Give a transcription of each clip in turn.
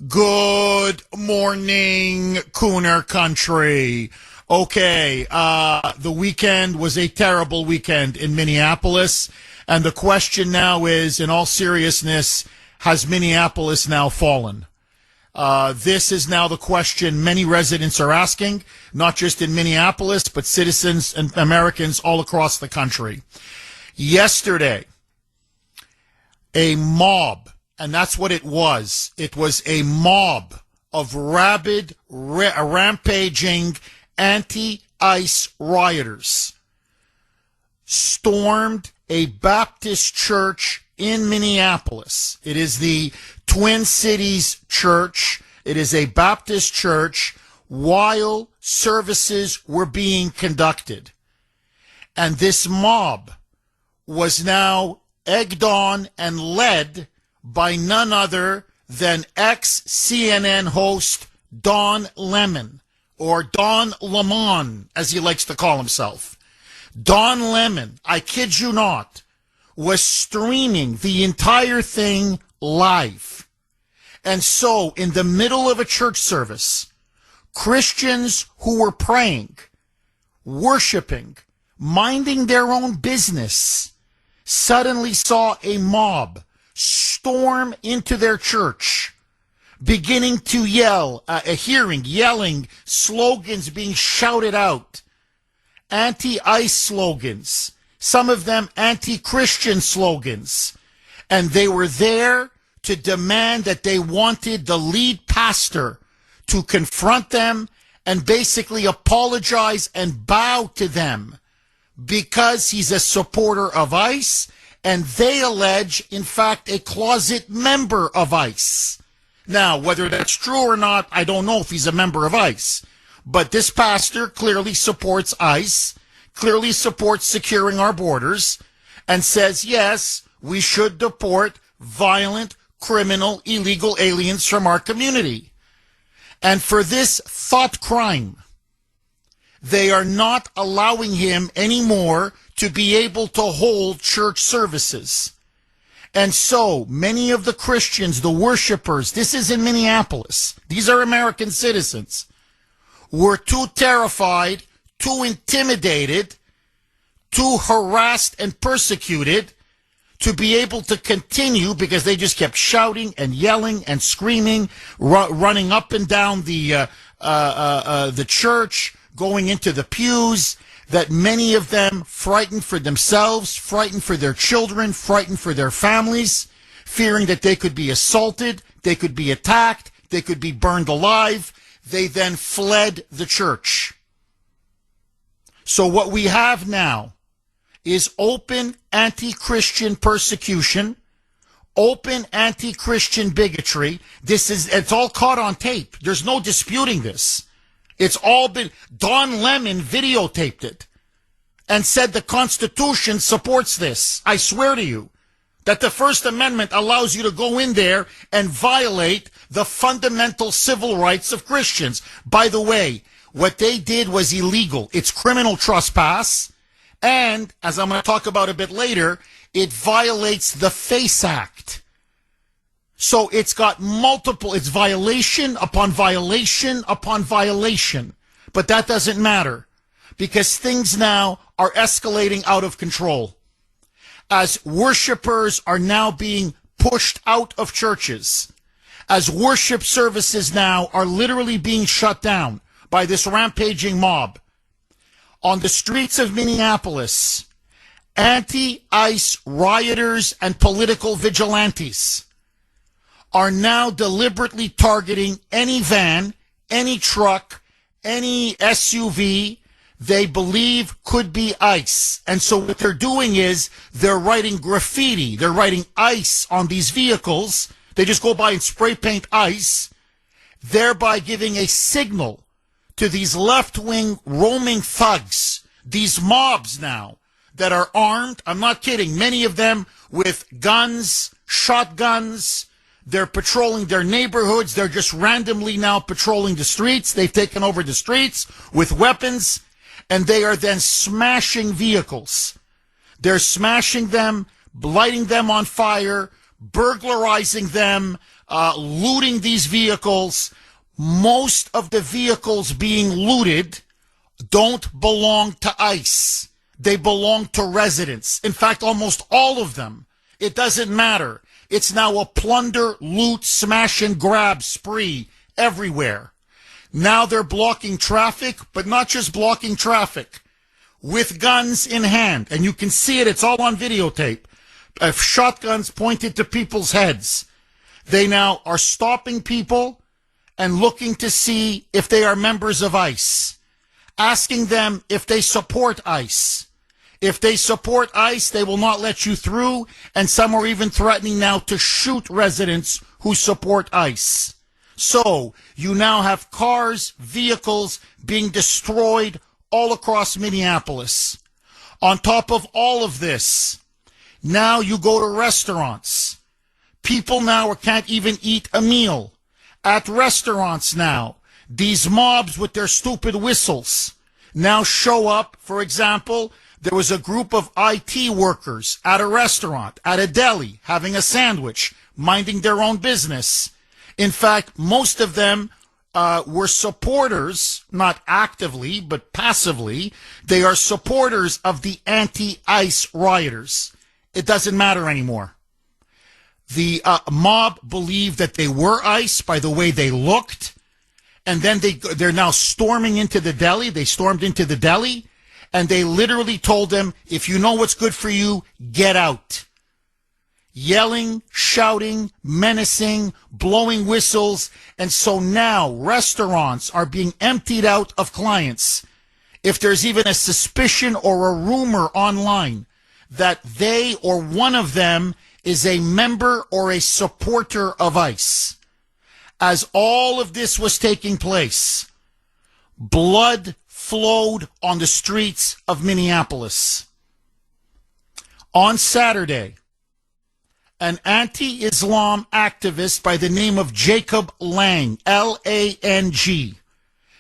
Good morning, Kuhner country. Okay, the weekend was a terrible weekend in Minneapolis, and the question now is, in all seriousness, has Minneapolis now fallen? This is now the question many residents are asking, not just in Minneapolis, but citizens and Americans all across the country. Yesterday, a mob, and that's what it was. It was a mob of rabid, rampaging anti-ICE rioters stormed a Baptist church in Minneapolis. It is the Twin Cities Church. It is a Baptist church while services were being conducted. And this mob was now egged on and led by none other than ex-CNN host Don Lemon, or Don Lemon, as he likes to call himself. Don Lemon, I kid you not, was streaming the entire thing live. And so, in the middle of a church service, Christians who were praying, worshiping, minding their own business, suddenly saw a mob storm into their church, beginning to yell, yelling, slogans being shouted out, anti-ICE slogans, some of them anti-Christian slogans. And they were there to demand that they wanted the lead pastor to confront them and basically apologize and bow to them because he's a supporter of ICE, and they allege, in fact, a closet member of ICE. Now, whether that's true or not, I don't know if he's a member of ICE. But this pastor clearly supports ICE, clearly supports securing our borders, and says, yes, we should deport violent, criminal, illegal aliens from our community. And for this thought crime, they are not allowing him anymore to be able to hold church services. And so many of the Christians, the worshipers, this is in Minneapolis, these are American citizens, were too terrified, too intimidated, too harassed and persecuted to be able to continue, because they just kept shouting and yelling and screaming, running up and down the church, going into the pews, that many of them frightened for themselves, frightened for their children, frightened for their families, fearing that they could be assaulted, they could be attacked, they could be burned alive. They then fled the church. So what we have now is open anti-Christian persecution, open anti-Christian bigotry. It's all caught on tape. There's no disputing this. It's all been, Don Lemon videotaped it and said the Constitution supports this. I swear to you that the First Amendment allows you to go in there and violate the fundamental civil rights of Christians. By the way, what they did was illegal. It's criminal trespass. And, as I'm going to talk about a bit later, it violates the FACE Act. So it's got it's violation upon violation upon violation. But that doesn't matter, because things now are escalating out of control. As worshipers are now being pushed out of churches, as worship services now are literally being shut down by this rampaging mob. On the streets of Minneapolis, anti-ICE rioters and political vigilantes are now deliberately targeting any van, any truck, any SUV they believe could be ICE. And so what they're doing is they're writing graffiti. They're writing ICE on these vehicles. They just go by and spray paint ICE, thereby giving a signal to these left-wing roaming thugs, these mobs now that are armed. I'm not kidding. Many of them with guns, shotguns. They're patrolling their neighborhoods. They're just randomly now patrolling the streets. They've taken over the streets with weapons, and they are then smashing vehicles. They're smashing them, lighting them on fire, burglarizing them, looting these vehicles. Most of the vehicles being looted don't belong to ICE. They belong to residents. In fact, almost all of them. It doesn't matter. It's now a plunder, loot, smash, and grab spree everywhere. Now they're blocking traffic, but not just blocking traffic, with guns in hand. And you can see it. It's all on videotape. Shotguns pointed to people's heads. They now are stopping people and looking to see if they are members of ICE, asking them if they support ICE. If they support ICE, they will not let you through, and some are even threatening now to shoot residents who support ICE. So, you now have cars, vehicles being destroyed all across Minneapolis. On top of all of this, now you go to restaurants. People now can't even eat a meal. At restaurants now, these mobs with their stupid whistles now show up. For example, there was a group of IT workers at a restaurant, at a deli, having a sandwich, minding their own business. In fact, most of them were supporters, not actively, but passively. They are supporters of the anti-ICE rioters. It doesn't matter anymore. The mob believed that they were ICE by the way they looked, and then they're now storming into the deli. They stormed into the deli, and they literally told them, if you know what's good for you, get out. Yelling, shouting, menacing, blowing whistles, and so now restaurants are being emptied out of clients. If there's even a suspicion or a rumor online that they or one of them is a member or a supporter of ICE. As all of this was taking place, blood flowed on the streets of Minneapolis. On Saturday, an anti-Islam activist by the name of Jacob Lang, L-A-N-G.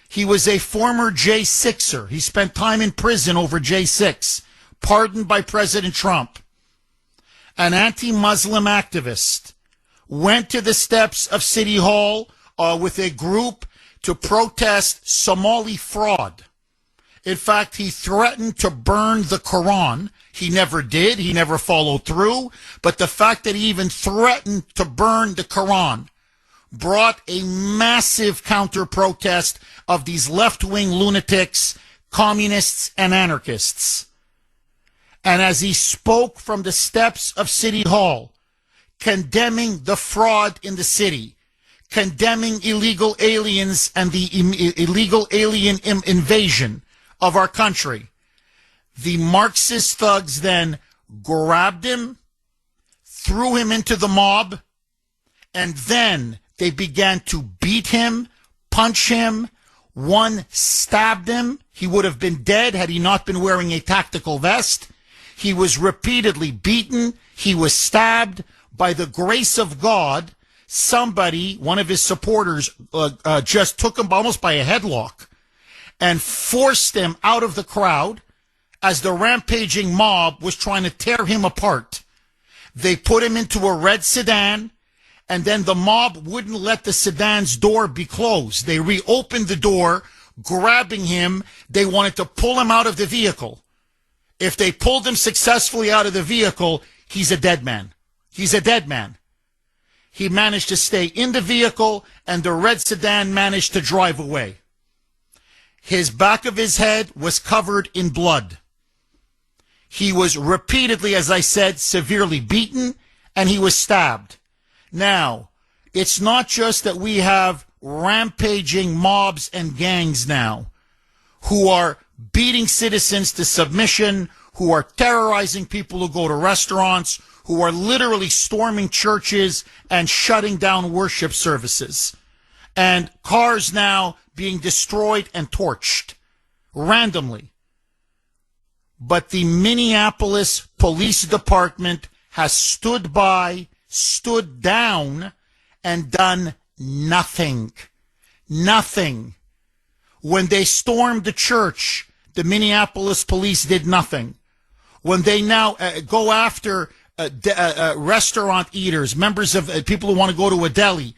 He was a former J6er. He spent time in prison over J6, pardoned by President Trump. An anti-Muslim activist went to the steps of City Hall with a group to protest Somali fraud. In fact, he threatened to burn the Quran. He never did. He never followed through. But the fact that he even threatened to burn the Quran brought a massive counter-protest of these left-wing lunatics, communists, and anarchists. And as he spoke from the steps of City Hall, condemning the fraud in the city, condemning illegal aliens and the illegal alien invasion of our country, the Marxist thugs then grabbed him, threw him into the mob, and then they began to beat him, punch him. One stabbed him. He would have been dead had he not been wearing a tactical vest. He was repeatedly beaten. He was stabbed. By the grace of God, somebody, one of his supporters, just took him almost by a headlock and forced him out of the crowd as the rampaging mob was trying to tear him apart. They put him into a red sedan, and then the mob wouldn't let the sedan's door be closed. They reopened the door, grabbing him. They wanted to pull him out of the vehicle. If they pulled him successfully out of the vehicle, he's a dead man. He's a dead man. He managed to stay in the vehicle, and the red sedan managed to drive away. His back of his head was covered in blood. He was repeatedly, as I said, severely beaten, and he was stabbed. Now, it's not just that we have rampaging mobs and gangs now who are beating citizens to submission, who are terrorizing people who go to restaurants, who are literally storming churches and shutting down worship services. And cars now being destroyed and torched randomly. But the Minneapolis Police Department has stood by, stood down, and done nothing. Nothing. When they stormed the church, the Minneapolis police did nothing. When they now go after restaurant eaters, members of people who want to go to a deli,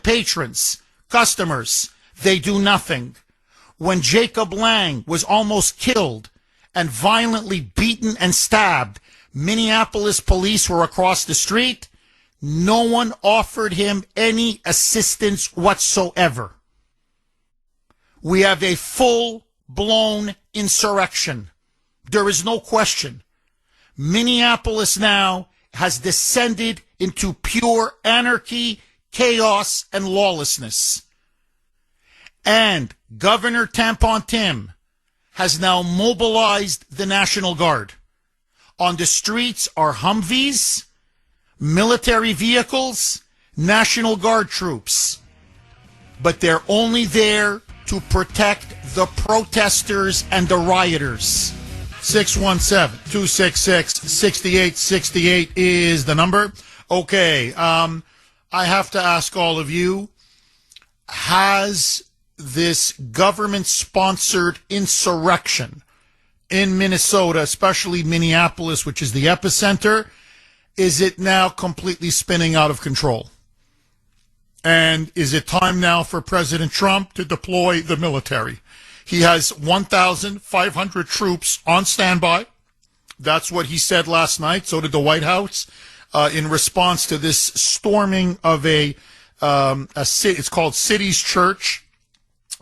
patrons, customers. They do nothing. When Jacob Lang was almost killed and violently beaten and stabbed, Minneapolis police were across the street. No one offered him any assistance whatsoever. We have a full-blown insurrection. There is no question. Minneapolis now has descended into pure anarchy, chaos, and lawlessness. And Governor Tampon Tim has now mobilized the National Guard. On the streets are Humvees, military vehicles, National Guard troops. But they're only there to protect the protesters and the rioters. 617-266-6868 is the number. Okay, I have to ask all of you, has this government-sponsored insurrection in Minnesota, especially Minneapolis, which is the epicenter, is it now completely spinning out of control? And is it time now for President Trump to deploy the military? He has 1,500 troops on standby. That's what he said last night. So did the White House in response to this storming of a city. It's called City's Church,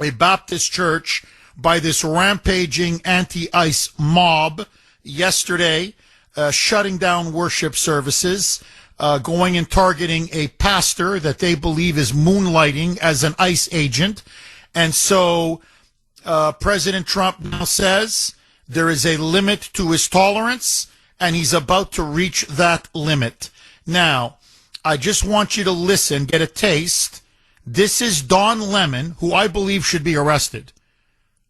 a Baptist church, by this rampaging anti-ICE mob yesterday, shutting down worship services, going and targeting a pastor that they believe is moonlighting as an ICE agent. And so President Trump now says there is a limit to his tolerance, and he's about to reach that limit. Now, I just want you to listen, get a taste. This is Don Lemon, who I believe should be arrested.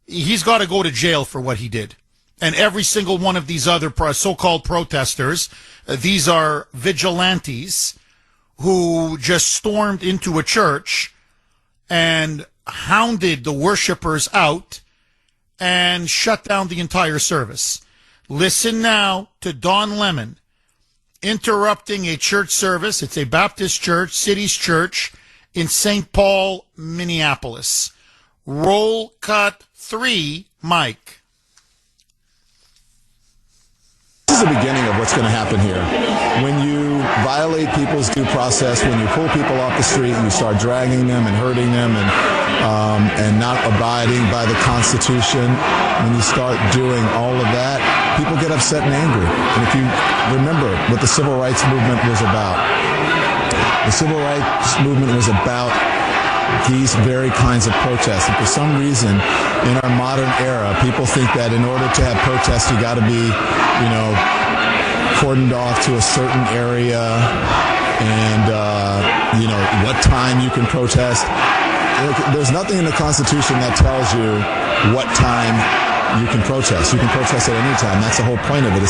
He's got to go to jail for what he did. And every single one of these other so-called protesters, these are vigilantes who just stormed into a church and hounded the worshipers out and shut down the entire service. Listen now to Don Lemon interrupting a church service. It's a Baptist church, City's Church, in St. Paul, Minneapolis. Roll cut 3, Mike. This is the beginning of what's going to happen here. When you violate people's due process, when you pull people off the street and you start dragging them and hurting them and not abiding by the Constitution, when you start doing all of that, people get upset and angry. And if you remember what the Civil Rights Movement was about, the Civil Rights Movement was about these very kinds of protests. And for some reason, in our modern era, people think that in order to have protests, you got to be, cordoned off to a certain area and, what time you can protest. There's nothing in the Constitution that tells you what time you can protest. You can protest at any time. That's the whole point of it.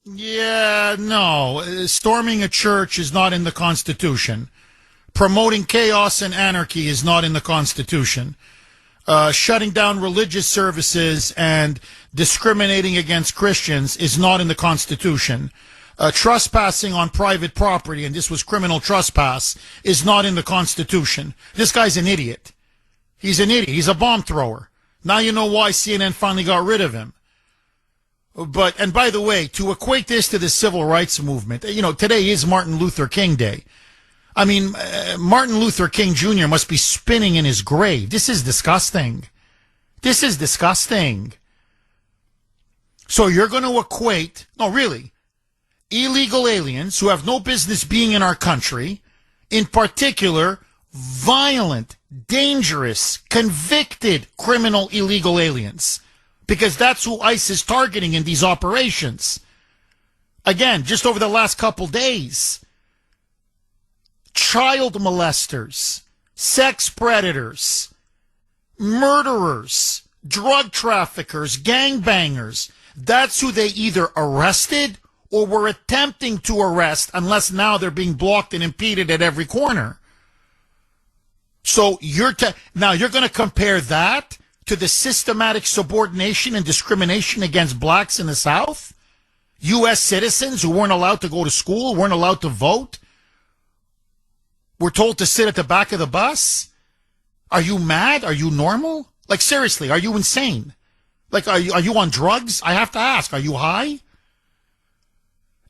Yeah, no. Storming a church is not in the Constitution. Promoting chaos and anarchy is not in the Constitution. Shutting down religious services and discriminating against Christians is not in the Constitution. Trespassing on private property, and this was criminal trespass, is not in the Constitution. This guy's an idiot. He's an idiot. He's a bomb thrower. Now you know why CNN finally got rid of him. And by the way, to equate this to the civil rights movement, today is Martin Luther King Day. I mean, Martin Luther King Jr. must be spinning in his grave. This is disgusting. This is disgusting. So you're going to equate, no, really, illegal aliens who have no business being in our country, in particular, violent, dangerous, convicted criminal illegal aliens, because that's who ICE is targeting in these operations. Again, just over the last couple days, child molesters, sex predators, murderers, drug traffickers, gangbangers. That's who they either arrested or were attempting to arrest, unless now they're being blocked and impeded at every corner. So now you're going to compare that to the systematic subordination and discrimination against blacks in the South? U.S. citizens who weren't allowed to go to school, weren't allowed to vote, were told to sit at the back of the bus? Are you mad? Are you normal? Like, seriously, are you insane? Like, are you on drugs? I have to ask, are you high?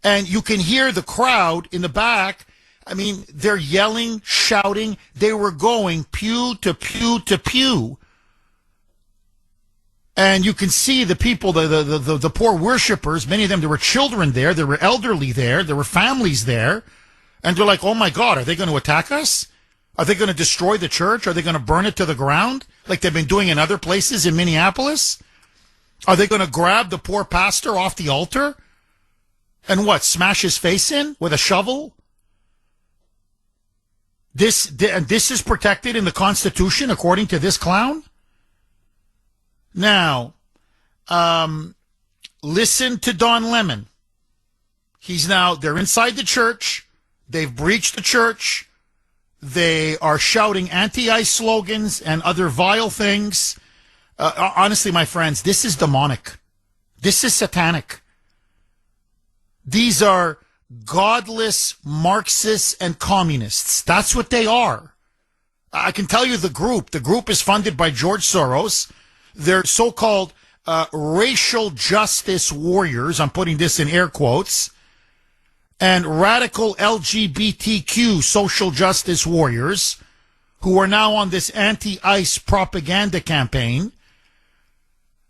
And you can hear the crowd in the back. I mean, they're yelling, shouting. They were going pew to pew to pew. And you can see the people, the poor worshipers, many of them, there were children there, there were elderly there were families there. And they're like, oh my God, are they going to attack us? Are they going to destroy the church? Are they going to burn it to the ground like they've been doing in other places in Minneapolis? Are they going to grab the poor pastor off the altar and what, smash his face in with a shovel? This is protected in the Constitution according to this clown? Now, listen to Don Lemon. They're inside the church. They've breached the church. They are shouting anti-ICE slogans and other vile things. Honestly, my friends, this is demonic. This is satanic. These are godless Marxists and communists. That's what they are. I can tell you the group. The group is funded by George Soros. They're so-called racial justice warriors. I'm putting this in air quotes. And radical LGBTQ social justice warriors who are now on this anti-ICE propaganda campaign.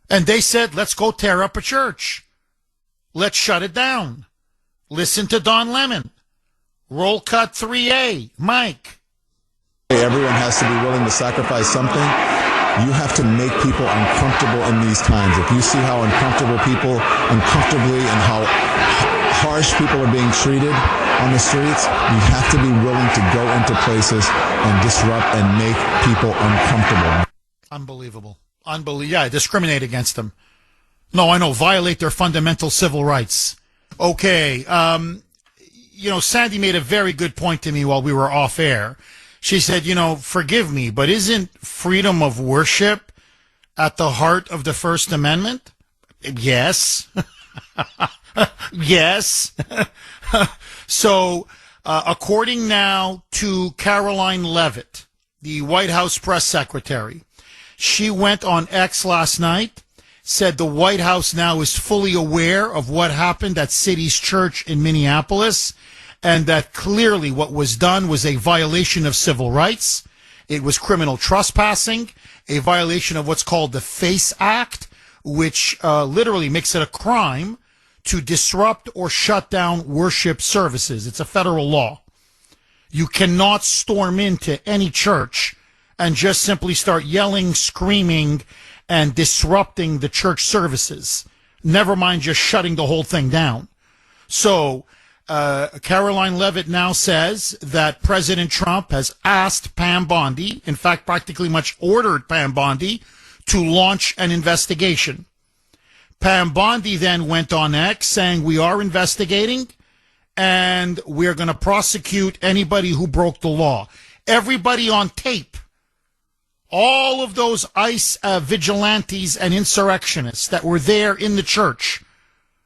And they said, let's go tear up a church. Let's shut it down. Listen to Don Lemon. Roll cut 3A. Mike. Everyone has to be willing to sacrifice something. You have to make people uncomfortable in these times. If you see how uncomfortably and how harsh people are being treated on the streets, you have to be willing to go into places and disrupt and make people uncomfortable. Unbelievable. Yeah, discriminate against them. No, I know, violate their fundamental civil rights. Okay, Sandy made a very good point to me while we were off air. She said, forgive me, but isn't freedom of worship at the heart of the First Amendment? Yes. Yes. So, according now to Caroline Leavitt, the White House press secretary, she went on X last night, said the White House now is fully aware of what happened at City's Church in Minneapolis, and that clearly what was done was a violation of civil rights. It was criminal trespassing, a violation of what's called the FACE Act, which literally makes it a crime to disrupt or shut down worship services. It's a federal law. You cannot storm into any church and just simply start yelling, screaming, and disrupting the church services. Never mind just shutting the whole thing down. So, Caroline Leavitt now says that President Trump has asked Pam Bondi, in fact, practically much ordered Pam Bondi, to launch an investigation. Pam Bondi then went on X saying, we are investigating and we're going to prosecute anybody who broke the law. Everybody on tape, all of those ICE vigilantes and insurrectionists that were there in the church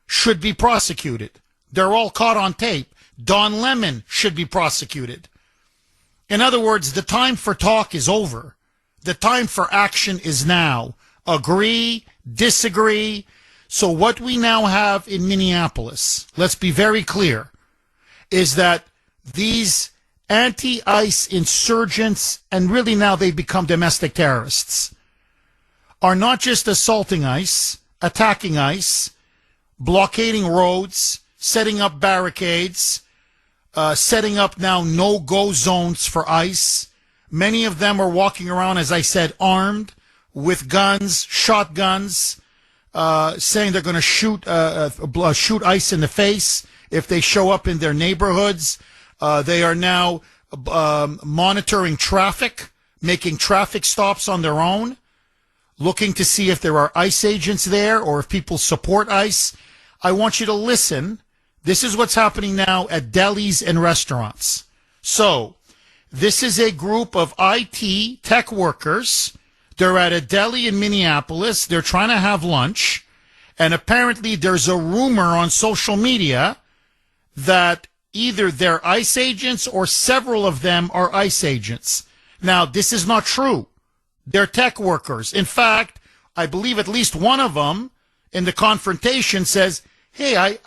should be prosecuted. They're all caught on tape. Don Lemon should be prosecuted. In other words, the time for talk is over. The time for action is now. Agree, disagree. So what we now have in Minneapolis, let's be very clear, is that these anti-ICE insurgents, and really now they become domestic terrorists, are not just assaulting ICE, attacking ICE, blockading roads, setting up barricades, setting up now no-go zones for ICE. Many of them are walking around, as I said, armed with guns, shotguns, saying they're going to shoot ICE in the face if they show up in their neighborhoods. They are now monitoring traffic, making traffic stops on their own, looking to see if there are ICE agents there or if people support ICE. I want you to listen. This is what's happening now at delis and restaurants. So, this is a group of IT tech workers. They're at a deli in Minneapolis. They're trying to have lunch. And apparently there's a rumor on social media that either they're ICE agents or several of them are ICE agents. Now, this is not true. They're tech workers. In fact, I believe at least one of them in the confrontation says, hey,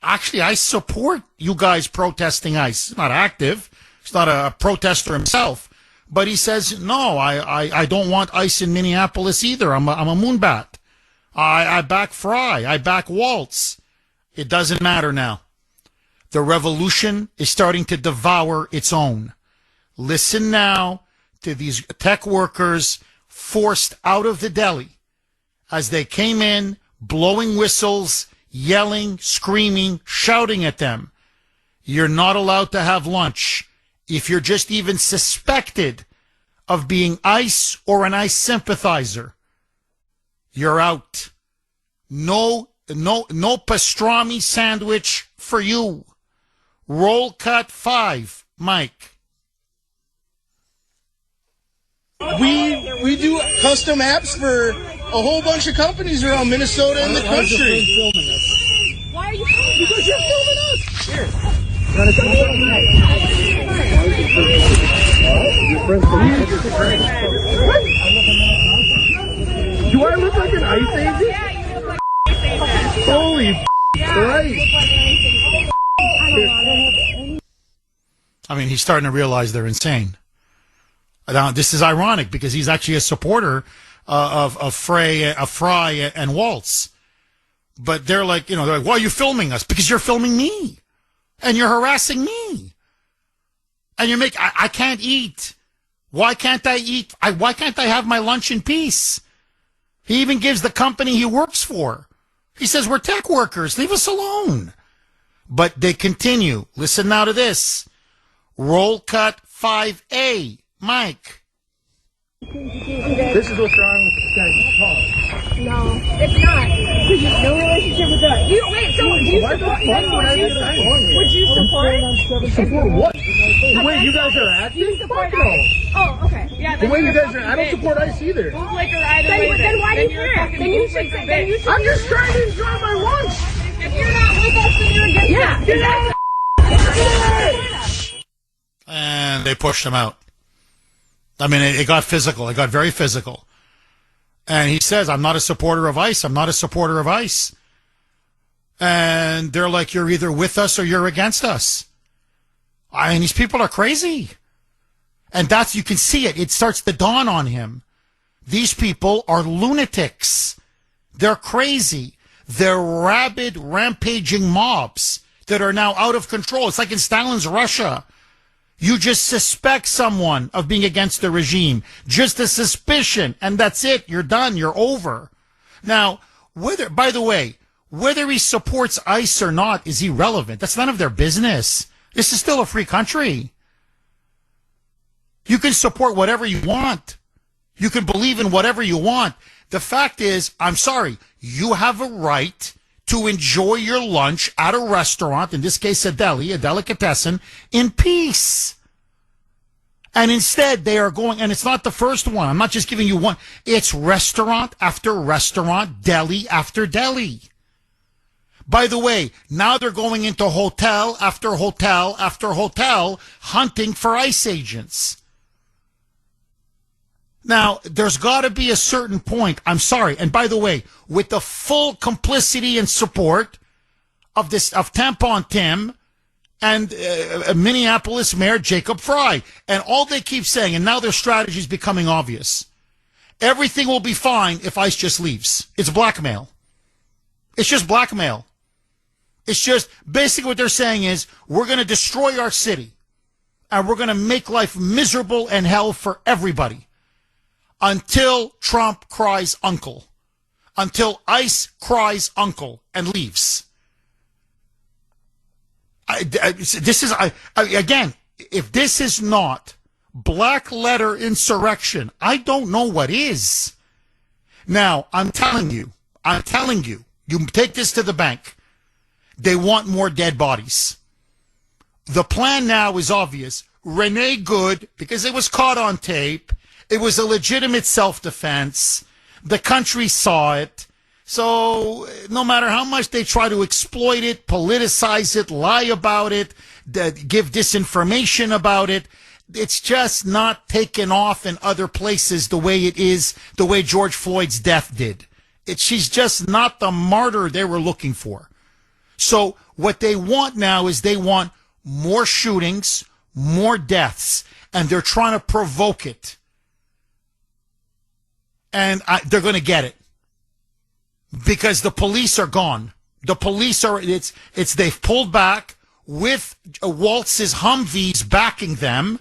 I support you guys protesting ICE. He's not active. He's not a protester himself. But he says, no, I don't want ICE in Minneapolis either. I'm a moonbat. I back Fry. I back Waltz. It doesn't matter now. The revolution is starting to devour its own. Listen now to these tech workers forced out of the deli as they came in, blowing whistles, yelling, screaming, shouting at them. You're not allowed to have lunch if you're just even suspected of being ICE or an ICE sympathizer. You're out. No pastrami sandwich for you. Roll cut 5, Mike. We do custom apps for a whole bunch of companies around Minnesota and the country. Why are you filming us? Because you're filming us. Here. Do I look like an ICE agent? Yeah, you look like an ICE agent. Holy Christ. I mean, he's starting to realize they're insane. Now, this is ironic because he's actually a supporter of Fry and Waltz. But they're like, they're like, why are you filming us? Because you're filming me. And you're harassing me. And I can't eat. Why can't I eat? Why can't I have my lunch in peace? He even gives the company he works for. He says, we're tech workers. Leave us alone. But they continue. Listen now to this. Roll cut 5A. Mike. This is what's wrong with this guy's talk. No, it's not. Because you have no relationship with us. Do you support? Support what? The way you guys are acting? You support ICE. Oh, okay. Yeah. The way you guys are, I don't support ICE either. Move like a ride away. Then why do you care? Then you should say. I'm just trying to enjoy my lunch. If you're not with us, then you're against us. And they pushed him out. I mean, it got physical. It got very physical. And he says, I'm not a supporter of ICE. I'm not a supporter of ICE. And they're like, you're either with us or you're against us. I mean, these people are crazy. And you can see it. It starts to dawn on him. These people are lunatics. They're crazy. They're rabid, rampaging mobs that are now out of control. It's like in Stalin's Russia. You just suspect someone of being against the regime. Just a suspicion, and that's it. You're done. You're over. Now, by the way, whether he supports ICE or not is irrelevant. That's none of their business. This is still a free country. You can support whatever you want. You can believe in whatever you want. The fact is, I'm sorry, you have a right to enjoy your lunch at a restaurant, in this case a deli, a delicatessen, in peace. And instead they are going, and it's not the first one. I'm not just giving you one. It's restaurant after restaurant, deli after deli. By the way, now they're going into hotel after hotel after hotel hunting for ICE agents. Now, there's got to be a certain point. I'm sorry. And by the way, with the full complicity and support of Tampon Tim and Minneapolis Mayor Jacob Fry. And all they keep saying, and now their strategy is becoming obvious. Everything will be fine if ICE just leaves. It's blackmail. It's just blackmail. It's just basically what they're saying is we're going to destroy our city and we're going to make life miserable and hell for everybody. Until Trump cries uncle. Until ICE cries uncle and leaves. Again, if this is not black letter insurrection, I don't know what is. Now, I'm telling you, you take this to the bank. They want more dead bodies. The plan now is obvious. Renee Good, because it was caught on tape, it was a legitimate self-defense. The country saw it. So no matter how much they try to exploit it, politicize it, lie about it, give disinformation about it, it's just not taken off in other places the way it is, the way George Floyd's death did. She's just not the martyr they were looking for. So what they want now is they want more shootings, more deaths, and they're trying to provoke it. And they're going to get it. Because the police are gone. The police are, they've pulled back with Waltz's Humvees backing them,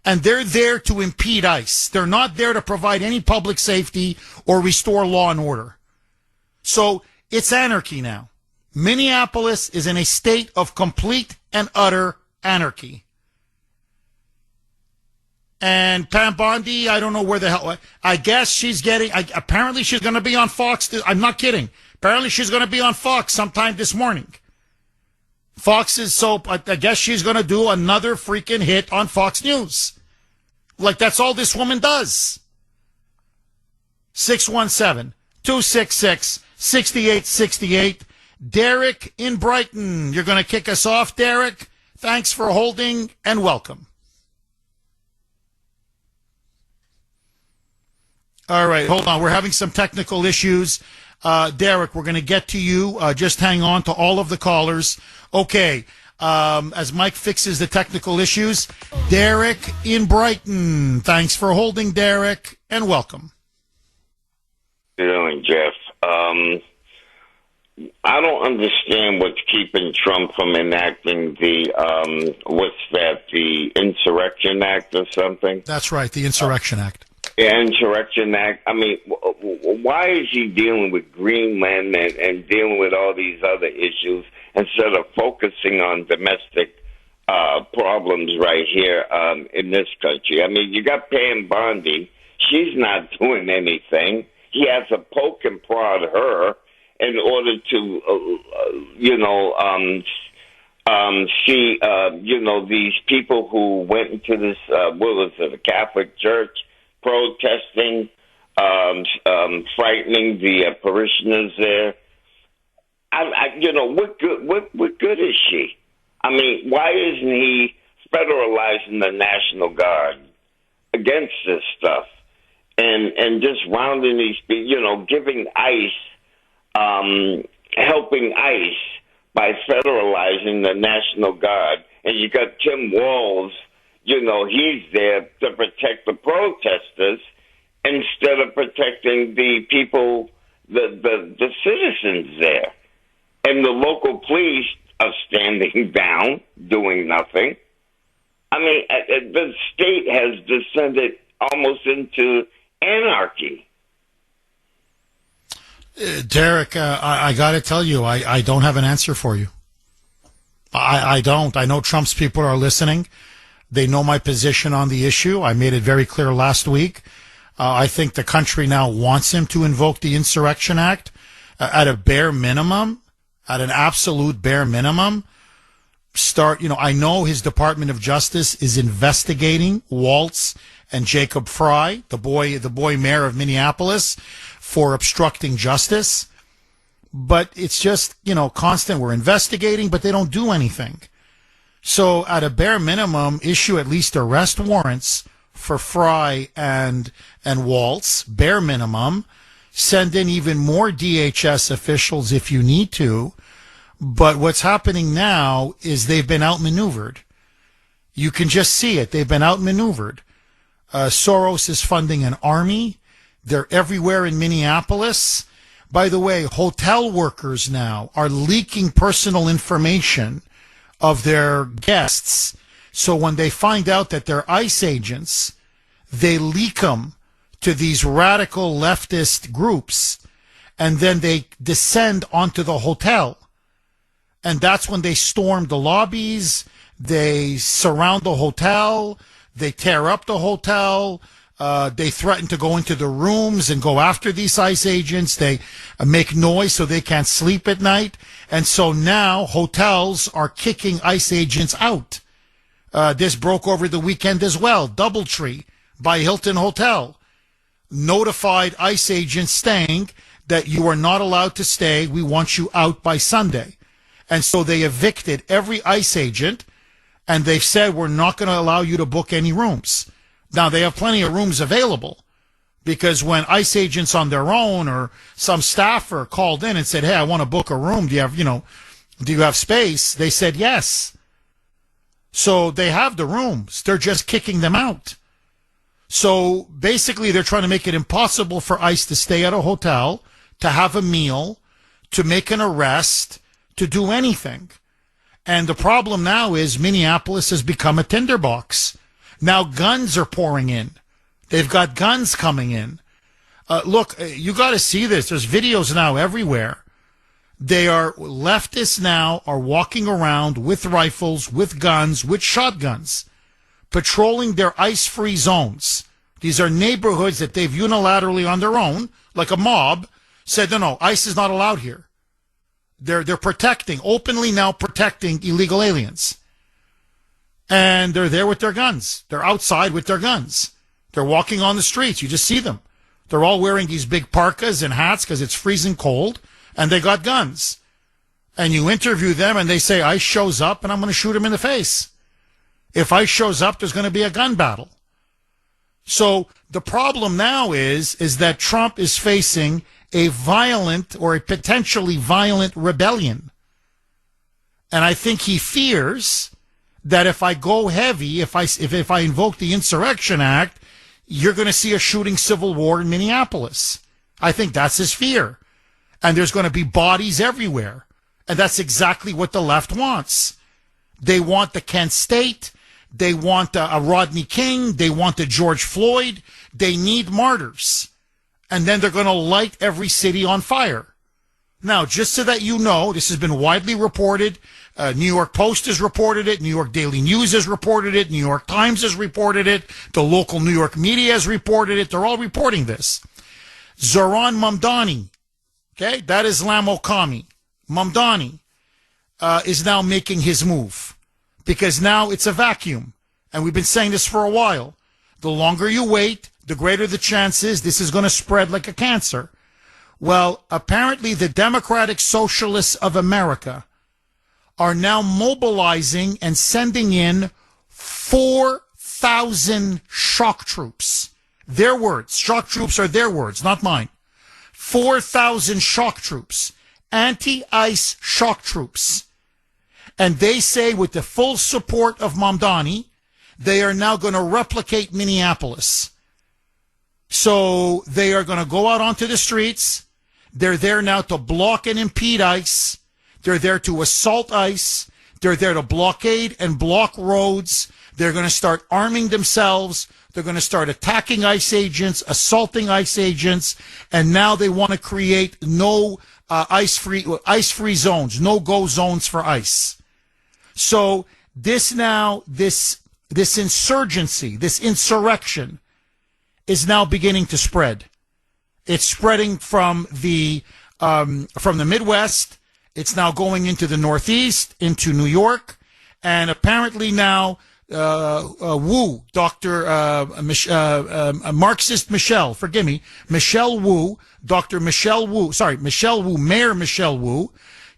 and they're there to impede ICE. They're not there to provide any public safety or restore law and order. So it's anarchy now. Minneapolis is in a state of complete and utter anarchy. And Pam Bondi, I don't know where the hell. I guess she's getting. Apparently, she's going to be on Fox. I'm not kidding. Apparently, she's going to be on Fox sometime this morning. Fox is so. I guess she's going to do another freaking hit on Fox News. Like that's all this woman does. 617-266-6868. Derek in Brighton. You're going to kick us off, Derek. Thanks for holding and welcome. All right, hold on. We're having some technical issues. Derek, we're going to get to you. Just hang on to all of the callers. Okay, as Mike fixes the technical issues, Derek in Brighton. Thanks for holding, Derek, and welcome. How you doing, Jeff? I don't understand what's keeping Trump from enacting the, the Insurrection Act or something? That's right, the Insurrection Act. Insurrection Act. I mean, why is he dealing with Greenland and dealing with all these other issues instead of focusing on domestic problems right here in this country? I mean, you got Pam Bondi. She's not doing anything. He has to poke and prod her in order to, see, these people who went into this, the Catholic Church, protesting, frightening the parishioners there. What good is she? I mean, why isn't he federalizing the National Guard against this stuff and just rounding these people, giving ICE, helping ICE by federalizing the National Guard? And you got Tim Walz. He's there to protect the protesters instead of protecting the people, the citizens there. And the local police are standing down, doing nothing. I mean, the state has descended almost into anarchy. Derek, I got to tell you, I don't have an answer for you. I don't. I know Trump's people are listening. They know my position on the issue. I made it very clear last week. I think the country now wants him to invoke the Insurrection Act at a bare minimum, at an absolute bare minimum. I know his Department of Justice is investigating Waltz and Jacob Fry, the boy mayor of Minneapolis, for obstructing justice. But it's just, constant. We're investigating, but they don't do anything. So at a bare minimum, issue at least arrest warrants for Fry and Waltz, bare minimum. Send in even more DHS officials if you need to. But what's happening now is they've been outmaneuvered. You can just see it. They've been outmaneuvered. Soros is funding an army. They're everywhere in Minneapolis. By the way, hotel workers now are leaking personal information of their guests. So when they find out that they're ICE agents, they leak them to these radical leftist groups, and then they descend onto the hotel. And that's when they storm the lobbies, they surround the hotel, they tear up the hotel, they threaten to go into the rooms and go after these ICE agents. They make noise so they can't sleep at night. And so now hotels are kicking ICE agents out. This broke over the weekend as well. Doubletree by Hilton Hotel notified ICE agents staying that you are not allowed to stay. We want you out by Sunday. And so they evicted every ICE agent, and they've said, we're not going to allow you to book any rooms. Now, they have plenty of rooms available, because when ICE agents on their own or some staffer called in and said, hey, I want to book a room, do you have space? They said yes. So they have the rooms. They're just kicking them out. So basically, they're trying to make it impossible for ICE to stay at a hotel, to have a meal, to make an arrest, to do anything. And the problem now is Minneapolis has become a tinderbox. Now guns are pouring in. They've got guns coming in. Look, you got to see this. There's videos now everywhere. Leftists now are walking around with rifles, with guns, with shotguns, patrolling their ICE-free zones. These are neighborhoods that they've unilaterally on their own, like a mob, said, no, ICE is not allowed here. They're openly now protecting illegal aliens. And they're there with their guns. They're outside with their guns. They're walking on the streets. You just see them. They're all wearing these big parkas and hats because it's freezing cold, and they got guns. And you interview them, and they say, ICE shows up, and I'm going to shoot him in the face. If ICE shows up, there's going to be a gun battle. So the problem now is that Trump is facing a violent or a potentially violent rebellion. And I think he fears that if I go heavy, if I invoke the Insurrection Act, you're going to see a shooting civil war in Minneapolis. I think that's his fear. And there's going to be bodies everywhere. And that's exactly what the left wants. They want the Kent State. They want a Rodney King. They want a George Floyd. They need martyrs. And then they're going to light every city on fire. Now, just so that you know, this has been widely reported. New York Post has reported it. New York Daily News has reported it. New York Times has reported it. The local New York media has reported it. They're all reporting this. Zohran Mamdani, okay, that Islamokami. Mamdani is now making his move because now it's a vacuum. And we've been saying this for a while. The longer you wait, the greater the chances this is going to spread like a cancer. Well, apparently the Democratic Socialists of America are now mobilizing and sending in 4,000 shock troops. Their words. Shock troops are their words, not mine. 4,000 shock troops. Anti-ICE shock troops. And they say with the full support of Mamdani, they are now going to replicate Minneapolis. So they are going to go out onto the streets. They're there now to block and impede ICE. They're there to assault ICE. They're there to blockade and block roads. They're going to start arming themselves. They're going to start attacking ICE agents, assaulting ICE agents, and now they want to create no ICE-free zones, no-go zones for ICE. So this insurgency, this insurrection, is now beginning to spread. It's spreading from the Midwest. It's now going into the Northeast, into New York, and apparently now Wu, Marxist Michelle, forgive me, Michelle Wu, Michelle Wu, Mayor Michelle Wu,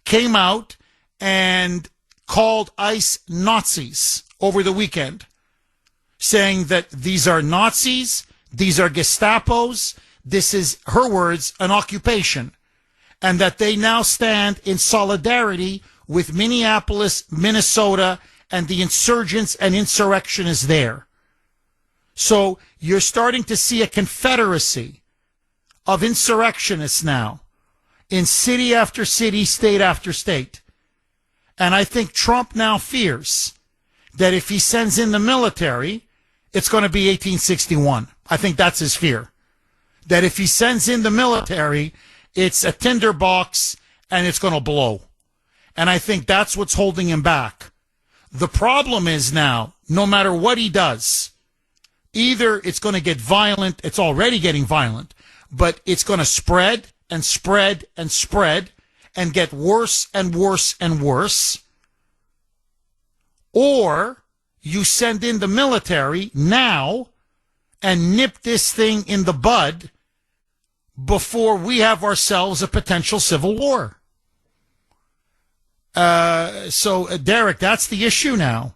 came out and called ICE Nazis over the weekend, saying that these are Nazis, these are Gestapos, this is, her words, an occupation, and that they now stand in solidarity with Minneapolis, Minnesota, and the insurgents and insurrectionists there. So you're starting to see a confederacy of insurrectionists now in city after city, state after state. And I think Trump now fears that if he sends in the military, it's going to be 1861. I think that's his fear. That if he sends in the military, it's a tinderbox and it's going to blow. And I think that's what's holding him back. The problem is now, no matter what he does, either it's going to get violent, it's already getting violent, but it's going to spread and spread and spread and get worse and worse and worse. Or you send in the military now and nip this thing in the bud before we have ourselves a potential civil war. So, Derek, that's the issue now.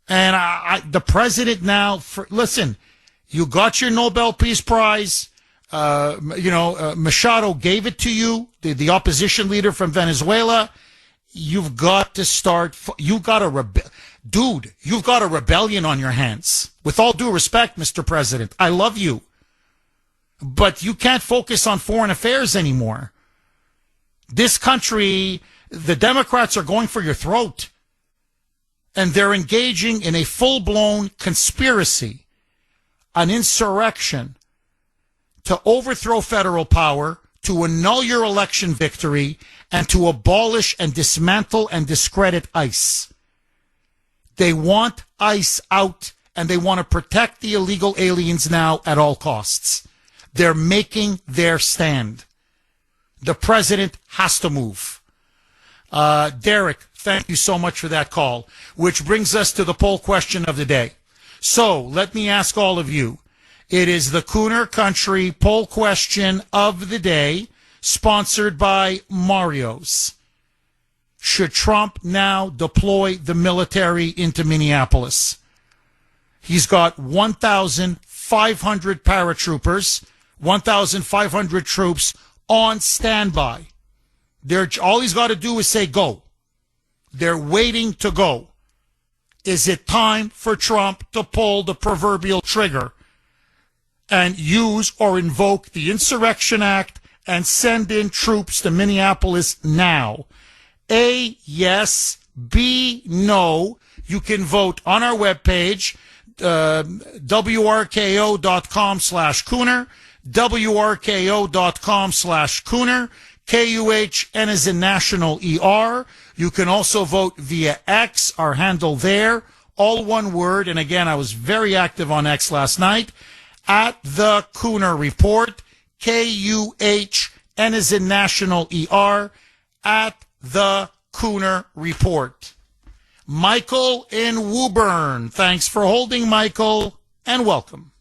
And the president now, listen, you got your Nobel Peace Prize. Machado gave it to you, the opposition leader from Venezuela. You've got to start. You've got a you've got a rebellion on your hands. With all due respect, Mr. President, I love you, but you can't focus on foreign affairs anymore. This country, the Democrats are going for your throat, and they're engaging in a full-blown conspiracy, an insurrection, to overthrow federal power, to annul your election victory, and to abolish and dismantle and discredit ICE. They want ICE out, and they want to protect the illegal aliens now at all costs. They're making their stand. The president has to move. Derek, thank you so much for that call, which brings us to the poll question of the day. So let me ask all of you. It is the Kuhner Country poll question of the day, sponsored by Mario's. Should Trump now deploy the military into Minneapolis? He's got 1,500 paratroopers, 1,500 troops on standby. All he's got to do is say go. They're waiting to go. Is it time for Trump to pull the proverbial trigger and use or invoke the Insurrection Act and send in troops to Minneapolis now? A, yes. B, no. You can vote on our webpage, WRKO.com/Kuhner, WRKO.com/Kuhner, KUHN is in National ER. You can also vote via X, our handle there, all one word. And again, I was very active on X last night, at the Kuhner Report, KUHN is in National ER, at the Kuhner Report. Michael in Woburn. Thanks for holding, Michael, and welcome.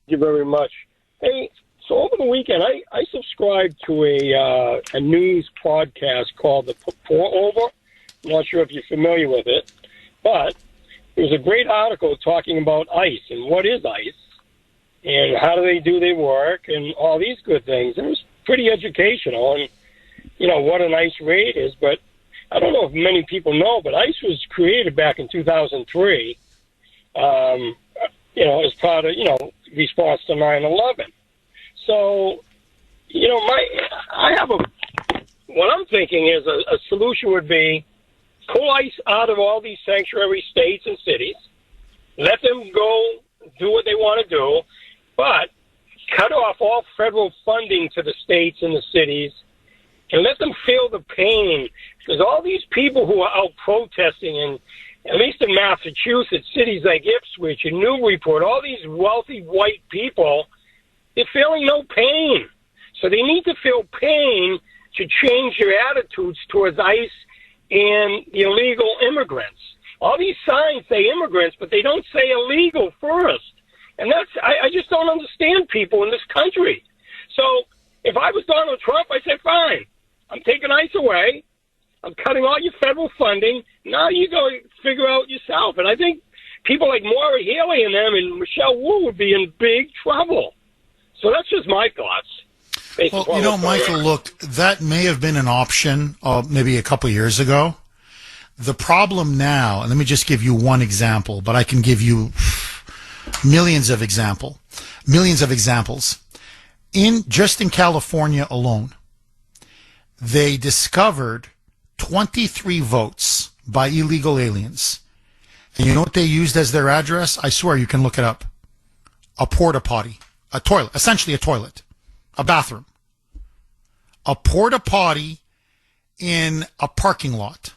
Thank you very much. Hey, so over the weekend, I subscribed to a news podcast called The Pour Over. I'm not sure if you're familiar with it, but there was a great article talking about ICE and what is ICE and how do they do their work and all these good things. And it was pretty educational on, what an ICE raid is. But I don't know if many people know, but ICE was created back in 2003, as part of, response to 9/11. So, what I'm thinking is a solution would be pull ICE out of all these sanctuary states and cities, let them go do what they want to do, but cut off all federal funding to the states and the cities and let them feel the pain. Because all these people who are out protesting, and at least in Massachusetts, cities like Ipswich and Newburyport, all these wealthy white people, they're feeling no pain. So they need to feel pain to change their attitudes towards ICE and the illegal immigrants. All these signs say immigrants, but they don't say illegal first. And I just don't understand people in this country. So if I was Donald Trump, I'd say, fine, I'm taking ICE away. I'm cutting all your federal funding. Now you go figure out yourself. And I think people like Maura Healey and them and Michelle Wu would be in big trouble. So that's just my thoughts. Well, Michael, look, that may have been an option maybe a couple of years ago. The problem now, and let me just give you one example, but I can give you millions of examples. Just in California alone, they discovered 23 votes by illegal aliens. And you know what they used as their address? I swear you can look it up. A porta potty. A toilet. Essentially a toilet. A bathroom. A porta potty in a parking lot.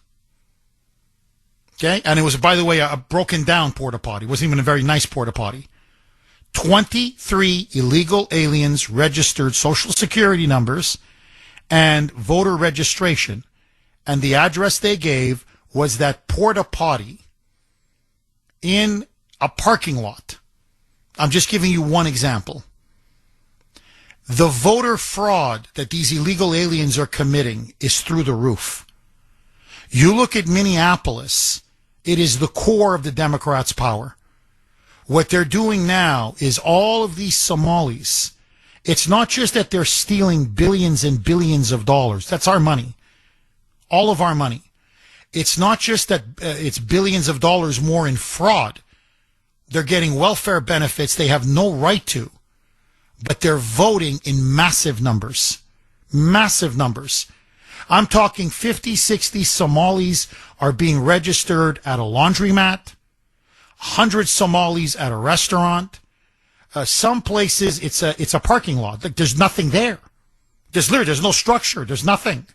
Okay? And it was, by the way, a broken down porta potty. It wasn't even a very nice porta potty. 23 illegal aliens registered social security numbers and voter registration. And the address they gave was that porta potty in a parking lot. I'm just giving you one example. The voter fraud that these illegal aliens are committing is through the roof. You look at Minneapolis, it is the core of the Democrats' power. What they're doing now is all of these Somalis, it's not just that they're stealing billions and billions of dollars. That's our money. All of our money. It's not just that it's billions of dollars more in fraud. They're getting welfare benefits they have no right to. But they're voting in massive numbers. Massive numbers. I'm talking 50, 60 Somalis are being registered at a laundromat, 100 Somalis at a restaurant. Some places it's a parking lot. Like, there's nothing there. There's no structure. There's nothing.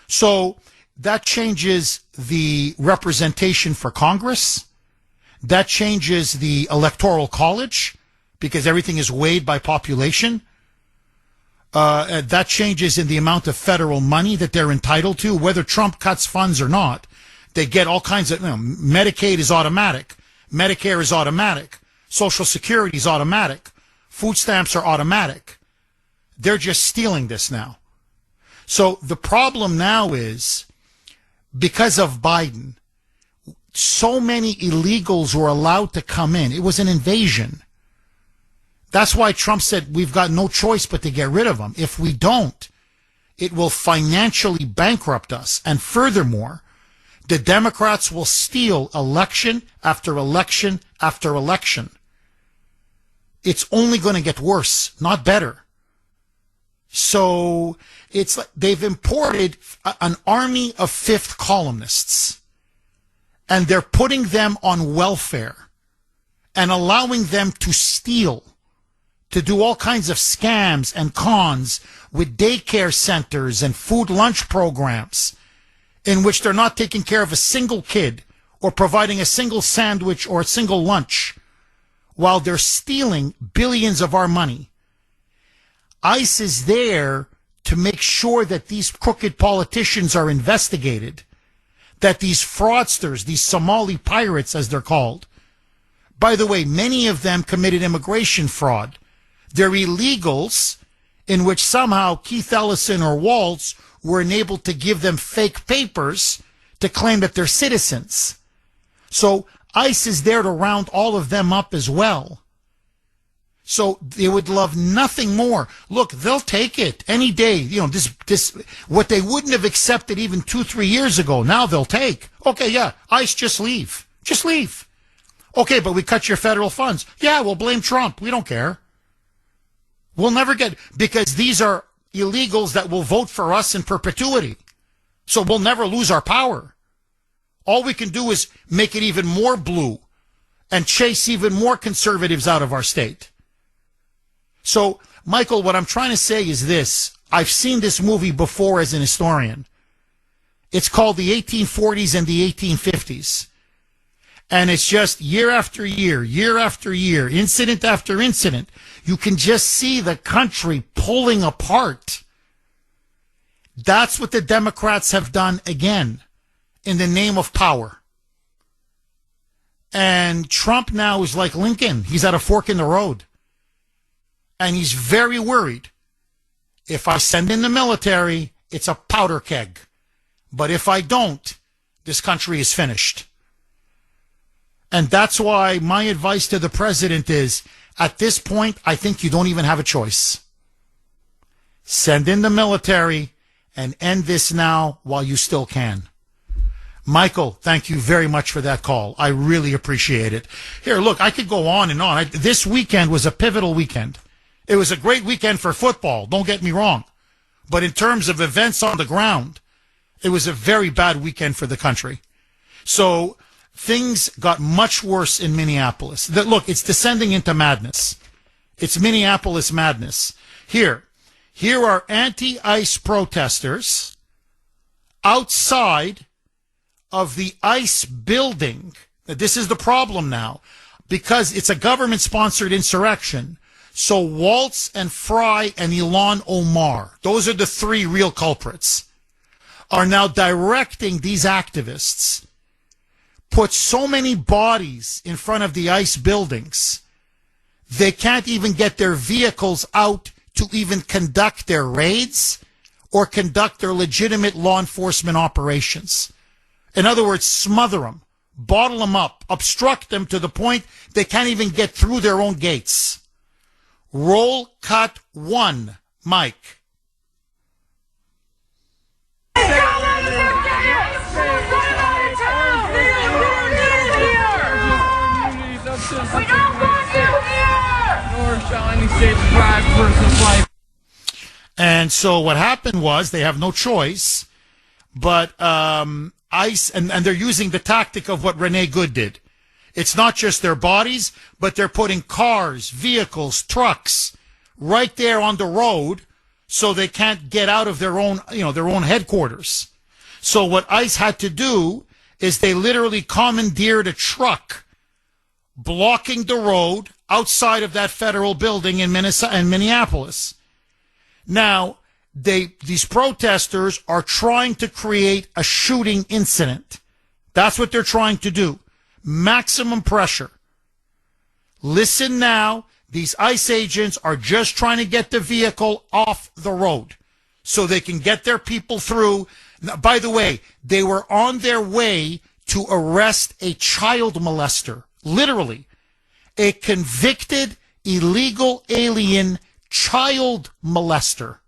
So that changes the representation for Congress. That changes the Electoral College, because everything is weighed by population. That changes in the amount of federal money that they're entitled to, whether Trump cuts funds or not. They get all kinds of, Medicaid is automatic. Medicare is automatic. Social Security is automatic. Food stamps are automatic. They're just stealing this now. So the problem now is, because of Biden, so many illegals were allowed to come in. It was an invasion. That's why Trump said we've got no choice but to get rid of them. If we don't, it will financially bankrupt us. And furthermore, the Democrats will steal election after election after election. It's only going to get worse, not better. So it's like they've imported an army of fifth columnists, and they're putting them on welfare and allowing them to steal, to do all kinds of scams and cons with daycare centers and food lunch programs in which they're not taking care of a single kid or providing a single sandwich or a single lunch, while they're stealing billions of our money. ICE is there to make sure that these crooked politicians are investigated, that these fraudsters, these Somali pirates as they're called, by the way, many of them committed immigration fraud. They're illegals in which somehow Keith Ellison or Waltz were enabled to give them fake papers to claim that they're citizens. So ICE is there to round all of them up as well. So they would love nothing more. Look, they'll take it any day. This what they wouldn't have accepted even 2-3 years ago, now they'll take. Okay, yeah, ICE, just leave. Just leave. Okay, but we cut your federal funds. Yeah, we'll blame Trump. We don't care. We'll never get, because these are illegals that will vote for us in perpetuity. So we'll never lose our power. All we can do is make it even more blue and chase even more conservatives out of our state. So, Michael, what I'm trying to say is this. I've seen this movie before as an historian. It's called the 1840s and the 1850s. And it's just year after year, incident after incident. You can just see the country pulling apart. That's what the Democrats have done again in the name of power. And Trump now is like Lincoln. He's at a fork in the road. And he's very worried. If I send in the military, it's a powder keg. But if I don't, this country is finished. And that's why my advice to the president is, at this point, I think you don't even have a choice. Send in the military and end this now while you still can. Michael, thank you very much for that call. I really appreciate it. Here, look, I could go on and on. This weekend was a pivotal weekend. It was a great weekend for football, don't get me wrong. But in terms of events on the ground, it was a very bad weekend for the country. So things got much worse in Minneapolis. Look, it's descending into madness. It's Minneapolis madness. Here are anti-ICE protesters outside of the ICE building. This is the problem now, because it's a government-sponsored insurrection. So Waltz and Fry and Ilhan Omar, those are the three real culprits, are now directing these activists, put so many bodies in front of the ICE buildings, they can't even get their vehicles out to even conduct their raids or conduct their legitimate law enforcement operations. In other words, smother them, bottle them up, obstruct them to the point they can't even get through their own gates. Roll cut 1, Mike. And so what happened was they have no choice, but ICE, and they're using the tactic of what Renee Good did. It's not just their bodies, but they're putting cars, vehicles, trucks right there on the road so they can't get out of their own, their own headquarters. So what ICE had to do is they literally commandeered a truck blocking the road outside of that federal building in Minneapolis. Now, these protesters are trying to create a shooting incident. That's what they're trying to do. Maximum pressure. Listen now, these ICE agents are just trying to get the vehicle off the road so they can get their people through. Now, by the way, they were on their way to arrest a child molester. Literally, a convicted illegal alien child molester.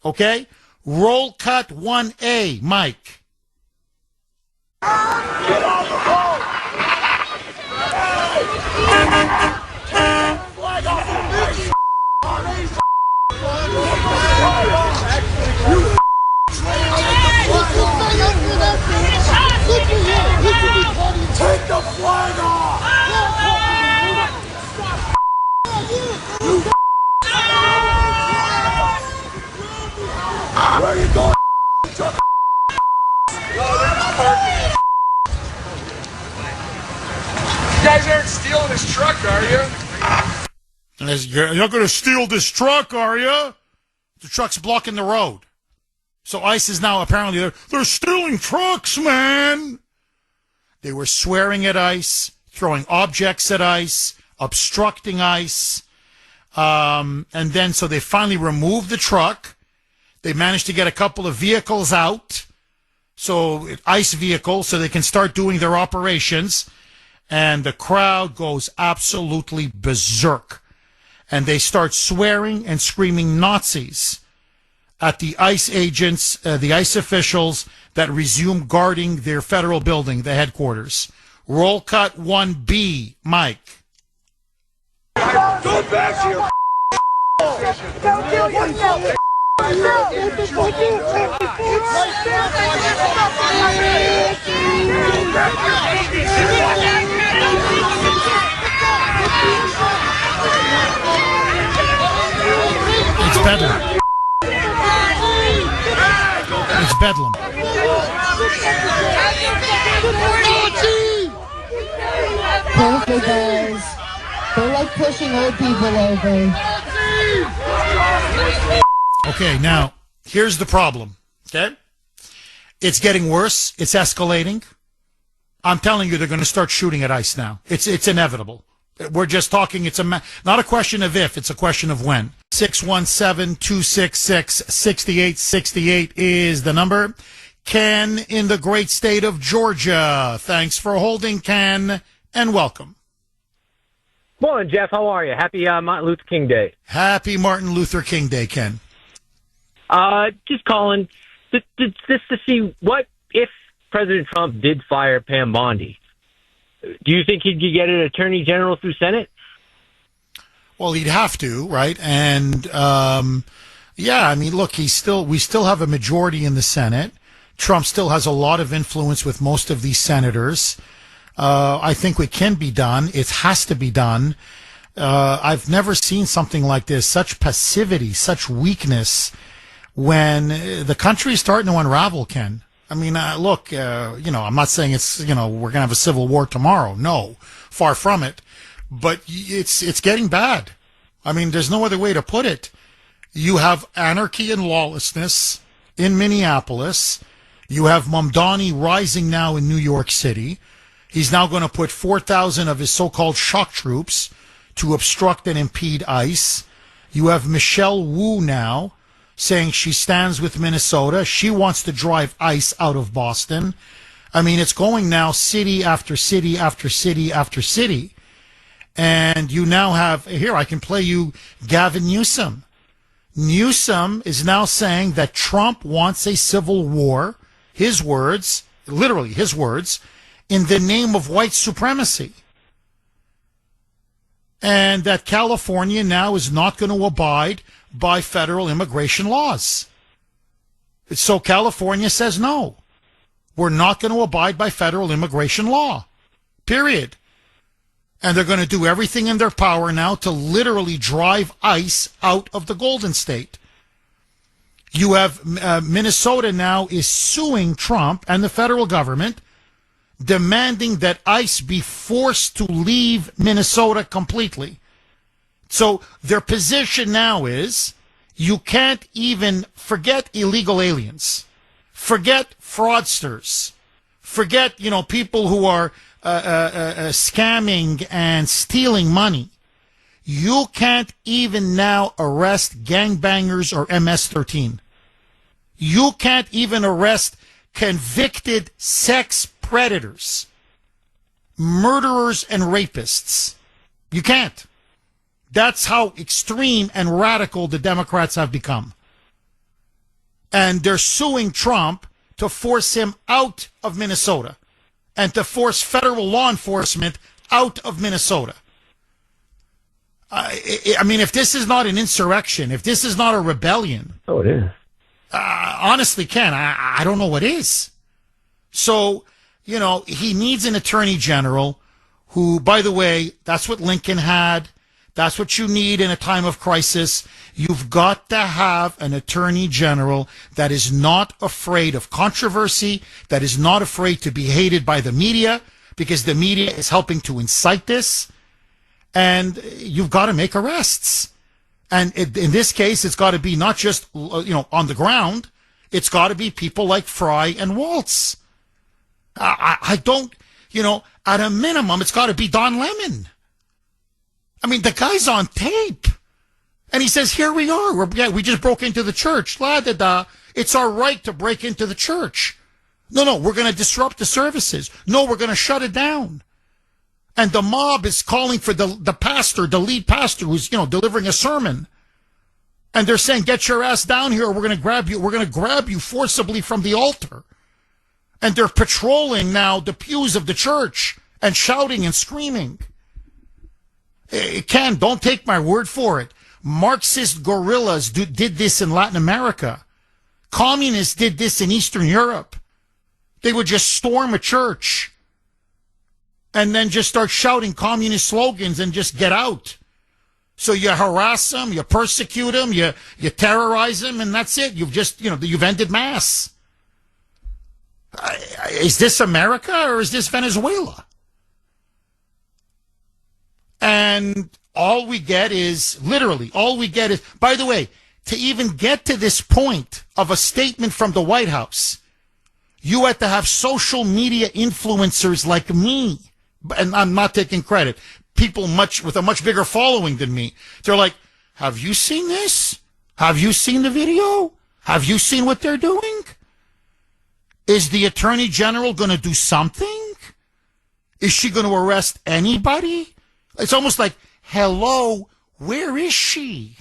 Okay? Roll cut 1A, Mike. Get on the road! Flag off the bitch! Take the flag off! Where are you going? You guys aren't stealing his truck, are you? You're not going to steal this truck, are you? The truck's blocking the road. So ICE is now apparently, they're stealing trucks, man. They were swearing at ICE, throwing objects at ICE, obstructing ICE. And then so they finally removed the truck. They managed to get a couple of vehicles out. So ICE vehicles, so they can start doing their operations. And the crowd goes absolutely berserk. And they start swearing and screaming Nazis at the ICE agents, the ICE officials that resume guarding their federal building, the headquarters. Roll cut 1B, Mike. Go back to your Don't kill yourself! It's bedlam. It's bedlam. Careful, guys. They're like pushing old people over. Okay, now, here's the problem, okay? It's getting worse. It's escalating. I'm telling you, they're going to start shooting at ICE now. It's inevitable. We're just talking, it's not a question of if, it's a question of when. 617-266-6868 is the number. Ken in the great state of Georgia. Thanks for holding, Ken, and welcome. Morning, Jeff. How are you? Happy Martin Luther King Day. Happy Martin Luther King Day, Ken. Just calling just to see what if President Trump did fire Pam Bondi. Do you think he could get an attorney general through Senate? Well, he'd have to, right? And yeah, I mean, look, we still have a majority in the Senate. Trump still has a lot of influence with most of these senators. I think it can be done. It has to be done. I've never seen something like this, such passivity, such weakness when the country is starting to unravel, Ken. I mean, look, I'm not saying it's, we're going to have a civil war tomorrow. No, far from it. But it's getting bad. I mean, there's no other way to put it. You have anarchy and lawlessness in Minneapolis. You have Mamdani rising now in New York City. He's now going to put 4,000 of his so-called shock troops to obstruct and impede ICE. You have Michelle Wu now saying she stands with Minnesota. She wants to drive ICE out of Boston. I mean, it's going now city after city after city after city. And you now have, here, I can play you Gavin Newsom. Newsom is now saying that Trump wants a civil war, his words, literally his words, in the name of white supremacy. And that California now is not going to abide by federal immigration laws. So California says no. We're not going to abide by federal immigration law. Period. And they're going to do everything in their power now to literally drive ICE out of the Golden State. You have Minnesota now is suing Trump and the federal government, demanding that ICE be forced to leave Minnesota completely. So their position now is you can't even forget illegal aliens, forget fraudsters, forget, people who are scamming and stealing money. You can't even now arrest gangbangers or MS-13. You can't even arrest convicted sex predators, murderers and rapists. You can't. That's how extreme and radical the Democrats have become. And they're suing Trump to force him out of Minnesota and to force federal law enforcement out of Minnesota. I mean, if this is not an insurrection, if this is not a rebellion. Oh, it is. Honestly, Ken, I don't know what is. So, he needs an attorney general who, by the way, that's what Lincoln had. That's what you need in a time of crisis. You've got to have an attorney general that is not afraid of controversy, that is not afraid to be hated by the media, because the media is helping to incite this. And you've got to make arrests. And in this case, it's got to be not just, on the ground. It's got to be people like Fry and Waltz. I don't, at a minimum, it's got to be Don Lemon. I mean, the guy's on tape. And he says, here we are. We just broke into the church. It's our right to break into the church. No, we're going to disrupt the services. No, we're going to shut it down. And the mob is calling for the pastor, the lead pastor who's, delivering a sermon. And they're saying, get your ass down here or we're going to grab you. We're going to grab you forcibly from the altar. And they're patrolling now the pews of the church and shouting and screaming. Ken, don't take my word for it. Marxist guerrillas did this in Latin America. Communists did this in Eastern Europe. They would just storm a church and then just start shouting communist slogans and just get out. So you harass them, you persecute them, you terrorize them, and that's it. You've just, you've ended mass. Is this America or is this Venezuela? And all we get is, by the way, to even get to this point of a statement from the White House, you had to have social media influencers like me, and I'm not taking credit, people with a much bigger following than me. They're like, have you seen this? Have you seen the video? Have you seen what they're doing? Is the Attorney General going to do something? Is she going to arrest anybody? It's almost like, hello, where is she?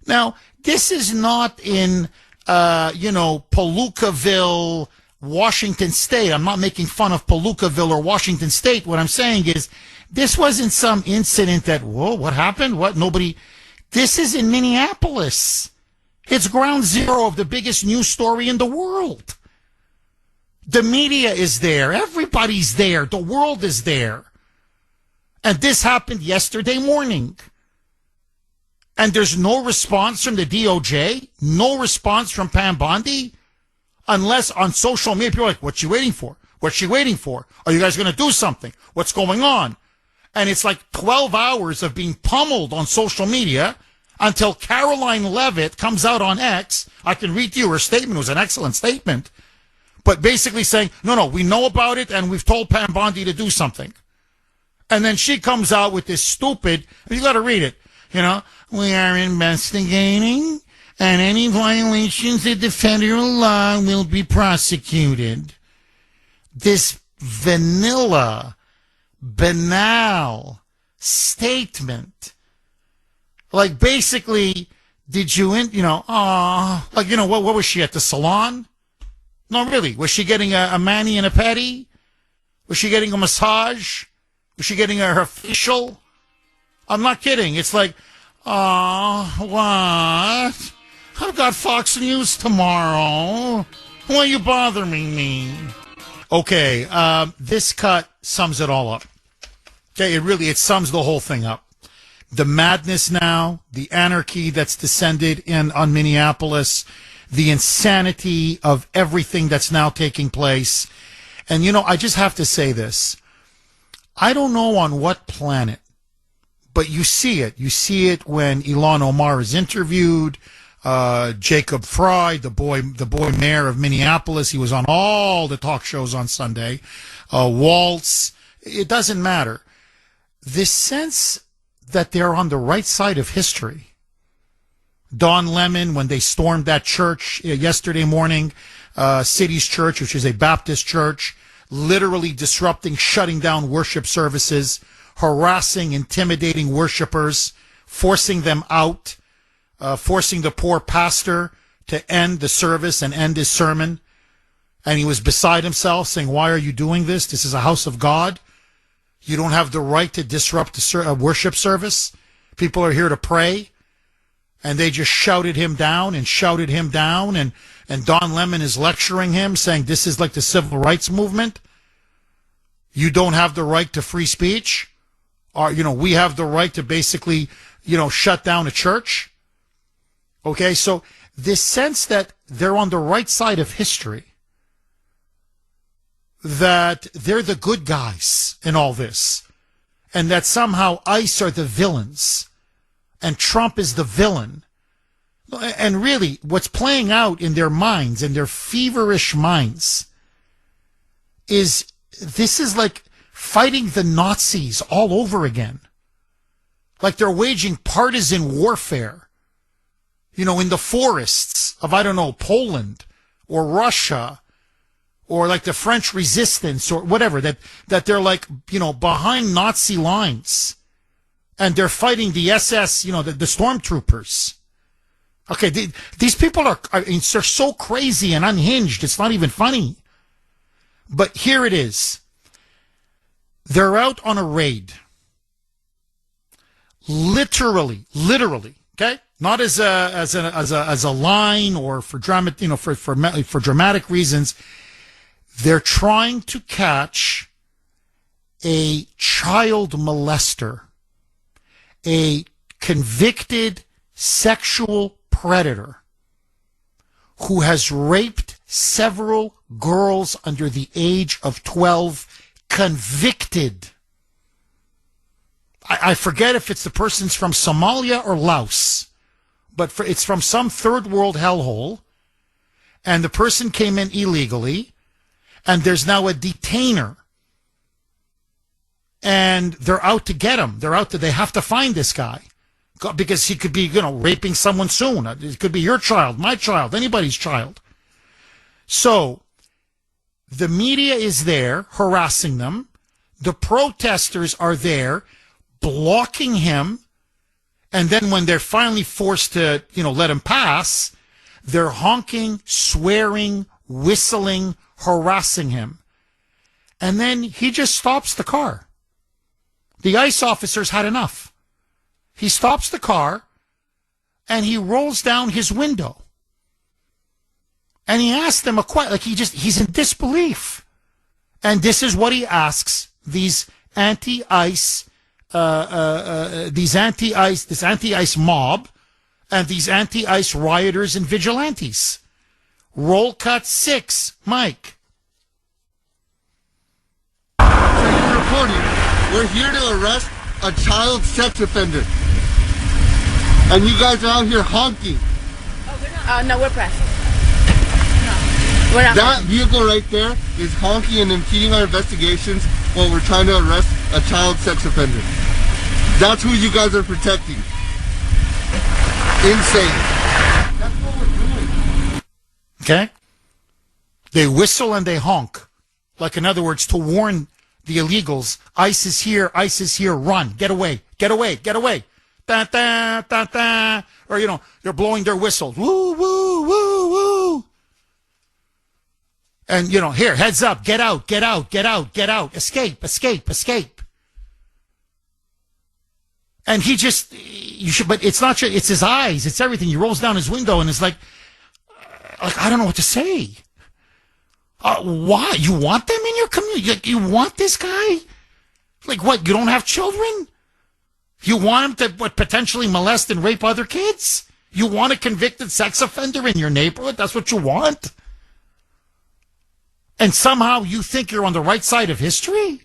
Now, this is not in, Palookaville, Washington State. I'm not making fun of Palookaville or Washington State. What I'm saying is, this wasn't some incident that, whoa, what happened? This is in Minneapolis. It's ground zero of the biggest news story in the world. The media is there. Everybody's there. The world is there. And this happened yesterday morning. And there's no response from the DOJ, no response from Pam Bondi, unless on social media people are like, what's she waiting for? What's she waiting for? Are you guys going to do something? What's going on? And it's like 12 hours of being pummeled on social media until Caroline Levitt comes out on X. I can read to you her statement. It was an excellent statement. But basically saying, no, we know about it and we've told Pam Bondi to do something. And then she comes out with this stupid, you got to read it. We are investigating, and any violations of the federal law will be prosecuted. This vanilla, banal statement. Like, basically, did you, what was she at the salon? No, really. Was she getting a mani and a pedi? Was she getting a massage? Was she getting her facial? I'm not kidding. It's like, what? I've got Fox News tomorrow. Why are you bothering me? Okay, this cut sums it all up. Okay, it sums the whole thing up. The madness now, the anarchy that's descended on Minneapolis, the insanity of everything that's now taking place. And, I just have to say this. I don't know on what planet, but you see it. You see it when Ilhan Omar is interviewed, Jacob Fry, the boy mayor of Minneapolis. He was on all the talk shows on Sunday. Waltz. It doesn't matter. This sense that they're on the right side of history. Don Lemon, when they stormed that church yesterday morning, City's Church, which is a Baptist church, literally disrupting, shutting down worship services, harassing, intimidating worshipers, forcing them out, forcing the poor pastor to end the service and end his sermon. And he was beside himself saying, why are you doing this? This is a house of God. You don't have the right to disrupt the worship service. People are here to pray. And they just shouted him down. And Don Lemon is lecturing him, saying this is like the civil rights movement. You don't have the right to free speech. Or, we have the right to basically, shut down a church. Okay, so this sense that they're on the right side of history, that they're the good guys in all this, and that somehow ICE are the villains, and Trump is the villain. And really, what's playing out in their minds, in their feverish minds, is this is like fighting the Nazis all over again. Like they're waging partisan warfare, in the forests of, Poland or Russia, or like the French resistance or whatever, that they're like, behind Nazi lines. And they're fighting the SS, the stormtroopers. Okay, these people they're so crazy and unhinged, it's not even funny. But here it is. They're out on a raid. Literally, okay? Not as a line or for drama, for dramatic reasons. They're trying to catch a child molester, a convicted sexual predator who has raped several girls under the age of 12, convicted. I forget if it's the person's from Somalia or Laos, but it's from some third world hellhole, and the person came in illegally, and there's now a detainer. And they're out to get him. They have to find this guy. Because he could be, raping someone soon. It could be your child, my child, anybody's child. So, the media is there harassing them. The protesters are there blocking him. And then when they're finally forced to, let him pass, they're honking, swearing, whistling, harassing him. And then he just stops the car. The ICE officers had enough. He stops the car and he rolls down his window. And he asks them a question, he's in disbelief. And this is what he asks these anti-ICE this anti-ICE mob and these anti-ICE rioters and vigilantes. Roll cut 6, Mike. Reporting, we're here to arrest a child sex offender. And you guys are out here honking. No, we're pressed. No, we're not. That vehicle right there is honking and impeding our investigations while we're trying to arrest a child sex offender. That's who you guys are protecting. insane. That's what we're doing. Okay? They whistle and they honk. Like, in other words, to warn the illegals, ICE is here, run, get away, get away, get away. Da, da, da, da. Or, you know, they're blowing their whistles. Woo, woo, woo, woo. And, you know, here, heads up, get out, get out, get out, get out, escape, escape, escape. And he just, but it's not, it's his eyes, it's everything. He rolls down his window and it's like, I don't know what to say. Why? You want them in your community? You want this guy? Like what? You don't have children? You want him to potentially molest and rape other kids? You want a convicted sex offender in your neighborhood? That's what you want? And somehow you think you're on the right side of history?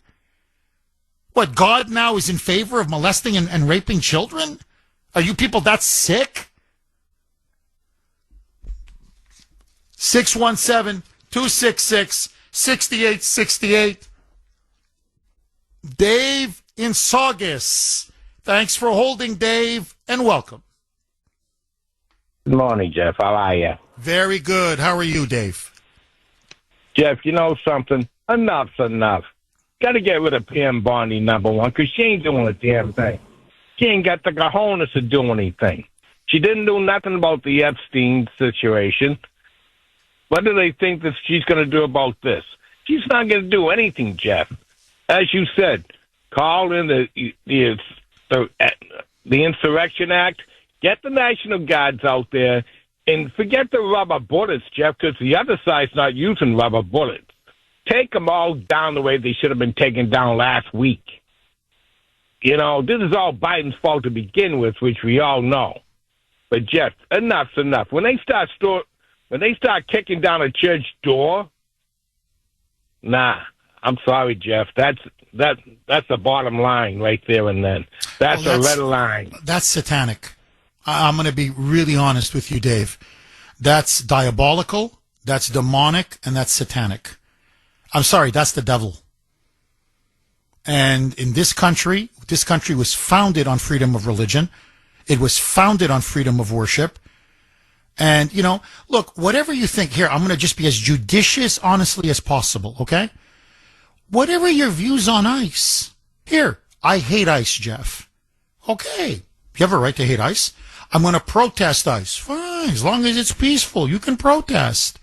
What, God now is in favor of molesting and raping children? Are you people that sick? 617-266-6868. Dave in Saugus. Thanks for holding, Dave, and welcome. Good morning, Jeff. How are you? Very good. How are you, Dave? Jeff, you know something? Enough's enough. Got to get rid of Pam Bondi, number one, because she ain't doing a damn thing. She ain't got the cojones to do anything. She didn't do nothing about the Epstein situation. What do they think that she's going to do about this? She's not going to do anything, Jeff. As you said, call in the Insurrection Act, get the National Guards out there, and forget the rubber bullets, Jeff, because the other side's not using rubber bullets. Take them all down the way they should have been taken down last week. You know, this is all Biden's fault to begin with, which we all know. But, Jeff, enough's enough. When they start kicking down a church door, nah, I'm sorry, Jeff. That's the bottom line right there and then. That's a red line. That's satanic. I'm going to be really honest with you, Dave. That's diabolical, that's demonic, and that's satanic. I'm sorry, that's the devil. And in this country was founded on freedom of religion. It was founded on freedom of worship. And, you know, look, whatever you think here, I'm going to just be as judicious, honestly, as possible, okay? Whatever your views on ICE. Here, I hate ICE, Jeff. Okay. You have a right to hate ICE. I'm going to protest ICE. Fine, as long as it's peaceful, you can protest.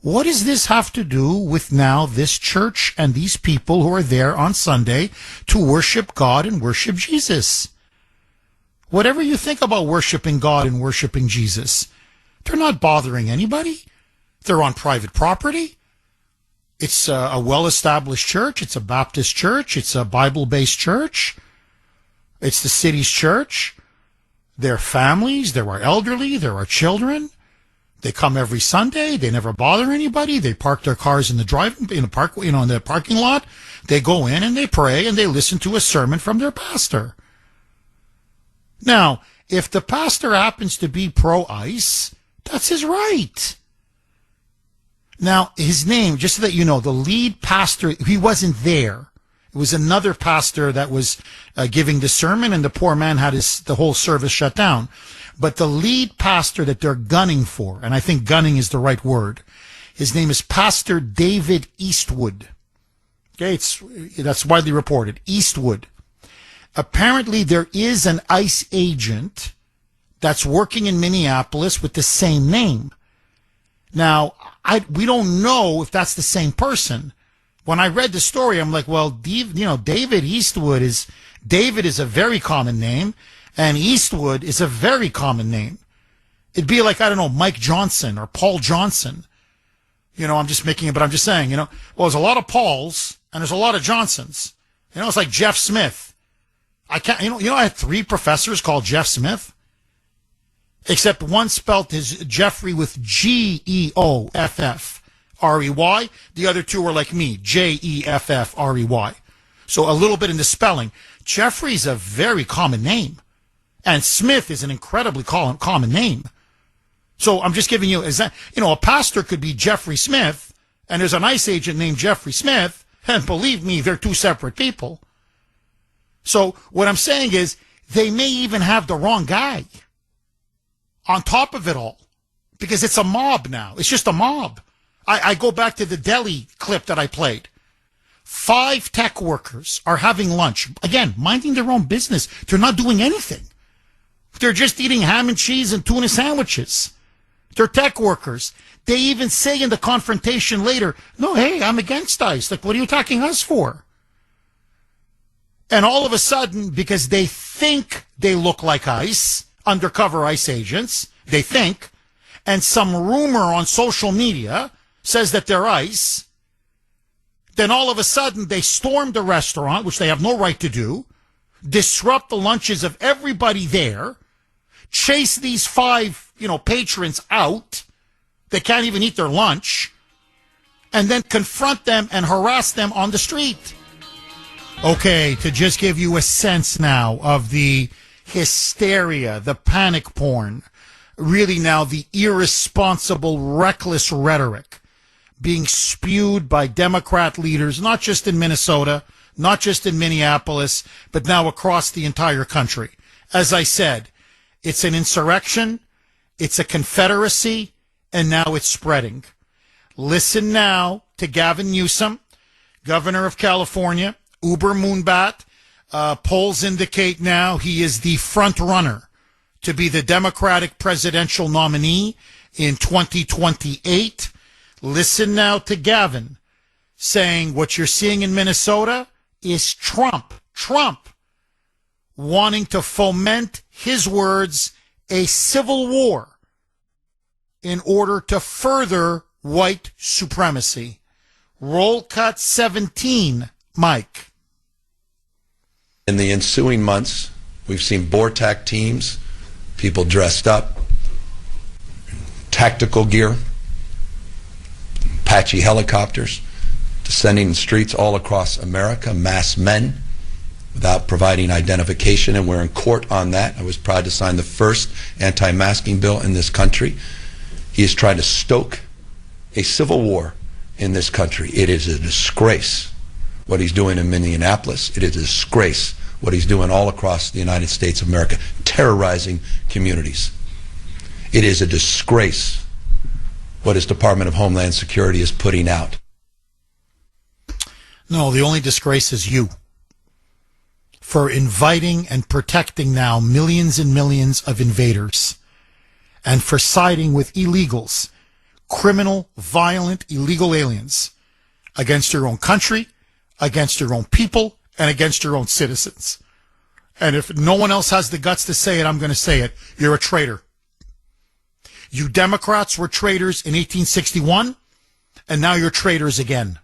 What does this have to do with now this church and these people who are there on Sunday to worship God and worship Jesus? Whatever you think about worshiping God and worshiping Jesus, they're not bothering anybody. They're on private property. It's a well-established church. It's a Baptist church. It's a Bible-based church. It's the city's church. There are families. There are elderly. There are children. They come every Sunday. They never bother anybody. They park their cars in the parking lot. They go in and they pray and they listen to a sermon from their pastor. Now, if the pastor happens to be pro-ICE, that's his right. Now, his name, just so that you know, the lead pastor, he wasn't there. It was another pastor that was giving the sermon, and the poor man had the whole service shut down. But the lead pastor that they're gunning for, and I think gunning is the right word, his name is Pastor David Eastwood. Okay, that's widely reported. Eastwood. Apparently, there is an ICE agent that's working in Minneapolis with the same name. Now, we don't know if that's the same person. When I read the story, I'm like, well, David Eastwood David is a very common name, and Eastwood is a very common name. It'd be like, I don't know, Mike Johnson or Paul Johnson. You know, I'm just making it, but I'm just saying, well, there's a lot of Pauls and there's a lot of Johnsons. It's like Jeff Smith. I had 3 professors called Jeff Smith, except one spelt his Jeffrey with Geoffrey. The other 2 were like me, Jeffrey. So a little bit in the spelling. Jeffrey's a very common name, and Smith is an incredibly common name. So I'm just giving you, a pastor could be Jeffrey Smith, and there's an ICE agent named Jeffrey Smith, and believe me, they're 2 separate people. So what I'm saying is, they may even have the wrong guy. on top of it all, because it's a mob now. It's just a mob. I go back to the Delhi clip that I played. 5 tech workers are having lunch. Again, minding their own business. They're not doing anything. They're just eating ham and cheese and tuna sandwiches. They're tech workers. They even say in the confrontation later, no, hey, I'm against ICE. Like, what are you attacking us for? And all of a sudden, because they think they look like ICE, undercover ICE agents, they think, and some rumor on social media says that they're ICE, then all of a sudden they storm the restaurant, which they have no right to do, disrupt the lunches of everybody there, chase these 5, patrons out. They can't even eat their lunch, and then confront them and harass them on the street. Okay, to just give you a sense now of the hysteria, the panic porn, really now the irresponsible, reckless rhetoric being spewed by Democrat leaders, not just in Minnesota, not just in Minneapolis, but now across the entire country. As I said, it's an insurrection, it's a confederacy, and now it's spreading. Listen now to Gavin Newsom, governor of California, Uber Moonbat. Polls indicate now he is the front runner to be the Democratic presidential nominee in 2028. Listen now to Gavin saying what you're seeing in Minnesota is Trump wanting to foment, his words, a civil war in order to further white supremacy. Roll cut 17, Mike. In the ensuing months, we've seen BORTAC teams, people dressed up, tactical gear, Apache helicopters, descending the streets all across America, masked men, without providing identification, and we're in court on that. I was proud to sign the first anti-masking bill in this country. He is trying to stoke a civil war in this country. It is a disgrace what he's doing in Minneapolis. It is a disgrace what he's doing all across the United States of America, terrorizing communities. It is a disgrace what his Department of Homeland Security is putting out. No, the only disgrace is you for inviting and protecting now millions and millions of invaders, and for siding with illegals, criminal, violent, illegal aliens against your own country, against your own people, and against your own citizens. And if no one else has the guts to say it, I'm going to say it. You're a traitor. You Democrats were traitors in 1861, and now you're traitors again.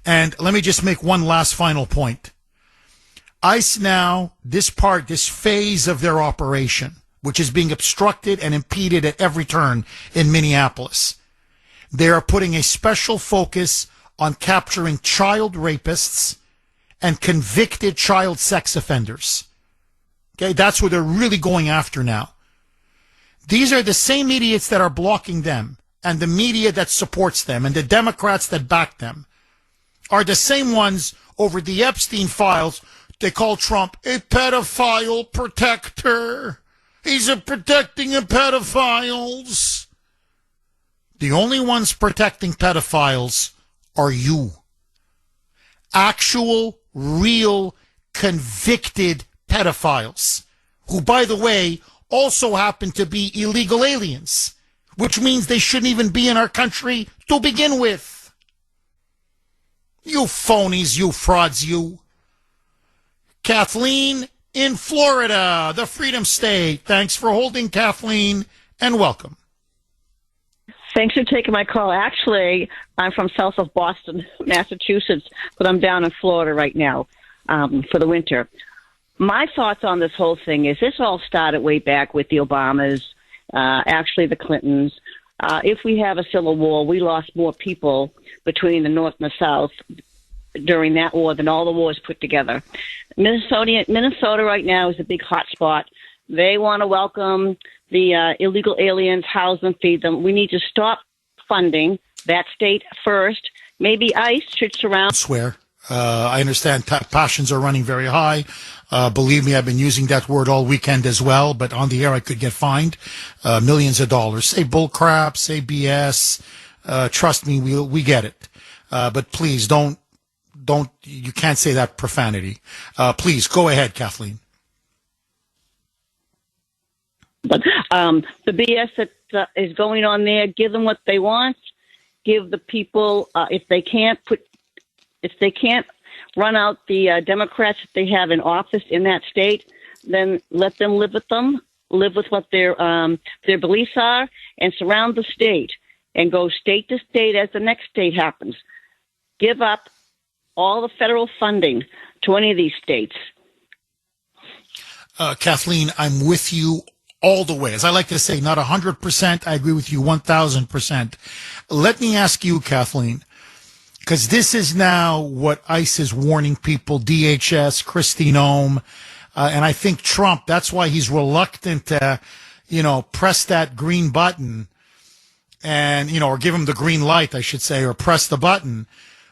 And let me just make one last final point. ICE now, this phase of their operation, which is being obstructed and impeded at every turn in Minneapolis, they are putting a special focus on capturing child rapists and convicted child sex offenders. Okay, that's what they're really going after now. These are the same idiots that are blocking them, and the media that supports them, and the Democrats that back them, are the same ones over the Epstein files. They call Trump a pedophile protector. He's protecting of pedophiles. The only ones protecting pedophiles are you. Actual, real, convicted pedophiles, who, by the way, also happen to be illegal aliens, which means they shouldn't even be in our country to begin with. You phonies, you frauds, you. Kathleen in Florida, the Freedom State. Thanks for holding, Kathleen, and welcome. Thanks for taking my call. Actually, I'm from south of Boston, Massachusetts, but I'm down in Florida right now for the winter. My thoughts on this whole thing is this all started way back with the Obamas, actually the Clintons. If we have a civil war, we lost more people between the North and the South during that war than all the wars put together. Minnesota right now is a big hot spot. They want to welcome the illegal aliens, house them, feed them. We need to stop funding that state first. Maybe ICE should surround. I understand passions are running very high. Believe me, I've been using that word all weekend as well, but on the air I could get fined millions of dollars. Say bull crap, say BS. Trust me, we get it. But please don't, you can't say that profanity. Please, go ahead, Kathleen. But the BS that is going on there, give them what they want. Give the people, if they can't run out the Democrats that they have in office in that state, then let them live with what their beliefs are, and surround the state and go state to state as the next state happens. Give up all the federal funding to any of these states. Kathleen, I'm with you all the way. As I like to say, not 100%. I agree with you 1,000%. Let me ask you, Kathleen, because this is now what ICE is warning people, DHS, Kristi Noem, and I think Trump, that's why he's reluctant to, press that green button and, or give him the green light, I should say, or press the button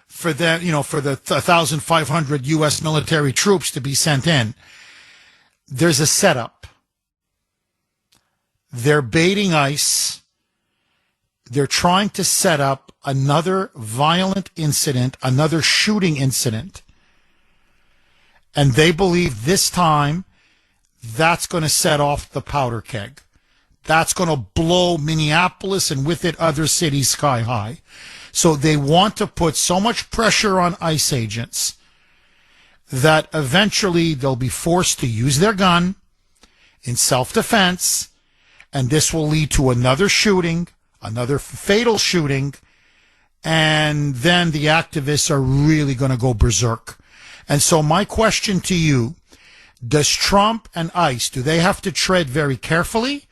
for the, for the 1,500 U.S. military troops to be sent in. There's a setup. They're baiting ICE. They're trying to set up another violent incident, another shooting incident. And they believe this time that's going to set off the powder keg. That's going to blow Minneapolis and with it other cities sky high. So they want to put so much pressure on ICE agents that eventually they'll be forced to use their gun in self-defense, and this will lead to another shooting, another fatal shooting, and then the activists are really going to go berserk. And so my question to you, does Trump and ICE, do they have to tread very carefully,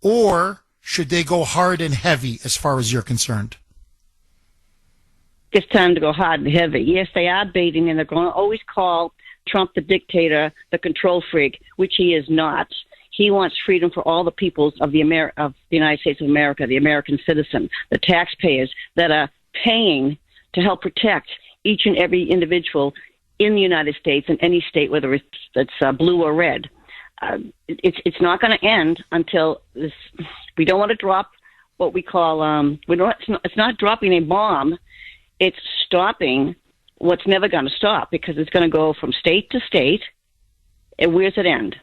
or should they go hard and heavy as far as you're concerned? It's time to go hard and heavy. Yes, they are baiting, and they're going to always call Trump the dictator, the control freak, which he is not. He wants freedom for all the peoples of the United States of America, the American citizen, the taxpayers that are paying to help protect each and every individual in the United States, in any state, whether it's blue or red. It's not going to end until this. We don't want to drop what we call. It's not dropping a bomb. It's stopping what's never going to stop, because it's going to go from state to state. And where's it end?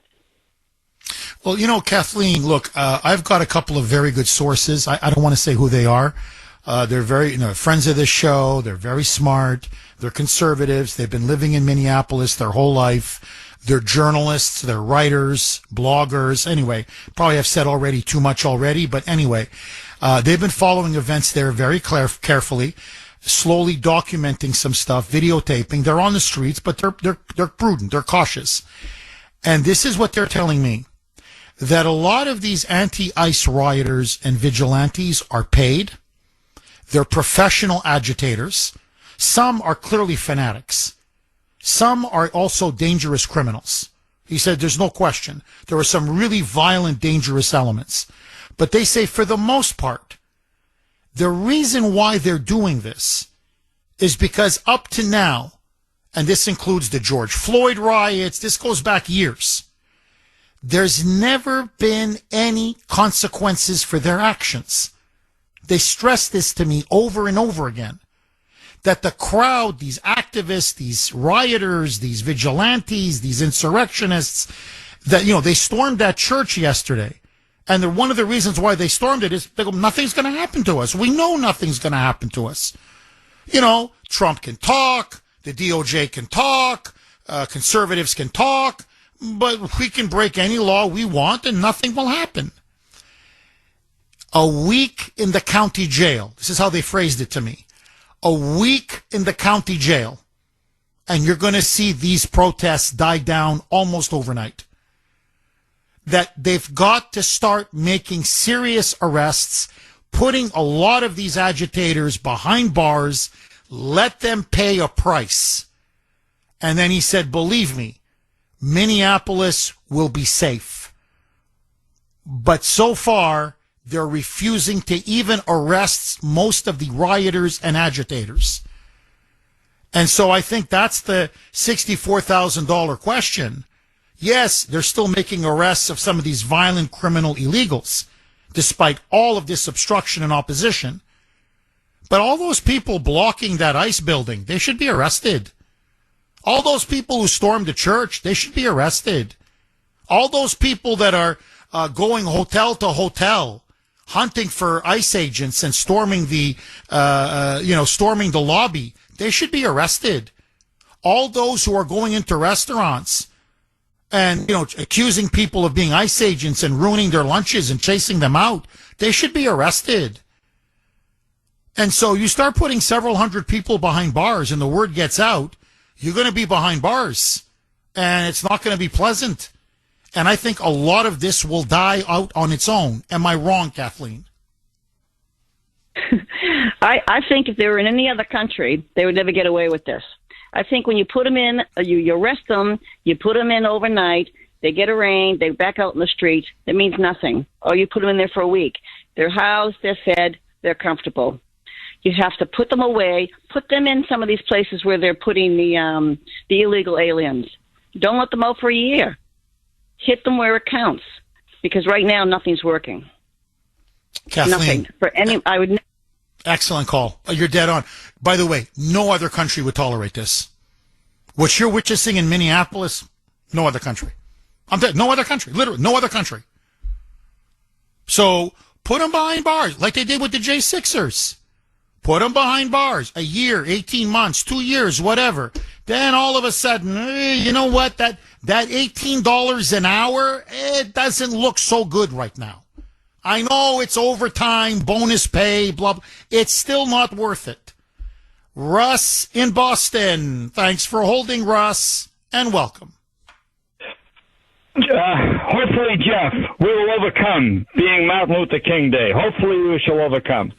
Well, Kathleen, look, I've got a couple of very good sources. I don't want to say who they are. They're very, friends of this show. They're very smart. They're conservatives. They've been living in Minneapolis their whole life. They're journalists. They're writers, bloggers. Anyway, probably have said already too much already, but anyway, they've been following events there very carefully, slowly documenting some stuff, videotaping. They're on the streets, but they're prudent. They're cautious. And this is what they're telling me, that a lot of these anti-ICE rioters and vigilantes are paid. They're professional agitators. Some are clearly fanatics. Some are also dangerous criminals. He said there's no question. There are some really violent, dangerous elements. But they say for the most part, the reason why they're doing this is because up to now, and this includes the George Floyd riots, this goes back years, there's never been any consequences for their actions. They stress this to me over and over again, that the crowd, these activists, these rioters, these vigilantes, these insurrectionists, that, they stormed that church yesterday. And one of the reasons why they stormed it is they go, nothing's going to happen to us. We know nothing's going to happen to us. Trump can talk, the DOJ can talk, conservatives can talk, but we can break any law we want and nothing will happen. A week in the county jail. This is how they phrased it to me. A week in the county jail, and you're going to see these protests die down almost overnight. That they've got to start making serious arrests, putting a lot of these agitators behind bars, let them pay a price. And then he said, believe me, Minneapolis will be safe. But so far, they're refusing to even arrest most of the rioters and agitators. And so I think that's the $64,000 question. Yes, they're still making arrests of some of these violent criminal illegals, despite all of this obstruction and opposition. But all those people blocking that ICE building, they should be arrested. All those people who stormed the church, they should be arrested. All those people that are going hotel to hotel, hunting for ICE agents and storming the lobby, they should be arrested. All those who are going into restaurants and, accusing people of being ICE agents and ruining their lunches and chasing them out, they should be arrested. And so you start putting several hundred people behind bars and the word gets out, you're going to be behind bars. And it's not going to be pleasant. And I think a lot of this will die out on its own. Am I wrong, Kathleen? I think if they were in any other country, they would never get away with this. I think when you put them in, you arrest them, you put them in overnight, they get arraigned, they back out in the street, it means nothing. Or you put them in there for a week. They're housed, they're fed, they're comfortable. You have to put them away, put them in some of these places where they're putting the illegal aliens. Don't let them out for a year. Hit them where it counts, because right now nothing's working. Kathleen, nothing for any. I would. Excellent call. You're dead on. By the way, no other country would tolerate this. What you're witnessing in Minneapolis, no other country. No other country. Literally, no other country. So put them behind bars, like they did with the J6ers. Put them behind bars, a year, 18 months, 2 years, whatever. Then all of a sudden, you know what? That $18 an hour, it doesn't look so good right now. I know it's overtime, bonus pay, blah, blah. It's still not worth it. Russ in Boston. Thanks for holding, Russ, and welcome. Hopefully, Jeff, we will overcome, being Martin Luther King Day. Hopefully we shall overcome.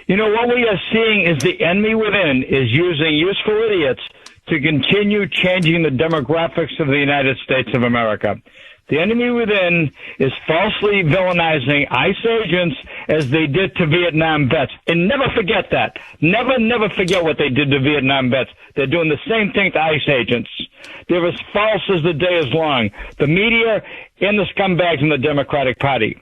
You know, what we are seeing is the enemy within is using useful idiots to continue changing the demographics of the United States of America. The enemy within is falsely villainizing ICE agents as they did to Vietnam vets. And never forget that. Never forget what they did to Vietnam vets. They're doing the same thing to ICE agents. They're as false as the day is long. The media and the scumbags in the Democratic Party.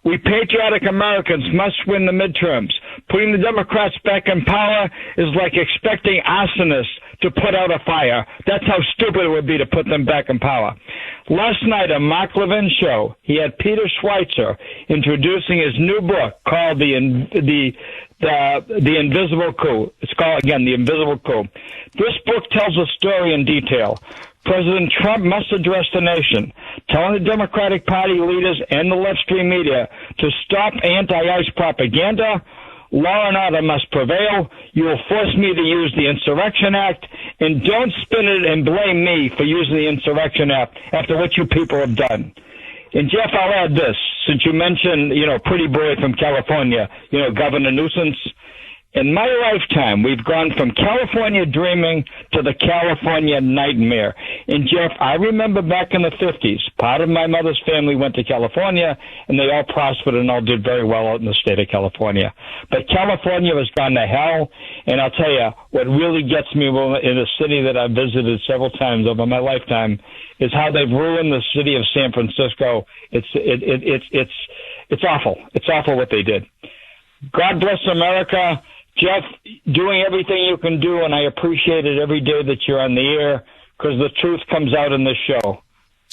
We patriotic Americans must win the midterms. Putting the Democrats back in power is like expecting arsonists to put out a fire. That's how stupid it would be to put them back in power. Last night on Mark Levin's show, he had Peter Schweitzer introducing his new book called The Invisible Coup. It's called, again, The Invisible Coup. This book tells a story in detail. President Trump must address the nation, telling the Democratic Party leaders and the left-stream media to stop anti-ICE propaganda. Law and order must prevail. You will force me to use the Insurrection Act, and don't spin it and blame me for using the Insurrection Act after what you people have done. And Jeff, I'll add this, since you mentioned, pretty boy from California, Governor Newsom. In my lifetime, we've gone from California dreaming to the California nightmare. And Jeff, I remember back in the 50s, part of my mother's family went to California, and they all prospered and all did very well out in the state of California. But California has gone to hell, and I'll tell you, what really gets me in a city that I've visited several times over my lifetime is how they've ruined the city of San Francisco. It's awful. It's awful what they did. God bless America. Jeff, doing everything you can do, and I appreciate it every day that you're on the air, because the truth comes out in this show.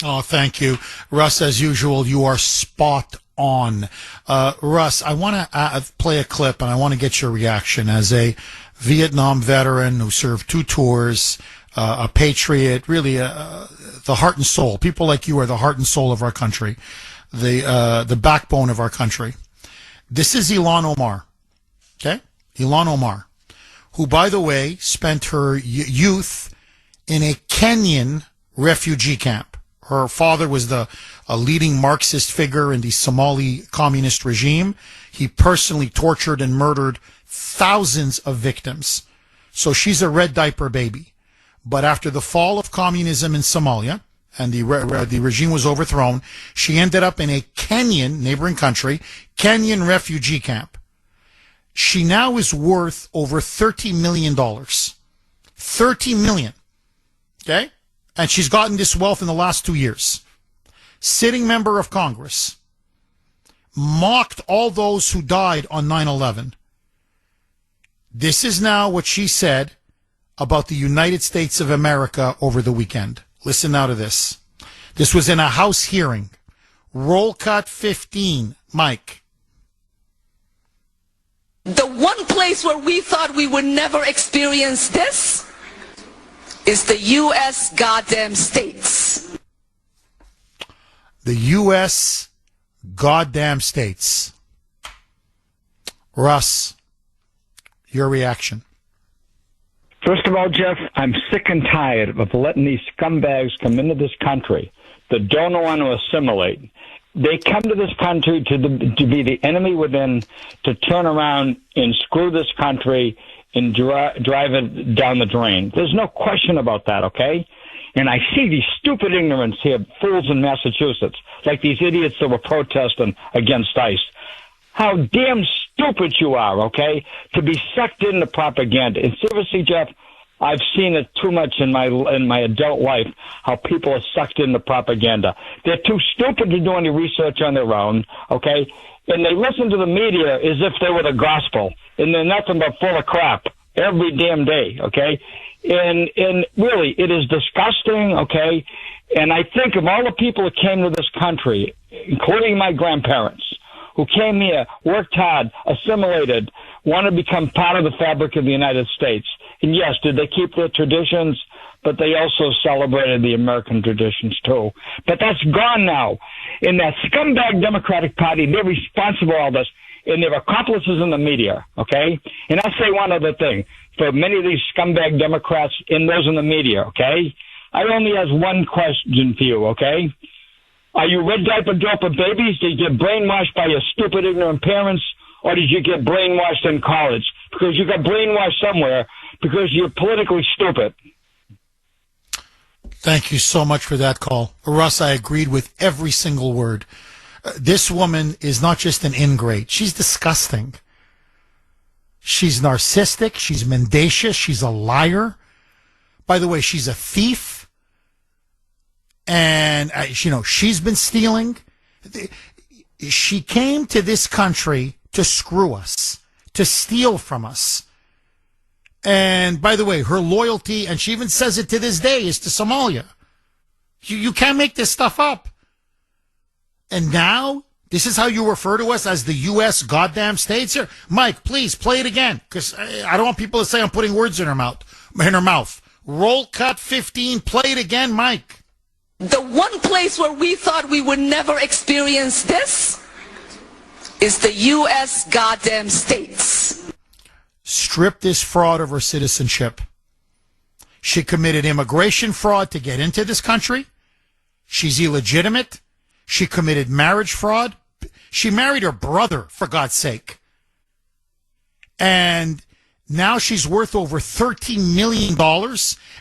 Oh, thank you. Russ, as usual, you are spot on. Russ, I want to play a clip, and I want to get your reaction as a Vietnam veteran who served 2 tours, a patriot, really the heart and soul. People like you are the heart and soul of our country, the backbone of our country. This is Ilhan Omar, okay? Ilhan Omar, who, by the way, spent her youth in a Kenyan refugee camp. Her father was a leading Marxist figure in the Somali communist regime. He personally tortured and murdered thousands of victims. So she's a red diaper baby. But after the fall of communism in Somalia, and the regime was overthrown, she ended up in a Kenyan, neighboring country, Kenyan refugee camp. She now is worth over $30 million. $30 30 million. Okay? And she's gotten this wealth in the last 2 years. Sitting member of Congress. Mocked all those who died on 9/11. This is now what she said about the United States of America over the weekend. Listen now to this. This was in a House hearing. Roll cut 15. Mike. The one place where we thought we would never experience this is the U.S. goddamn states. The U.S. goddamn states. Russ, your reaction. First of all, Jeff, I'm sick and tired of letting these scumbags come into this country that don't want to assimilate. They come to this country to be the enemy within, to turn around and screw this country and drive it down the drain. There's no question about that, okay? And I see these stupid ignorance here, fools in Massachusetts, like these idiots that were protesting against ICE. How damn stupid you are, okay, to be sucked into propaganda. And seriously, Jeff, I've seen it too much in my adult life, how people are sucked into propaganda. They're too stupid to do any research on their own, okay? And they listen to the media as if they were the gospel, and they're nothing but full of crap every damn day, okay? And really, it is disgusting, okay? And I think of all the people that came to this country, including my grandparents, who came here, worked hard, assimilated, want to become part of the fabric of the United States. And yes, did they keep their traditions? But they also celebrated the American traditions too. But that's gone now. In that scumbag Democratic Party, they're responsible for all this, and they're accomplices in the media, okay? And I'll say one other thing. For many of these scumbag Democrats and those in the media, okay? I only have one question for you, okay? Are you red diaper droper babies? Did you get brainwashed by your stupid, ignorant parents? Or did you get brainwashed in college? Because you got brainwashed somewhere because you're politically stupid. Thank you so much for that call. Russ, I agreed with every single word. This woman is not just an ingrate. She's disgusting. She's narcissistic. She's mendacious. She's a liar. By the way, she's a thief. And, she's been stealing. She came to this country to screw us, to steal from us. And by the way, her loyalty, and she even says it to this day, is to Somalia. You can't make this stuff up. And now, this is how you refer to us, as the U.S. goddamn states here. Mike, please play it again, because I don't want people to say I'm putting words in her mouth. Roll cut 15, play it again, Mike. The one place where we thought we would never experience this is the U.S. goddamn states. Strip this fraud of her citizenship. She committed immigration fraud to get into this country. She's illegitimate. She committed marriage fraud. She married her brother, for God's sake. And now she's worth over $13 million.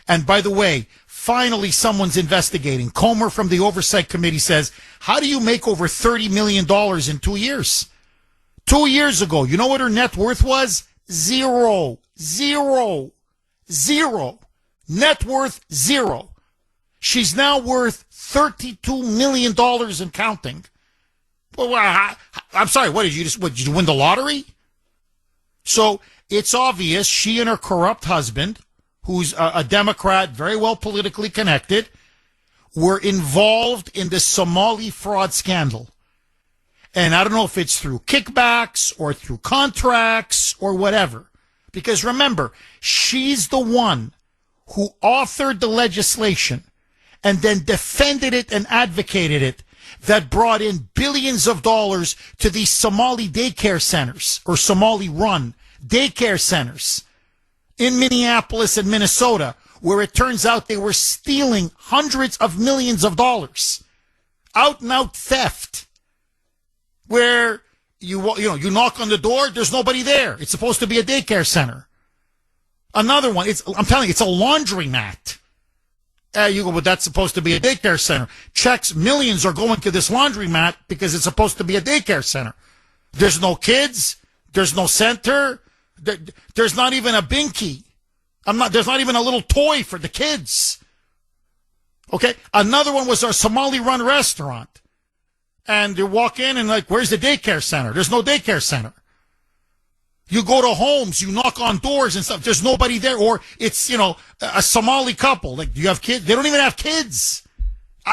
And by the way, finally someone's investigating. Kuhner from the Oversight Committee says, how do you make over $30 million in 2 years? 2 years ago, you know what her net worth was? Zero. Net worth zero. She's now worth $32 million and counting. Well, I'm sorry, what did you win the lottery? So it's obvious she and her corrupt husband, who's a Democrat, very well politically connected, were involved in the Somali fraud scandal. And I don't know if it's through kickbacks or through contracts or whatever. Because remember, she's the one who authored the legislation and then defended it and advocated it that brought in billions of dollars to these Somali daycare centers, or Somali-run daycare centers in Minneapolis and Minnesota, where it turns out they were stealing hundreds of millions of dollars. Out-and-out theft. Where you knock on the door, there's nobody there. It's supposed to be a daycare center. Another one, I'm telling you, it's a laundromat. You go, but that's supposed to be a daycare center. Checks, millions are going to this laundromat because it's supposed to be a daycare center. There's no kids. There's no center. There's not even a binky. There's not even a little toy for the kids. Okay. Another one was our Somali-run restaurant. And you walk in and like, where's the daycare center? There's no daycare center. You go to homes, you knock on doors and stuff. There's nobody there. Or it's, a Somali couple. Like, do you have kids? They don't even have kids.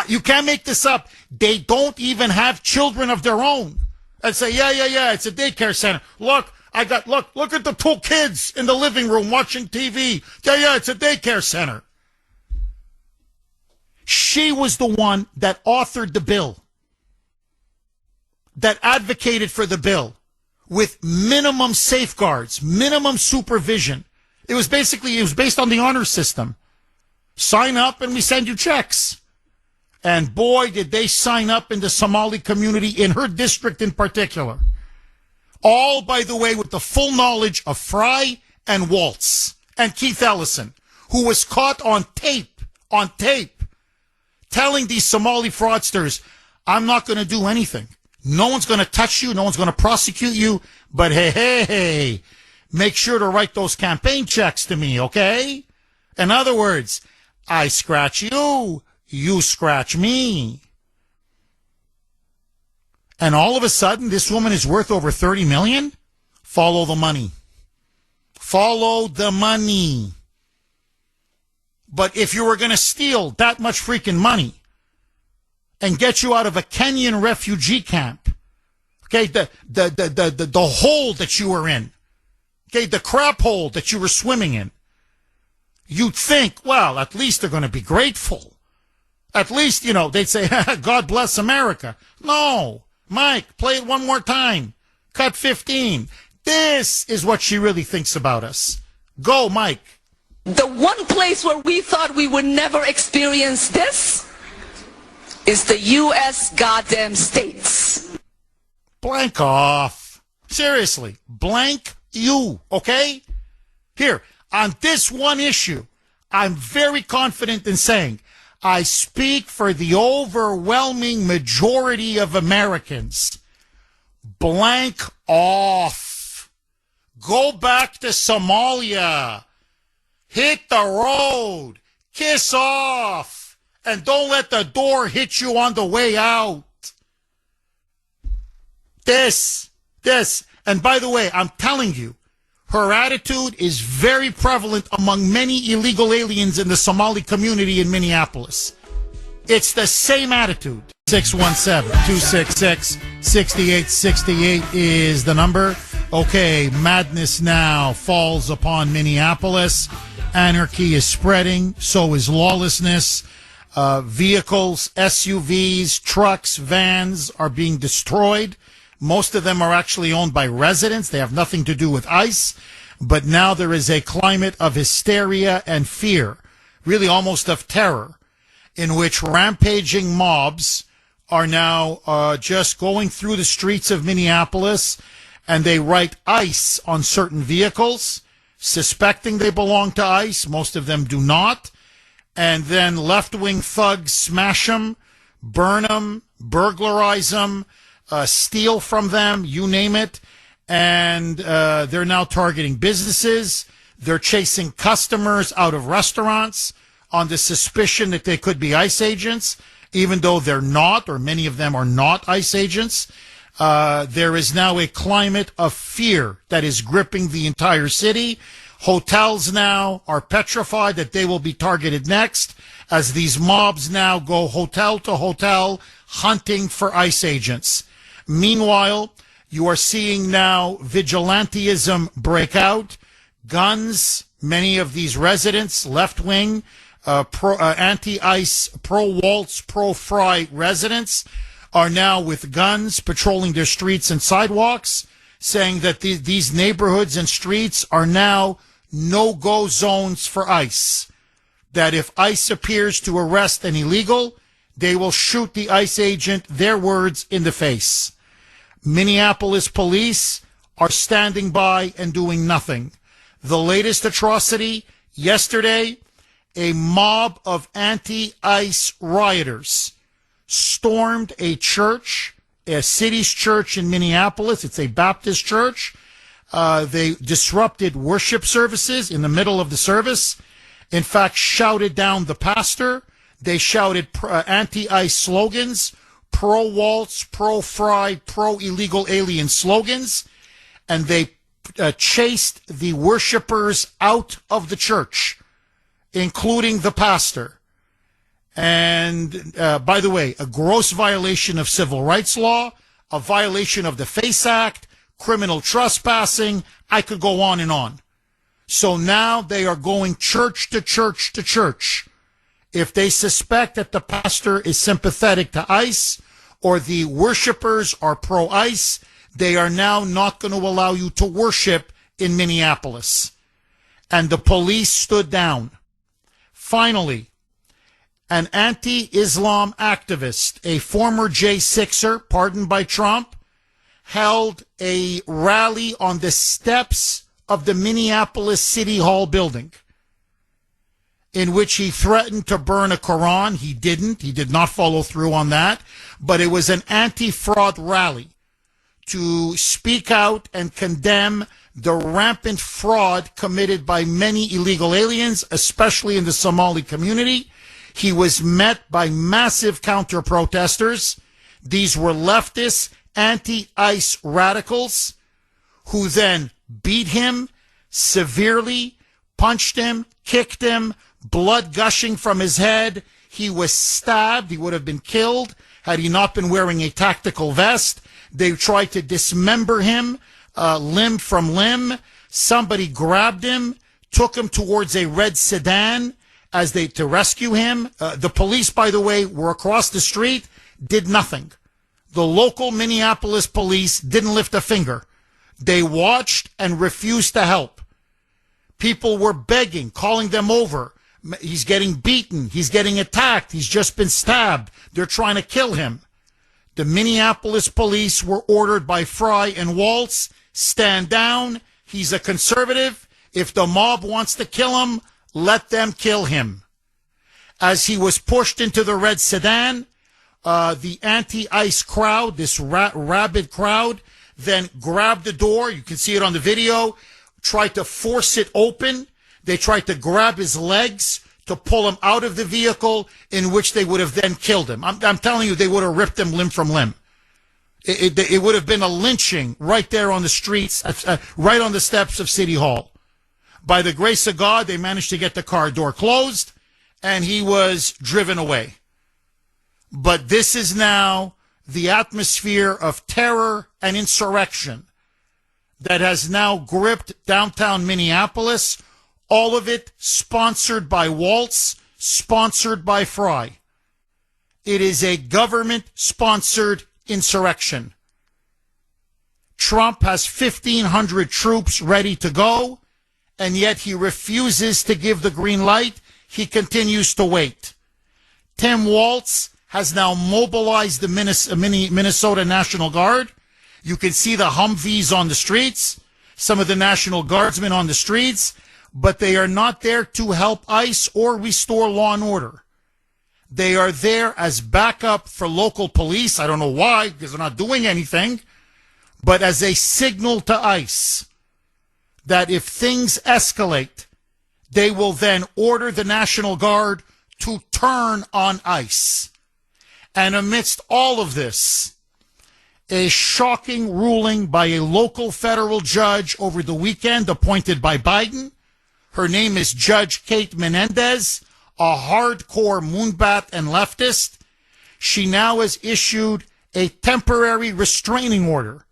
You can't make this up. They don't even have children of their own. And say, yeah, it's a daycare center. Look at the two kids in the living room watching TV. Yeah, it's a daycare center. She was the one that authored the bill, that advocated for the bill with minimum safeguards, minimum supervision. It was based on the honor system. Sign up and we send you checks. And boy, did they sign up in the Somali community, in her district in particular. All, by the way, with the full knowledge of Fry and Waltz and Keith Ellison, who was caught on tape, telling these Somali fraudsters, I'm not going to do anything. No one's going to touch you. No one's going to prosecute you. But hey, make sure to write those campaign checks to me, okay? In other words, I scratch you, you scratch me. And all of a sudden, this woman is worth over $30 million? Follow the money. Follow the money. But if you were going to steal that much freaking money and get you out of a Kenyan refugee camp, okay, the hole that you were in, okay, the crap hole that you were swimming in, you'd think, well, at least they're going to be grateful. At least, they'd say, God bless America. No. Mike, play it one more time. Cut 15. This is what she really thinks about us. Go, Mike. The one place where we thought we would never experience this is the U.S. goddamn states. Blank off. Seriously, blank you, okay? Here, on this one issue, I'm very confident in saying I speak for the overwhelming majority of Americans. Blank off. Go back to Somalia. Hit the road. Kiss off. And don't let the door hit you on the way out. This. And by the way, I'm telling you, her attitude is very prevalent among many illegal aliens in the Somali community in Minneapolis. It's the same attitude. 617-266-6868 is the number. Okay, madness now falls upon Minneapolis. Anarchy is spreading. So is lawlessness. Vehicles, SUVs, trucks, vans are being destroyed. Most of them are actually owned by residents. They have nothing to do with ICE. But now there is a climate of hysteria and fear, really almost of terror, in which rampaging mobs are now just going through the streets of Minneapolis, and they write ICE on certain vehicles, suspecting they belong to ICE. Most of them do not. And then left-wing thugs smash them, burn them, burglarize them, steal from them, you name it. And they're now targeting businesses. They're chasing customers out of restaurants on the suspicion that they could be ICE agents, even though they're not, or many of them are not ICE agents. There is now a climate of fear that is gripping the entire city. Hotels now are petrified that they will be targeted next, as these mobs now go hotel to hotel hunting for ICE agents. Meanwhile, you are seeing now vigilantism break out. Guns, many of these residents, left-wing, anti-ICE, pro-Waltz, pro-Fry residents are now with guns patrolling their streets and sidewalks, saying that these neighborhoods and streets are now no-go zones for ICE. That if ICE appears to arrest an illegal, they will shoot the ICE agent, their words, in the face. Minneapolis police are standing by and doing nothing. The latest atrocity, yesterday, a mob of anti-ICE rioters stormed a church, a city's church in Minneapolis. It's a Baptist church. They disrupted worship services in the middle of the service. In fact, shouted down the pastor. They shouted anti-ICE slogans, pro-Waltz, pro-Fry, pro-illegal alien slogans, and they chased the worshipers out of the church, including the pastor. And by the way, a gross violation of civil rights law, a violation of the FACE Act, criminal trespassing. I could go on and on. So now they are going church to church to church. If they suspect that the pastor is sympathetic to ICE or the worshipers are pro-ICE, they are now not going to allow you to worship in Minneapolis. And the police stood down. Finally, an anti-Islam activist, a former J6er, pardoned by Trump, held a rally on the steps of the Minneapolis City Hall building, in which he threatened to burn a Quran. He didn't. He did not follow through on that. But it was an anti-fraud rally to speak out and condemn the rampant fraud committed by many illegal aliens, especially in the Somali community. He was met by massive counter-protesters. These were leftist, anti-ICE radicals who then beat him severely, punched him, kicked him, blood gushing from his head. He was stabbed. He would have been killed had he not been wearing a tactical vest. They tried to dismember him, limb from limb. Somebody grabbed him, took him towards a red sedan to rescue him. The police, by the way, were across the street, did nothing. The local Minneapolis police didn't lift a finger. They watched and refused to help. People were begging, calling them over. He's getting beaten. He's getting attacked. He's just been stabbed. They're trying to kill him. The Minneapolis police were ordered by Fry and Waltz, stand down. He's a conservative. If the mob wants to kill him, let them kill him. As he was pushed into the red sedan, the anti-ICE crowd, this rabid crowd, then grabbed the door. You can see it on the video. Tried to force it open. They tried to grab his legs to pull him out of the vehicle, in which they would have then killed him. I'm telling you, they would have ripped him limb from limb. It would have been a lynching right there on the streets, right on the steps of City Hall. By the grace of God, they managed to get the car door closed, and he was driven away. But this is now the atmosphere of terror and insurrection that has now gripped downtown Minneapolis, all of it sponsored by Waltz, sponsored by Fry. It is a government-sponsored insurrection. Trump has 1,500 troops ready to go, and yet he refuses to give the green light. He continues to wait. Tim Waltz has now mobilized the Minnesota National Guard. You can see the Humvees on the streets, some of the National Guardsmen on the streets, but they are not there to help ICE or restore law and order. They are there as backup for local police. I don't know why, because they're not doing anything, but as a signal to ICE that if things escalate, they will then order the National Guard to turn on ICE. And amidst all of this, a shocking ruling by a local federal judge over the weekend appointed by Biden. Her name is Judge Kate Menendez, a hardcore moonbat and leftist. She now has issued a temporary restraining order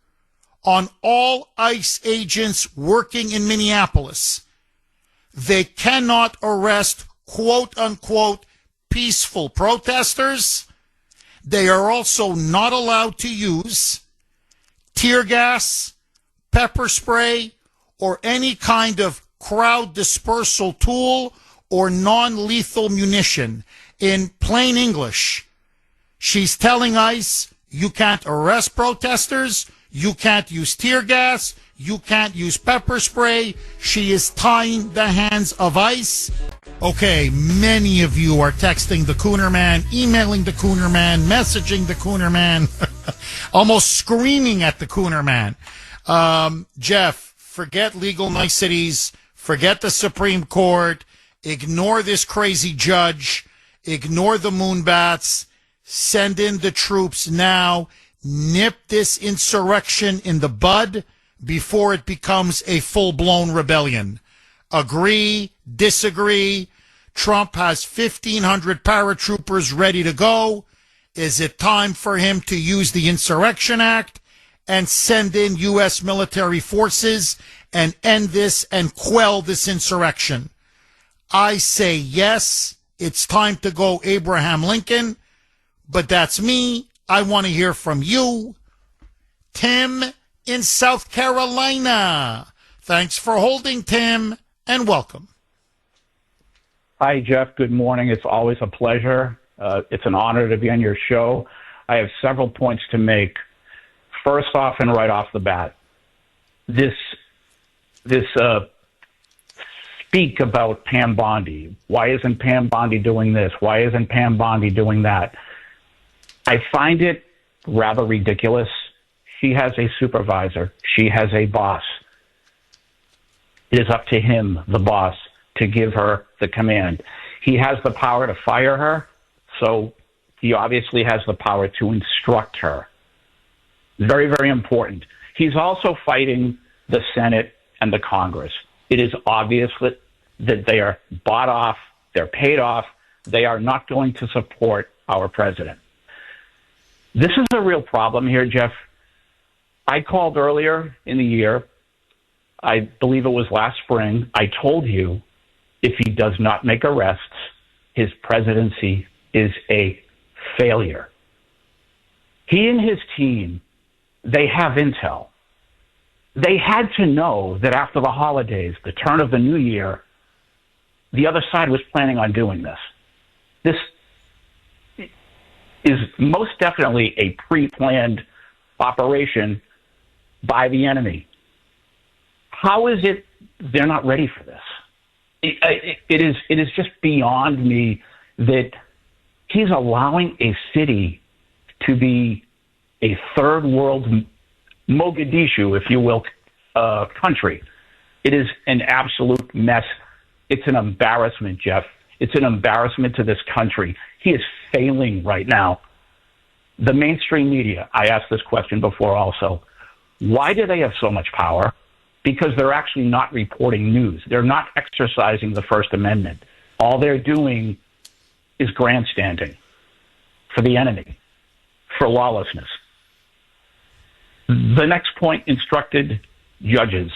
on all ICE agents working in Minneapolis. They cannot arrest quote-unquote peaceful protesters. They are also not allowed to use tear gas, pepper spray, or any kind of crowd dispersal tool or non-lethal munition. In plain English, she's telling ICE, you can't arrest protesters, you can't use tear gas, you can't use pepper spray. She is tying the hands of ICE. Okay, many of you are texting the Kuhner Man, emailing the Kuhner Man, messaging the Kuhner Man, almost screaming at the Kuhner Man. Jeff, forget legal niceties, forget the Supreme Court, ignore this crazy judge, ignore the moonbats, send in the troops now, nip this insurrection in the bud before it becomes a full-blown rebellion. Agree, disagree. Trump has 1,500 paratroopers ready to go. Is it time for him to use the Insurrection Act and send in U.S. military forces and end this and quell this insurrection? I say yes, it's time to go Abraham Lincoln, but that's me. I want to hear from you. Tim in South Carolina. Thanks for holding, Tim, and welcome. Hi, Jeff. Good morning. It's always a pleasure. It's an honor to be on your show. I have several points to make. First off, and right off the bat, this speak about Pam Bondi. Why isn't Pam Bondi doing this? Why isn't Pam Bondi doing that? I find it rather ridiculous. She has a supervisor. She has a boss. It is up to him, the boss, to give her the command. He has the power to fire her, so he obviously has the power to instruct her. Very, very important. He's also fighting the Senate and the Congress. It is obvious that they are bought off, they're paid off, they are not going to support our president. This is a real problem here, Jeff. I called earlier in the year, I believe it was last spring, I told you if he does not make arrests, his presidency is a failure. He and his team, they have intel. They had to know that after the holidays, the turn of the new year, the other side was planning on doing this. This is most definitely a pre-planned operation by the enemy. How is it they're not ready for this? It is just beyond me that he's allowing a city to be a third world Mogadishu, if you will, country. It is an absolute mess. It's an embarrassment, Jeff. It's an embarrassment to this country. He is failing right now. The mainstream media, I asked this question before also. Why do they have so much power? Because they're actually not reporting news. They're not exercising the First Amendment. All they're doing is grandstanding for the enemy, for lawlessness. The next point, instructed judges.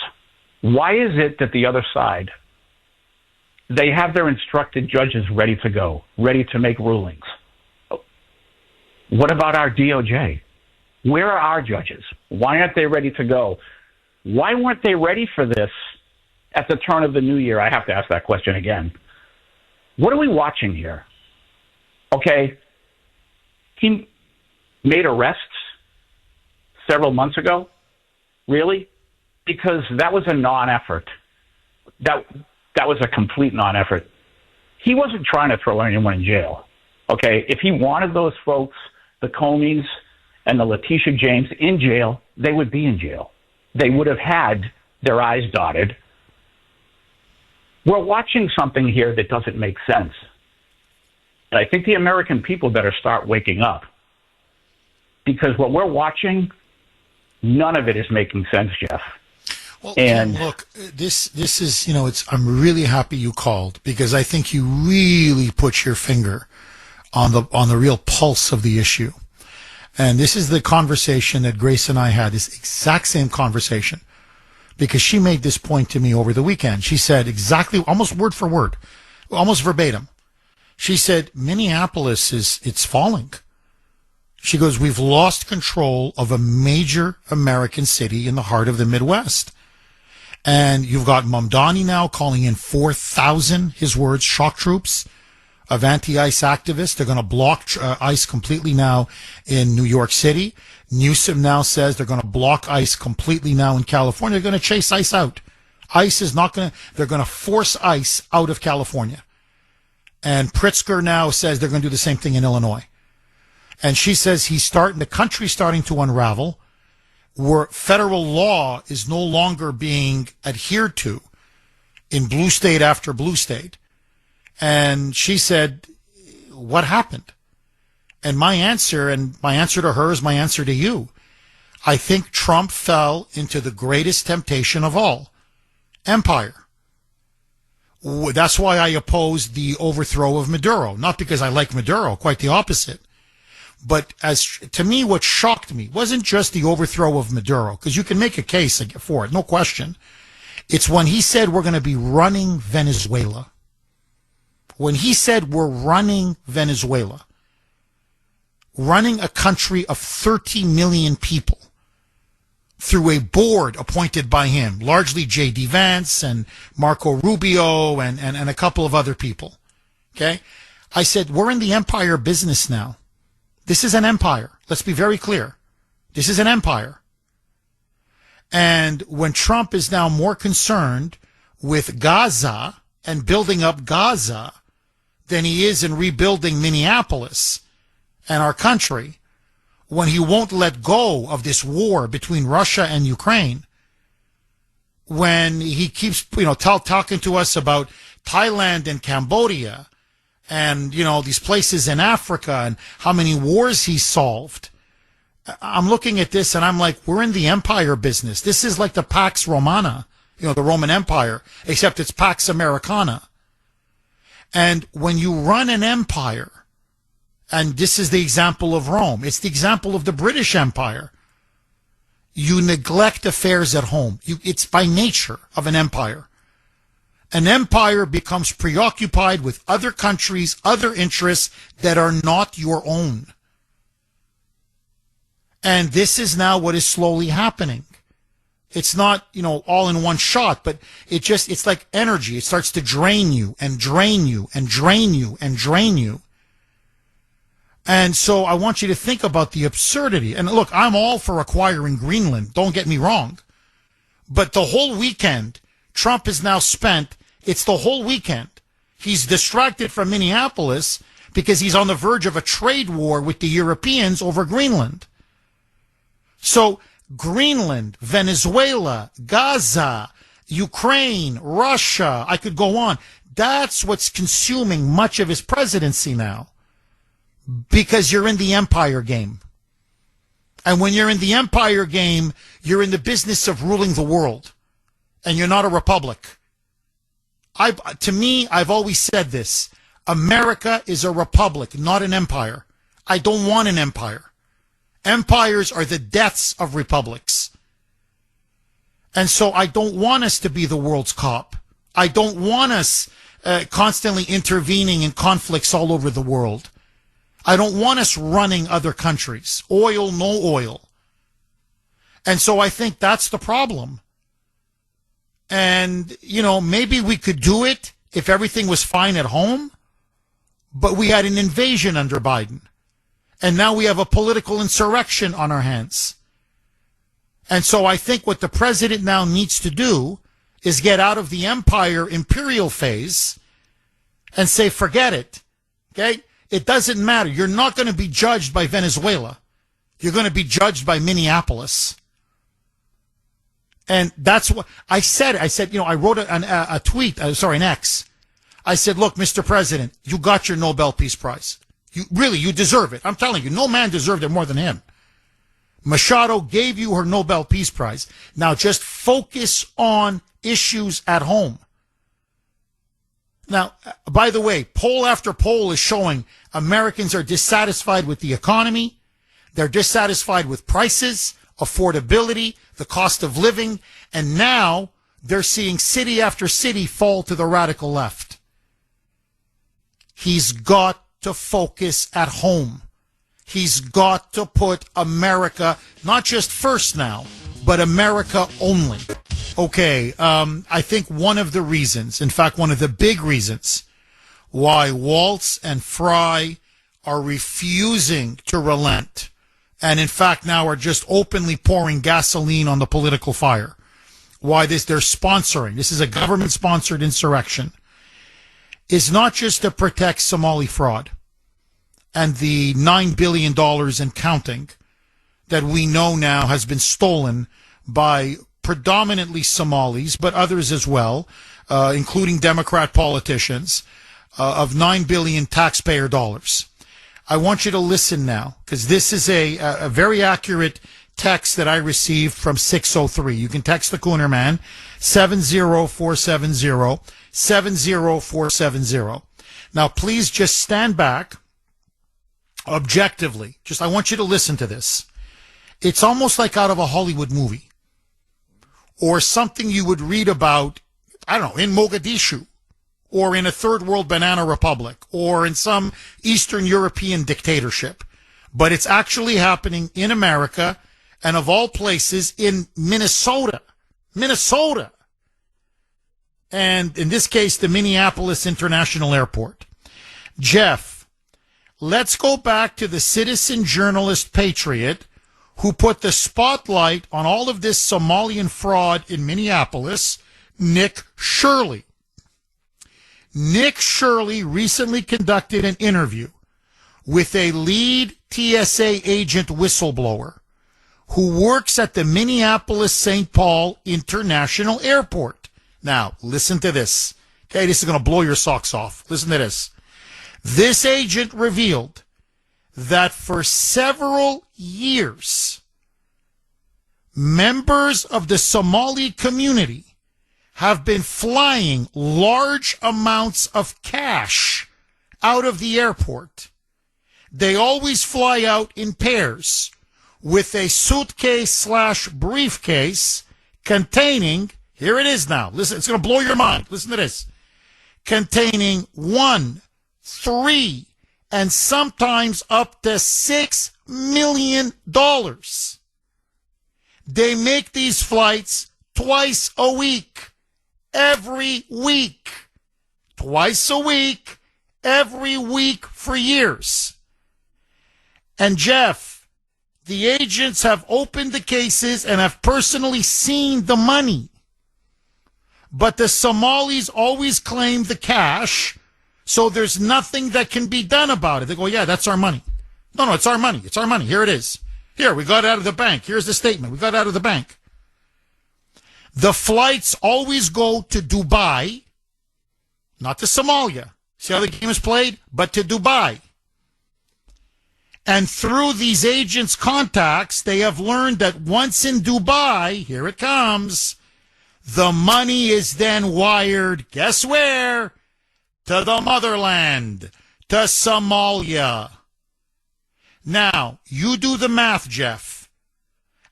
Why is it that the other side, they have their instructed judges ready to go, ready to make rulings? What about our DOJ? Where are our judges? Why aren't they ready to go? Why weren't they ready for this at the turn of the new year? I have to ask that question again. What are we watching here? Okay, he made arrests several months ago. Really? Because that was a non-effort. That was a complete non-effort. He wasn't trying to throw anyone in jail. Okay, if he wanted those folks, the Comeys and the Letitia James, in jail, they would be in jail. They would have had their I's dotted. We're watching something here that doesn't make sense. And I think the American people better start waking up. Because what we're watching, none of it is making sense, Jeff. Well, look, this is, I'm really happy you called, because I think you really put your finger on the real pulse of the issue. And this is the conversation that Grace and I had, this exact same conversation, because she made this point to me over the weekend. She said exactly, almost word for word, almost verbatim. She said, Minneapolis it's falling. She goes, we've lost control of a major American city in the heart of the Midwest. And you've got Mamdani now calling in 4,000, his words, shock troops of anti-ICE activists. They're going to block ICE completely now in New York City. Newsom now says they're going to block ICE completely now in California. They're going to chase ICE out. ICE is not going to, they're going to force ICE out of California. And Pritzker now says they're going to do the same thing in Illinois. And she says the country's starting to unravel. where federal law is no longer being adhered to in blue state after blue state. And she said, what happened? And my answer to her is my answer to you. I think Trump fell into the greatest temptation of all, empire. That's why I opposed the overthrow of Maduro. Not because I like Maduro, quite the opposite. But to me, what shocked me wasn't just the overthrow of Maduro, because you can make a case for it, no question. It's when he said we're going to be running Venezuela. When he said we're running Venezuela, running a country of 30 million people through a board appointed by him, largely J.D. Vance and Marco Rubio and a couple of other people. Okay? I said, we're in the empire business now. This is an empire. Let's be very clear. This is an empire. And when Trump is now more concerned with Gaza and building up Gaza than he is in rebuilding Minneapolis and our country, when he won't let go of this war between Russia and Ukraine, when he keeps, talking to us about Thailand and Cambodia and, these places in Africa and how many wars he solved, I'm looking at this and I'm like, we're in the empire business. This is like the Pax Romana, the Roman Empire, except it's Pax Americana. And when you run an empire, and this is the example of Rome, it's the example of the British Empire, you neglect affairs at home. It's by nature of an empire. An empire becomes preoccupied with other countries, other interests that are not your own. And this is now what is slowly happening. It's not, all in one shot, but it's like energy. It starts to drain you and drain you and drain you and drain you. And so I want you to think about the absurdity. And look, I'm all for acquiring Greenland. Don't get me wrong. But the whole weekend, Trump has now spent, it's the whole weekend. He's distracted from Minneapolis because he's on the verge of a trade war with the Europeans over Greenland. So Greenland, Venezuela, Gaza, Ukraine, Russia, I could go on. That's what's consuming much of his presidency now. Because you're in the empire game. And when you're in the empire game, you're in the business of ruling the world. And you're not a republic. To me, I've always said this. America is a republic, not an empire. I don't want an empire. Empires are the deaths of republics. And so I don't want us to be the world's cop. I don't want us constantly intervening in conflicts all over the world. I don't want us running other countries. Oil, no oil. And so I think that's the problem. And, maybe we could do it if everything was fine at home, but we had an invasion under Biden. And now we have a political insurrection on our hands. And so I think what the president now needs to do is get out of the empire imperial phase and say, forget it. Okay? It doesn't matter. You're not going to be judged by Venezuela. You're going to be judged by Minneapolis. And that's what I said. I said, I wrote a tweet, an X. I said, look, Mr. President, you got your Nobel Peace Prize. You deserve it. I'm telling you, no man deserved it more than him. Machado gave you her Nobel Peace Prize. Now just focus on issues at home. Now, by the way, poll after poll is showing Americans are dissatisfied with the economy. They're dissatisfied with prices, affordability, the cost of living, and now they're seeing city after city fall to the radical left. He's got to focus at home. He's got to put America, not just first now, but America only. Okay, I think one of the reasons, in fact, one of the big reasons why Waltz and Fry are refusing to relent, and in fact now are just openly pouring gasoline on the political fire, why they're sponsoring, this is a government-sponsored insurrection, is not just to protect Somali fraud and the $9 billion and counting that we know now has been stolen by predominantly Somalis, but others as well, including Democrat politicians, of $9 billion taxpayer dollars. I want you to listen now, because this is a very accurate text that I received from 603. You can text the Kuhner Man, 70470, 70470. Now, please just stand back objectively. I want you to listen to this. It's almost like out of a Hollywood movie or something you would read about, I don't know, in Mogadishu or in a third world banana republic or in some Eastern European dictatorship. But it's actually happening in America and of all places in Minnesota. Minnesota. And in this case, the Minneapolis International Airport. Jeff, let's go back to the citizen journalist patriot who put the spotlight on all of this Somalian fraud in Minneapolis, Nick Shirley. Nick Shirley recently conducted an interview with a lead TSA agent whistleblower who works at the Minneapolis-St. Paul International Airport. Now, listen to this. Okay, this is going to blow your socks off. Listen to this. This agent revealed that for several years, members of the Somali community have been flying large amounts of cash out of the airport. They always fly out in pairs with a suitcase/briefcase containing, here it is now, listen, it's going to blow your mind, listen to this, containing $1, $3, and sometimes up to $6 million. They make these flights twice a week, every week. Twice a week, every week for years. And Jeff, the agents have opened the cases and have personally seen the money. But the Somalis always claim the cash, so there's nothing that can be done about it. They go, yeah, that's our money. No, it's our money. It's our money. Here it is. Here, we got it out of the bank. Here's the statement. We got it out of the bank. The flights always go to Dubai, not to Somalia. See how the game is played? But to Dubai. And through these agents' contacts, they have learned that once in Dubai, here it comes, the money is then wired, guess where? To the motherland, to Somalia. Now, you do the math, Jeff,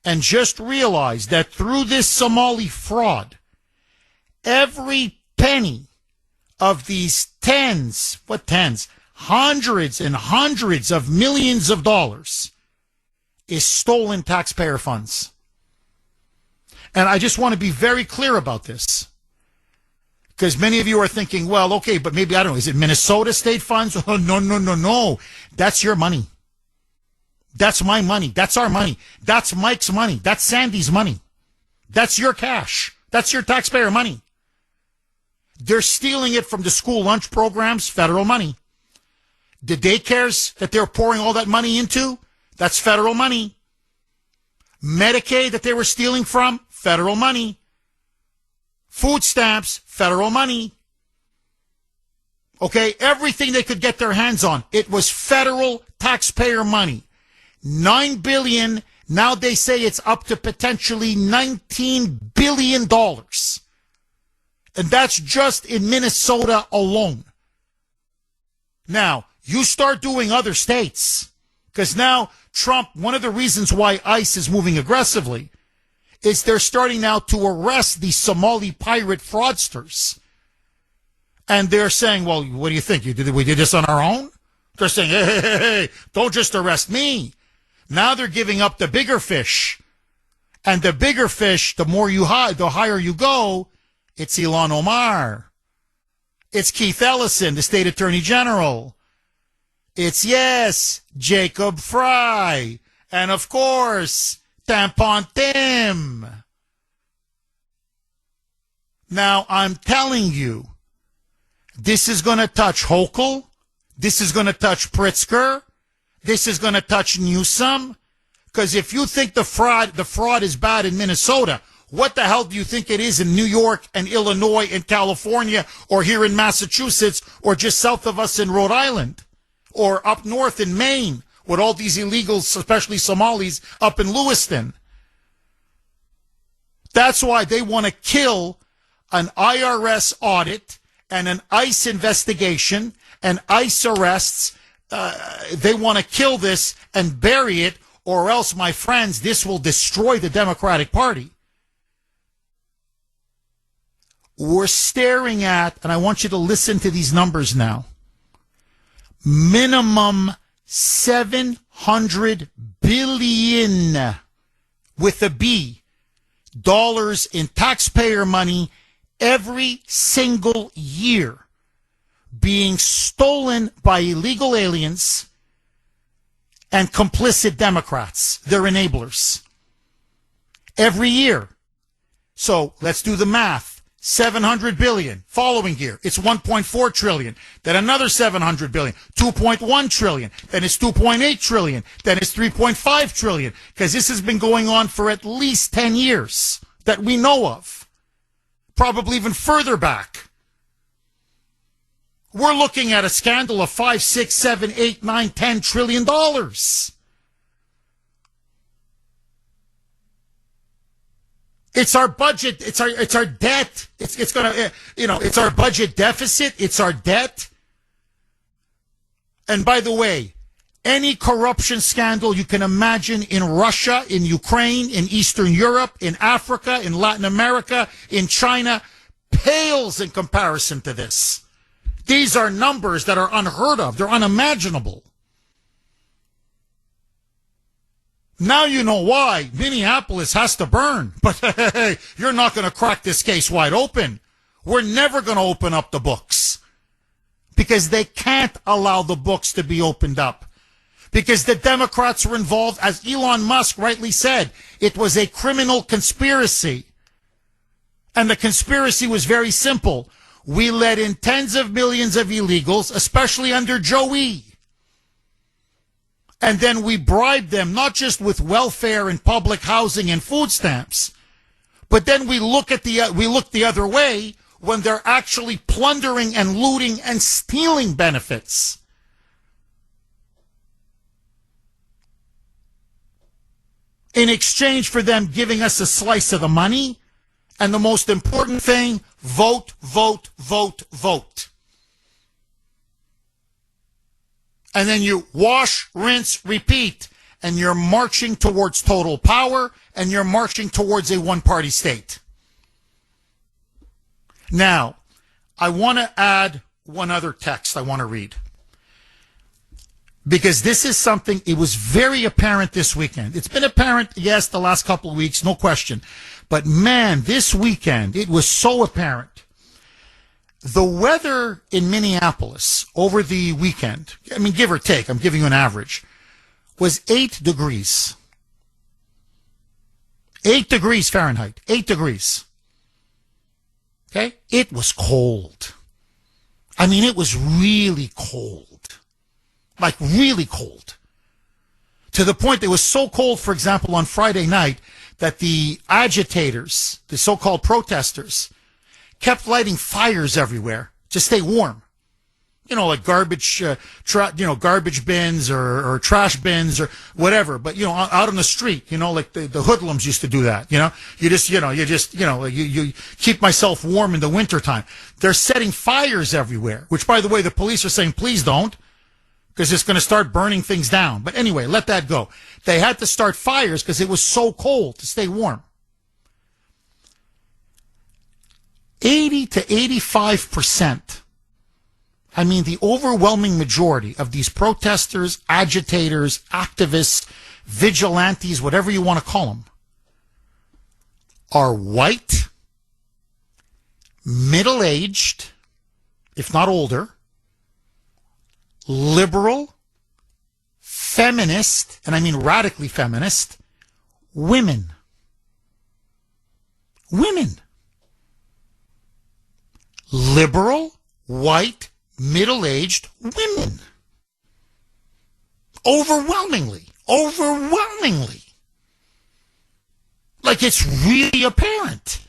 and just realize that through this Somali fraud, every penny of these hundreds and hundreds of millions of dollars is stolen taxpayer funds. And I just want to be very clear about this. Because many of you are thinking, well, okay, but maybe, I don't know, is it Minnesota state funds? Oh, no. That's your money. That's my money. That's our money. That's Mike's money. That's Sandy's money. That's your cash. That's your taxpayer money. They're stealing it from the school lunch programs, federal money. The daycares that they're pouring all that money into, that's federal money. Medicaid that they were stealing from, federal money. Food stamps, federal money. Okay, everything they could get their hands on, it was federal taxpayer money. $9 billion, now they say it's up to potentially $19 billion. And that's just in Minnesota alone. Now, you start doing other states, because now Trump, one of the reasons why ICE is moving aggressively is they're starting now to arrest these Somali pirate fraudsters. And they're saying, well, what do you think? We did this on our own? They're saying, hey, don't just arrest me. Now they're giving up the bigger fish. And the bigger fish, the more you hide, the higher you go, it's Ilhan Omar. It's Keith Ellison, the state attorney general. It's, yes, Jacob Fry. And of course, Tampon Tim. Now, I'm telling you, this is going to touch Hochul. This is going to touch Pritzker. This is going to touch Newsom. Because if you think the fraud is bad in Minnesota, what the hell do you think it is in New York and Illinois and California or here in Massachusetts or just south of us in Rhode Island or up north in Maine with all these illegals, especially Somalis, up in Lewiston? That's why they want to kill an IRS audit and an ICE investigation and ICE arrests. They want to kill this and bury it, or else, my friends, this will destroy the Democratic Party. We're staring at, and I want you to listen to these numbers now, minimum $700 billion with a B dollars in taxpayer money every single year being stolen by illegal aliens and complicit Democrats, their enablers. Every year. So let's do the math. 700 billion. Following year, it's 1.4 trillion. Then another 700 billion. 2.1 trillion. Then it's 2.8 trillion. Then it's 3.5 trillion. Because this has been going on for at least 10 years that we know of. Probably even further back. We're looking at a scandal of 5, 6, 7, 8, 9, 10 trillion dollars. It's our budget. It's our debt. It's our budget deficit. It's our debt. And by the way, any corruption scandal you can imagine in Russia, in Ukraine, in Eastern Europe, in Africa, in Latin America, in China, pales in comparison to this. These are numbers that are unheard of. They're unimaginable. Now you know why Minneapolis has to burn. But hey, you're not going to crack this case wide open. We're never going to open up the books. Because they can't allow the books to be opened up. Because the Democrats were involved, as Elon Musk rightly said, it was a criminal conspiracy. And the conspiracy was very simple. We let in tens of millions of illegals, especially under Joey. And then we bribed them, not just with welfare and public housing and food stamps, but then we look the other way when they're actually plundering and looting and stealing benefits. In exchange for them giving us a slice of the money, and the most important thing, vote, vote, vote, vote. And then you wash, rinse, repeat, and you're marching towards total power, and you're marching towards a one-party state. Now, I want to add one other text I want to read. Because this is something, it was very apparent this weekend. It's been apparent, yes, the last couple of weeks, no question. But man, this weekend, it was so apparent. The weather in Minneapolis over the weekend, I mean, give or take, I'm giving you an average, was 8 degrees. 8 degrees Fahrenheit. 8 degrees. Okay? It was cold. I mean, it was really cold. Like, really cold. To the point that it was so cold, for example, on Friday night, that the agitators, the so-called protesters, kept lighting fires everywhere to stay warm. You know, like garbage bins or trash bins or whatever. But, you know, out on the street, you know, like the hoodlums used to do that, you know. You keep myself warm in the wintertime. They're setting fires everywhere, which, by the way, the police are saying, please don't, because it's going to start burning things down. But anyway, let that go. They had to start fires because it was so cold to stay warm. 80 to 85%, I mean the overwhelming majority of these protesters, agitators, activists, vigilantes, whatever you want to call them, are white, middle-aged, if not older, liberal, feminist, and I mean radically feminist, women. Women. Liberal, white, middle-aged women. Overwhelmingly. Like it's really apparent.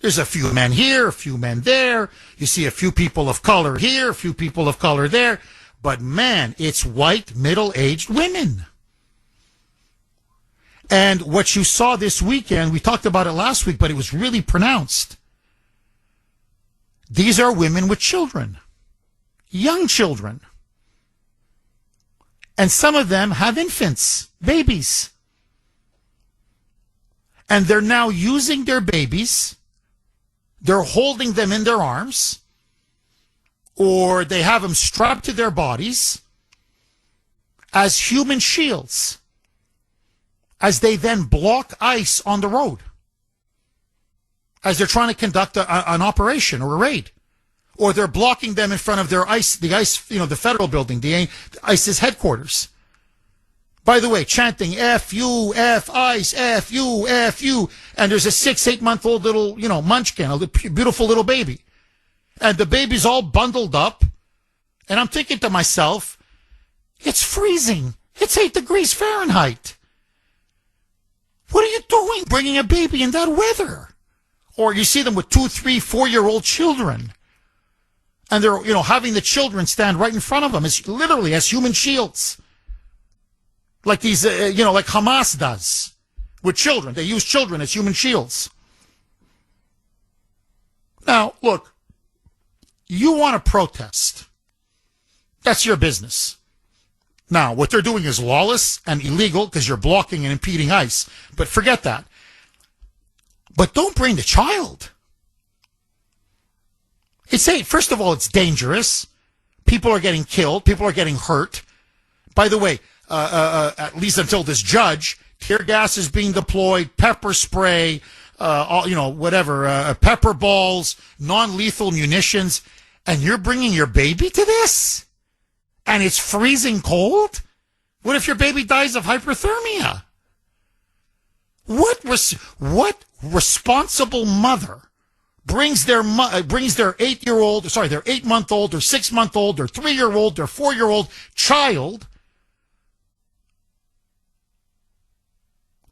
There's a few men here, a few men there. You see a few people of color here, a few people of color there. But man, it's white, middle-aged women. And what you saw this weekend, we talked about it last week, but it was really pronounced. These are women with children, young children. And some of them have infants, babies. And they're now using their babies. They're holding them in their arms, or they have them strapped to their bodies as human shields, as they then block ICE on the road, as they're trying to conduct an operation or a raid, or they're blocking them in front of their ICE, the federal building, the ICE's headquarters. By the way, chanting F-U, F-ICE, F-U, F-U. And there's a 6-8-month-old little, munchkin, a beautiful little baby. And the baby's all bundled up. And I'm thinking to myself, it's freezing. It's 8 degrees Fahrenheit. What are you doing bringing a baby in that weather? Or you see them with 2, 3, 4-year-old children. And they're, having the children stand right in front of them as literally as human shields. Like these, like Hamas does with children. They use children as human shields. Now, look, you want to protest. That's your business. Now, what they're doing is lawless and illegal because you're blocking and impeding ICE. But forget that. But don't bring the child. First of all, it's dangerous. People are getting killed. People are getting hurt. By the way, at least until this judge, tear gas is being deployed, pepper spray, pepper balls, non-lethal munitions, and you're bringing your baby to this? And it's freezing cold? What if your baby dies of hyperthermia? What responsible mother brings their 8-year-old, their 8-month-old or 6-month-old or 3-year-old or 4-year-old child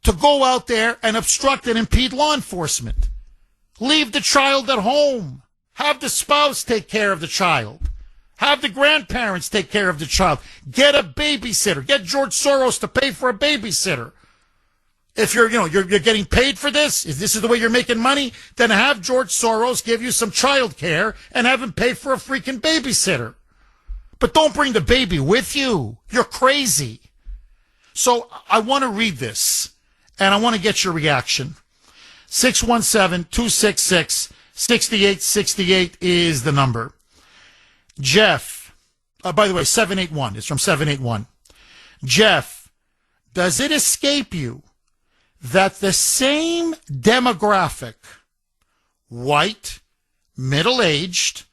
to go out there and obstruct and impede law enforcement? Leave the child at home. Have the spouse take care of the child. Have the grandparents take care of the child. Get a babysitter. Get George Soros to pay for a babysitter. If you're getting paid for this, if this is the way you're making money, then have George Soros give you some child care and have him pay for a freaking babysitter. But don't bring the baby with you. You're crazy. So I want to read this. And I want to get your reaction. 617-266-6868 is the number. Jeff, by the way, 781. It's from 781. Jeff, does it escape you that the same demographic, white, middle-aged,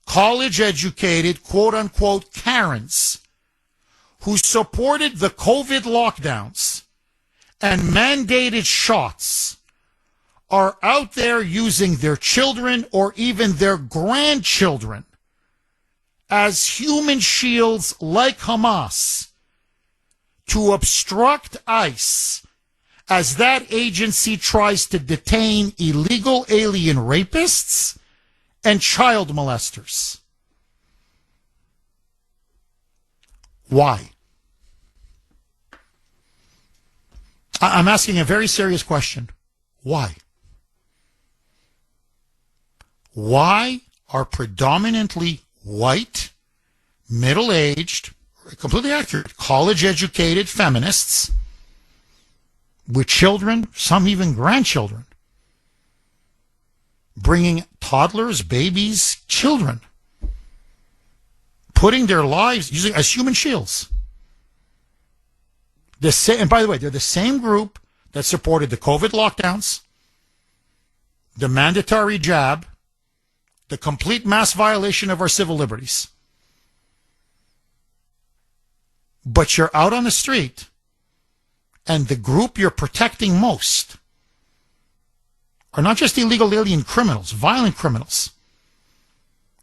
college-educated, quote-unquote, Karens, who supported the COVID lockdowns and mandated shots, are out there using their children or even their grandchildren as human shields like Hamas to obstruct ICE as that agency tries to detain illegal alien rapists and child molesters? Why? I'm asking a very serious question. Why? Why are predominantly white, middle-aged, completely accurate, college-educated feminists with children, some even grandchildren, bringing toddlers, babies, children, putting their lives using as human shields? And by the way, they're the same group that supported the COVID lockdowns, the mandatory jab, the complete mass violation of our civil liberties. But you're out on the street, and the group you're protecting most are not just illegal alien criminals, violent criminals,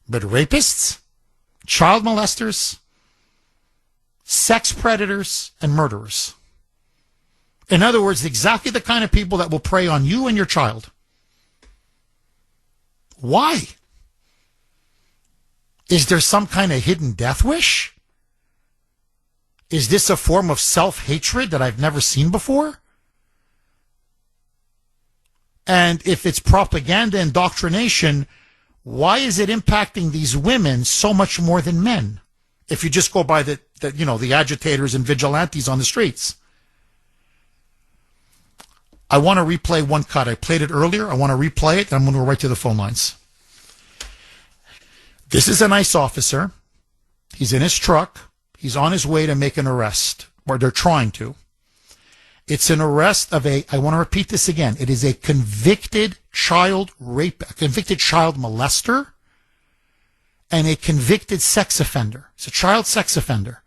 but rapists, child molesters, sex predators, and murderers. In other words, exactly the kind of people that will prey on you and your child. Why? Is there some kind of hidden death wish? Is this a form of self-hatred that I've never seen before? And if it's propaganda and indoctrination, why is it impacting these women so much more than men? If you just go by the agitators and vigilantes on the streets. I want to replay one cut. I played it earlier. I want to replay it, and I'm going to go right to the phone lines. This is an ICE officer. He's in his truck. He's on his way to make an arrest, or they're trying to. It's an arrest of I want to repeat this again. It is a convicted child rape, a convicted child molester, and a convicted sex offender. It's a child sex offender.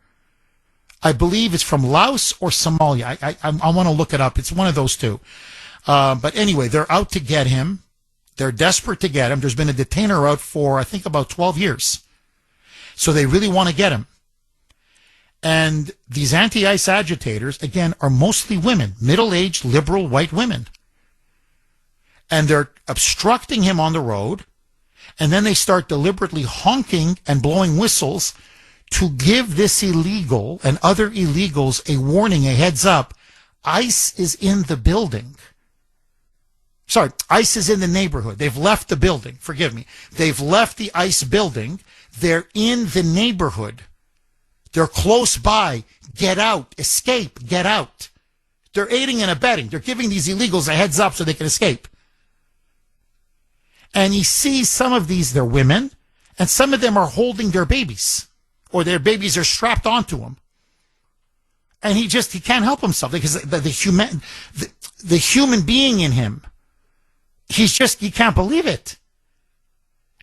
I believe it's from Laos or Somalia. I want to look it up. It's one of those two. But anyway, they're out to get him. They're desperate to get him. There's been a detainer out for, I think, about 12 years. So they really want to get him. And these anti-ICE agitators, again, are mostly women, middle-aged, liberal, white women. And they're obstructing him on the road. And then they start deliberately honking and blowing whistles to give this illegal and other illegals a warning, a heads up. ICE is in the building. Sorry, ICE is in the neighborhood. They've left the building. Forgive me. They've left the ICE building. They're in the neighborhood. They're close by. Get out. Escape. Get out. They're aiding and abetting. They're giving these illegals a heads up so they can escape. And he sees some of these, they're women, and some of them are holding their babies, or their babies are strapped onto them. And he can't help himself because the human being in him, he can't believe it.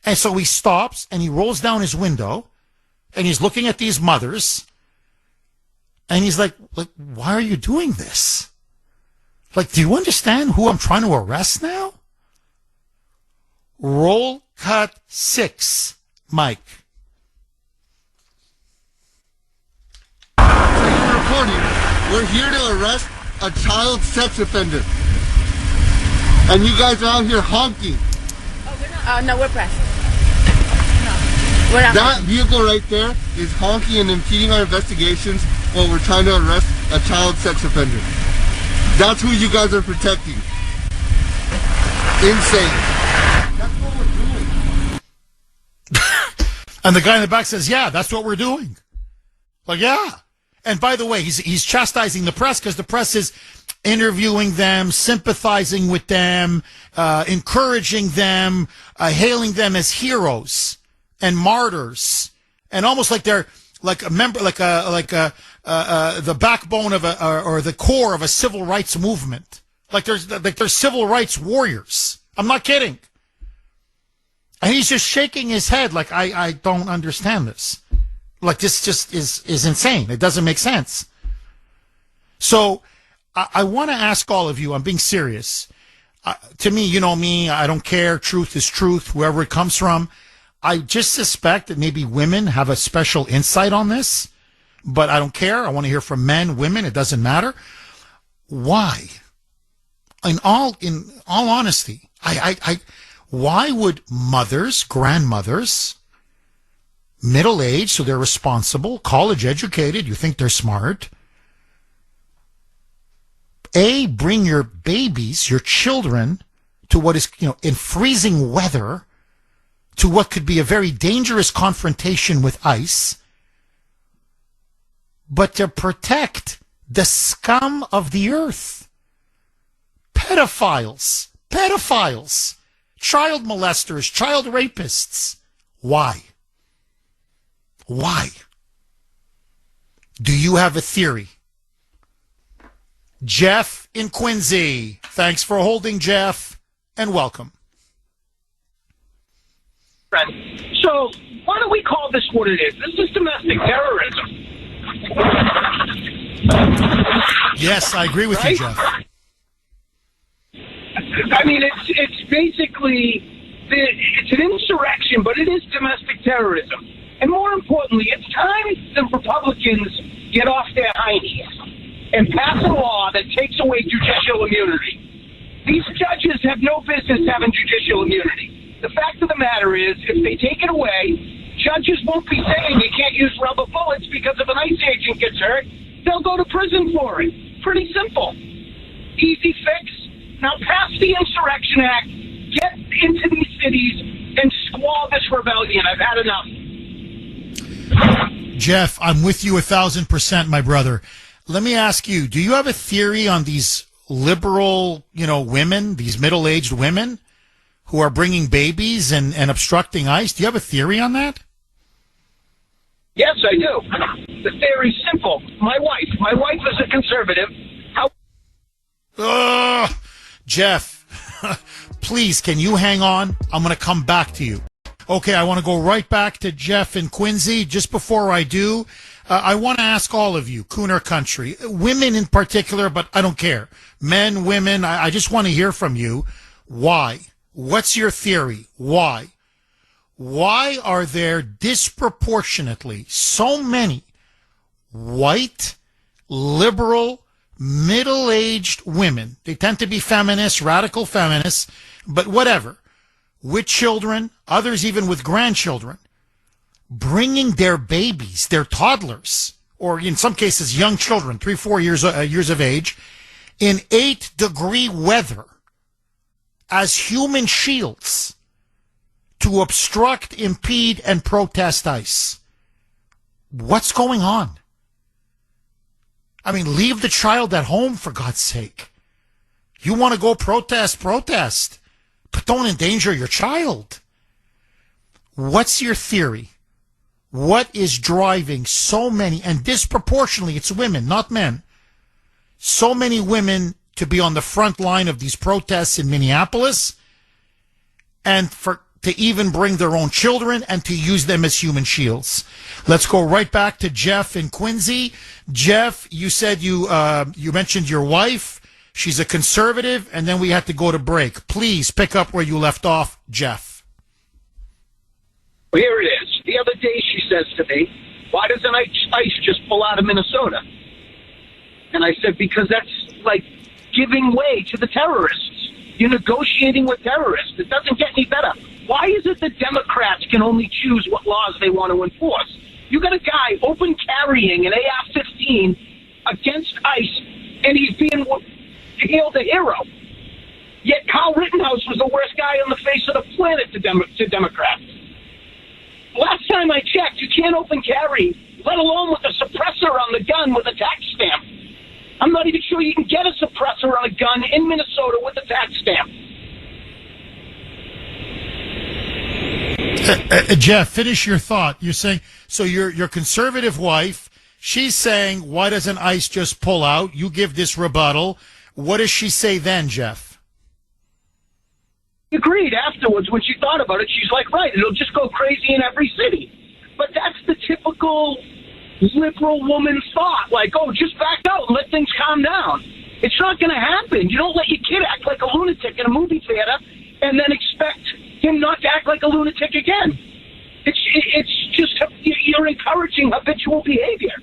And so he stops and he rolls down his window and he's looking at these mothers and he's like, why are you doing this? Like, do you understand who I'm trying to arrest now? Roll cut 6, Mike. Reporting, we're here to arrest a child sex offender. And you guys are out here honking. No, we're pressing. No, we're not. That vehicle right there is honking and impeding our investigations while we're trying to arrest a child sex offender. That's who you guys are protecting. Insane. That's what we're doing. And the guy in the back says, yeah, that's what we're doing. Like, yeah. And by the way, he's chastising the press because the press is interviewing them, sympathizing with them, encouraging them, hailing them as heroes and martyrs, and almost like they're like a member, the backbone of or the core of a civil rights movement. Like they're civil rights warriors. I'm not kidding. And he's just shaking his head like, I don't understand this. Like, this just is insane. It doesn't make sense. So I want to ask all of you, I'm being serious. To me, you know me, I don't care. Truth is truth, wherever it comes from. I just suspect that maybe women have a special insight on this, but I don't care. I want to hear from men, women. It doesn't matter. Why? In all honesty, why would mothers, grandmothers, middle-aged, so they're responsible, college-educated, you think they're smart, bring your babies, your children, to what is, in freezing weather, to what could be a very dangerous confrontation with ICE, but to protect the scum of the earth. Pedophiles, child molesters, child rapists. Why? Why? Do you have a theory? Jeff in Quincy. Thanks for holding, Jeff, and welcome. So why don't we call this what it is? This is domestic terrorism. Yes, I agree with you, Jeff. I mean, it's basically, it's an insurrection, but it is domestic terrorism. And more importantly, it's time the Republicans get off their hindies. and pass a law that takes away judicial immunity. These judges have no business having judicial immunity. The fact of the matter is, if they take it away, judges won't be saying you can't use rubber bullets because if an ICE agent gets hurt, they'll go to prison for it. Pretty simple. Easy fix. Now pass the Insurrection Act, get into these cities, and squall this rebellion. I've had enough. Jeff, I'm with you 1,000%, my brother. Let me ask you, do you have a theory on these liberal, women, these middle-aged women who are bringing babies and obstructing ICE? Do you have a theory on that? Yes, I do. The theory's simple. My wife is a conservative. Jeff, please, can you hang on? I'm going to come back to you. Okay, I want to go right back to Jeff and Quincy. Just before I do, I want to ask all of you, Kuhner Country, women in particular, but I don't care. Men, women, I just want to hear from you. Why? What's your theory? Why? Why are there disproportionately so many white, liberal, middle-aged women? They tend to be feminists, radical feminists, but whatever, with children, others even with grandchildren, bringing their babies, their toddlers, or in some cases young children, 3-4 years of age, in 8-degree weather as human shields to obstruct, impede, and protest ICE. What's going on? I mean, leave the child at home, for God's sake. You want to go protest, but don't endanger your child. What's your theory? What is driving so many, and disproportionately it's women, not men, so many women to be on the front line of these protests in Minneapolis, and to even bring their own children and to use them as human shields? Let's go right back to Jeff in Quincy. Jeff, you said you mentioned your wife. She's a conservative, and then we had to go to break. Please pick up where you left off, Jeff. Well, here it is. The other day she says to me, why doesn't ICE just pull out of Minnesota? And I said, because that's like giving way to the terrorists. You're negotiating with terrorists. It doesn't get any better. Why is it that Democrats can only choose what laws they want to enforce? You got a guy open carrying an AR-15 against ICE, and he's being hailed a hero. Yet Kyle Rittenhouse was the worst guy on the face of the planet to Democrats. Last time I checked, you can't open carry, let alone with a suppressor on the gun with a tax stamp. I'm not even sure you can get a suppressor on a gun in Minnesota with a tax stamp. Jeff, finish your thought. You're saying, so your conservative wife, she's saying, why doesn't ICE just pull out? You give this rebuttal. What does she say then, Jeff? Agreed. Afterwards, when she thought about it, she's like, right, it'll just go crazy in every city. But that's the typical liberal woman thought. Like, oh, just back out and let things calm down. It's not going to happen. You don't let your kid act like a lunatic in a movie theater and then expect him not to act like a lunatic again. It's just, you're encouraging habitual behavior.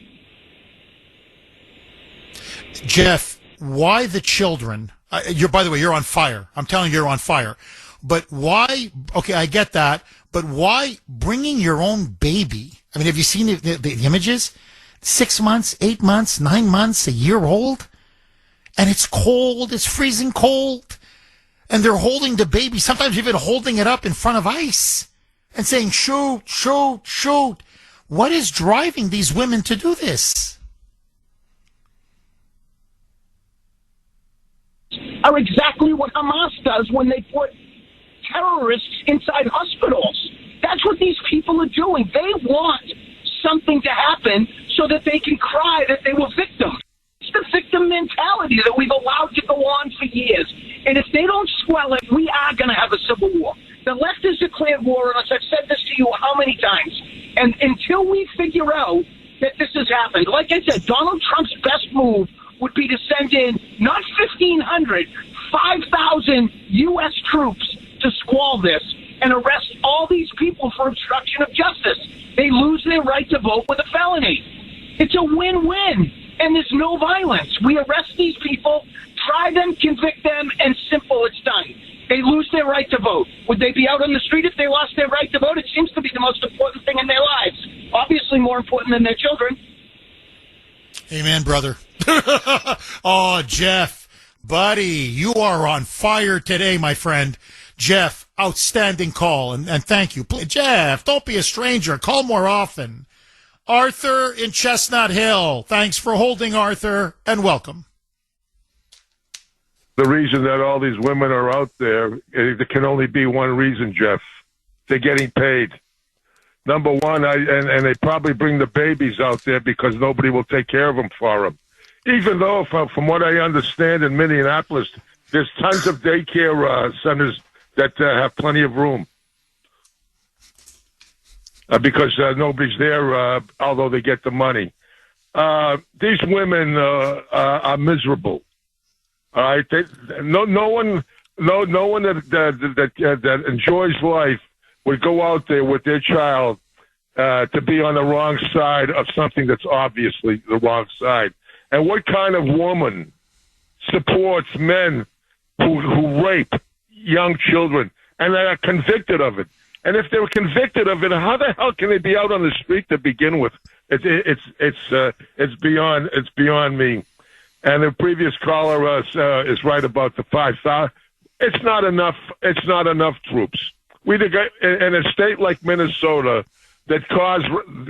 Jeff, why the children? By the way, you're on fire. I'm telling you, you're on fire. But why? Okay, I get that. But why bringing your own baby? I mean, have you seen the images? 6 months, 8 months, 9 months, a year old, and it's cold. It's freezing cold, and they're holding the baby. Sometimes even holding it up in front of ICE and saying, "Shoot, shoot, shoot." What is driving these women to do this? Are exactly what Hamas does when they put terrorists inside hospitals. That's what these people are doing. They want something to happen so that they can cry that they were victims. It's the victim mentality that we've allowed to go on for years. And if they don't swell it, we are going to have a civil war. The left has declared war on us. I've said this to you how many times? And until we figure out that this has happened, like I said, Donald Trump's best move would be to send in not 1,500, 5,000 U.S. troops to squall this and arrest all these people for obstruction of justice. They lose their right to vote with a felony. It's a win-win. and there's no violence. We arrest these people, try them, convict them, and simple, it's done. They lose their right to vote. Would they be out on the street if they lost their right to vote? It seems to be the most important thing in their lives. Obviously more important than their children. Amen, brother. Oh, Jeff, buddy, you are on fire today, my friend. Jeff, outstanding call, and thank you. Jeff, don't be a stranger. Call more often. Arthur in Chestnut Hill. Thanks for holding, Arthur, and welcome. The reason that all these women are out there, there can only be one reason, Jeff. They're getting paid. Number one, and they probably bring the babies out there because nobody will take care of them for them. Even though, from what I understand in Minneapolis, there's tons of daycare centers that have plenty of room. Because nobody's there, although they get the money. These women are miserable. All right, no one that enjoys life would go out there with their child to be on the wrong side of something that's obviously the wrong side. And what kind of woman supports men who rape young children and are convicted of it? And if they were convicted of it, how the hell can they be out on the street to begin with? It's beyond me. And the previous caller is right about the 5,000. It's not enough. It's not enough troops. In a state like Minnesota that caused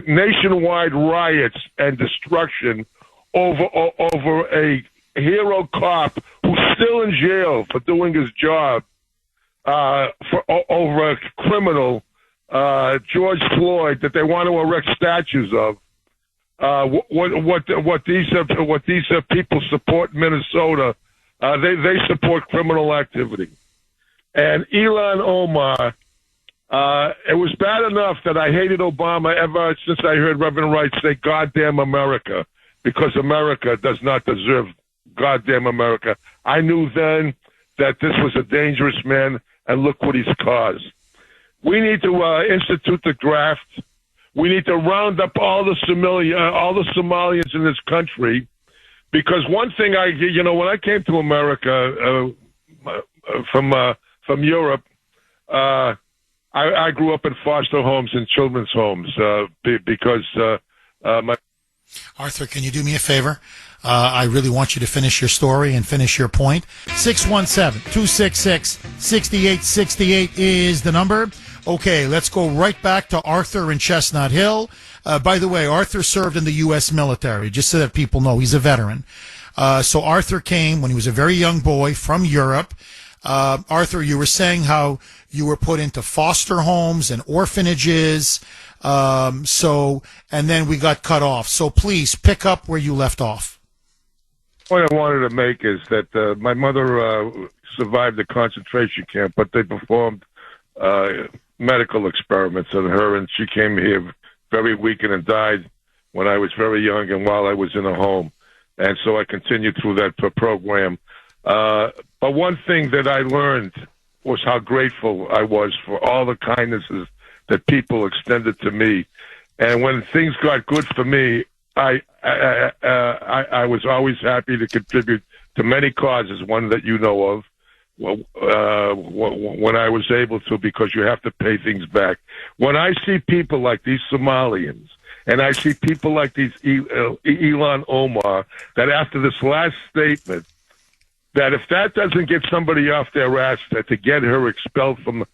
nationwide riots and destruction over a hero cop who's still in jail for doing his job, over a criminal, George Floyd, that they want to erect statues of. What these people support in Minnesota, they support criminal activity. And Ilhan Omar, it was bad enough that I hated Obama ever since I heard Reverend Wright say "goddamn America," because America does not deserve goddamn America. I knew then that this was a dangerous man, and look what he's caused. We need to institute the draft. We need to round up all the Somalians in this country, because one thing when I came to America from Europe, I grew up in foster homes and children's homes because my. Arthur, can you do me a favor? I really want you to finish your story and finish your point. 617-266-6868 is the number. Okay, let's go right back to Arthur in Chestnut Hill. By the way, Arthur served in the U.S. military, just so that people know. He's a veteran. So Arthur came when he was a very young boy from Europe. Arthur, you were saying how you were put into foster homes and orphanages. And then we got cut off. So please pick up where you left off. What I wanted to make is that my mother survived the concentration camp, but they performed medical experiments on her, and she came here very weak and died when I was very young and while I was in a home. And so I continued through that program. But one thing that I learned was how grateful I was for all the kindnesses that people extended to me. And when things got good for me, I was always happy to contribute to many causes, one that you know of, when I was able to, because you have to pay things back. When I see people like these Somalians, and I see people like these Ilhan Omar, that after this last statement, that if that doesn't get somebody off their ass to get her expelled from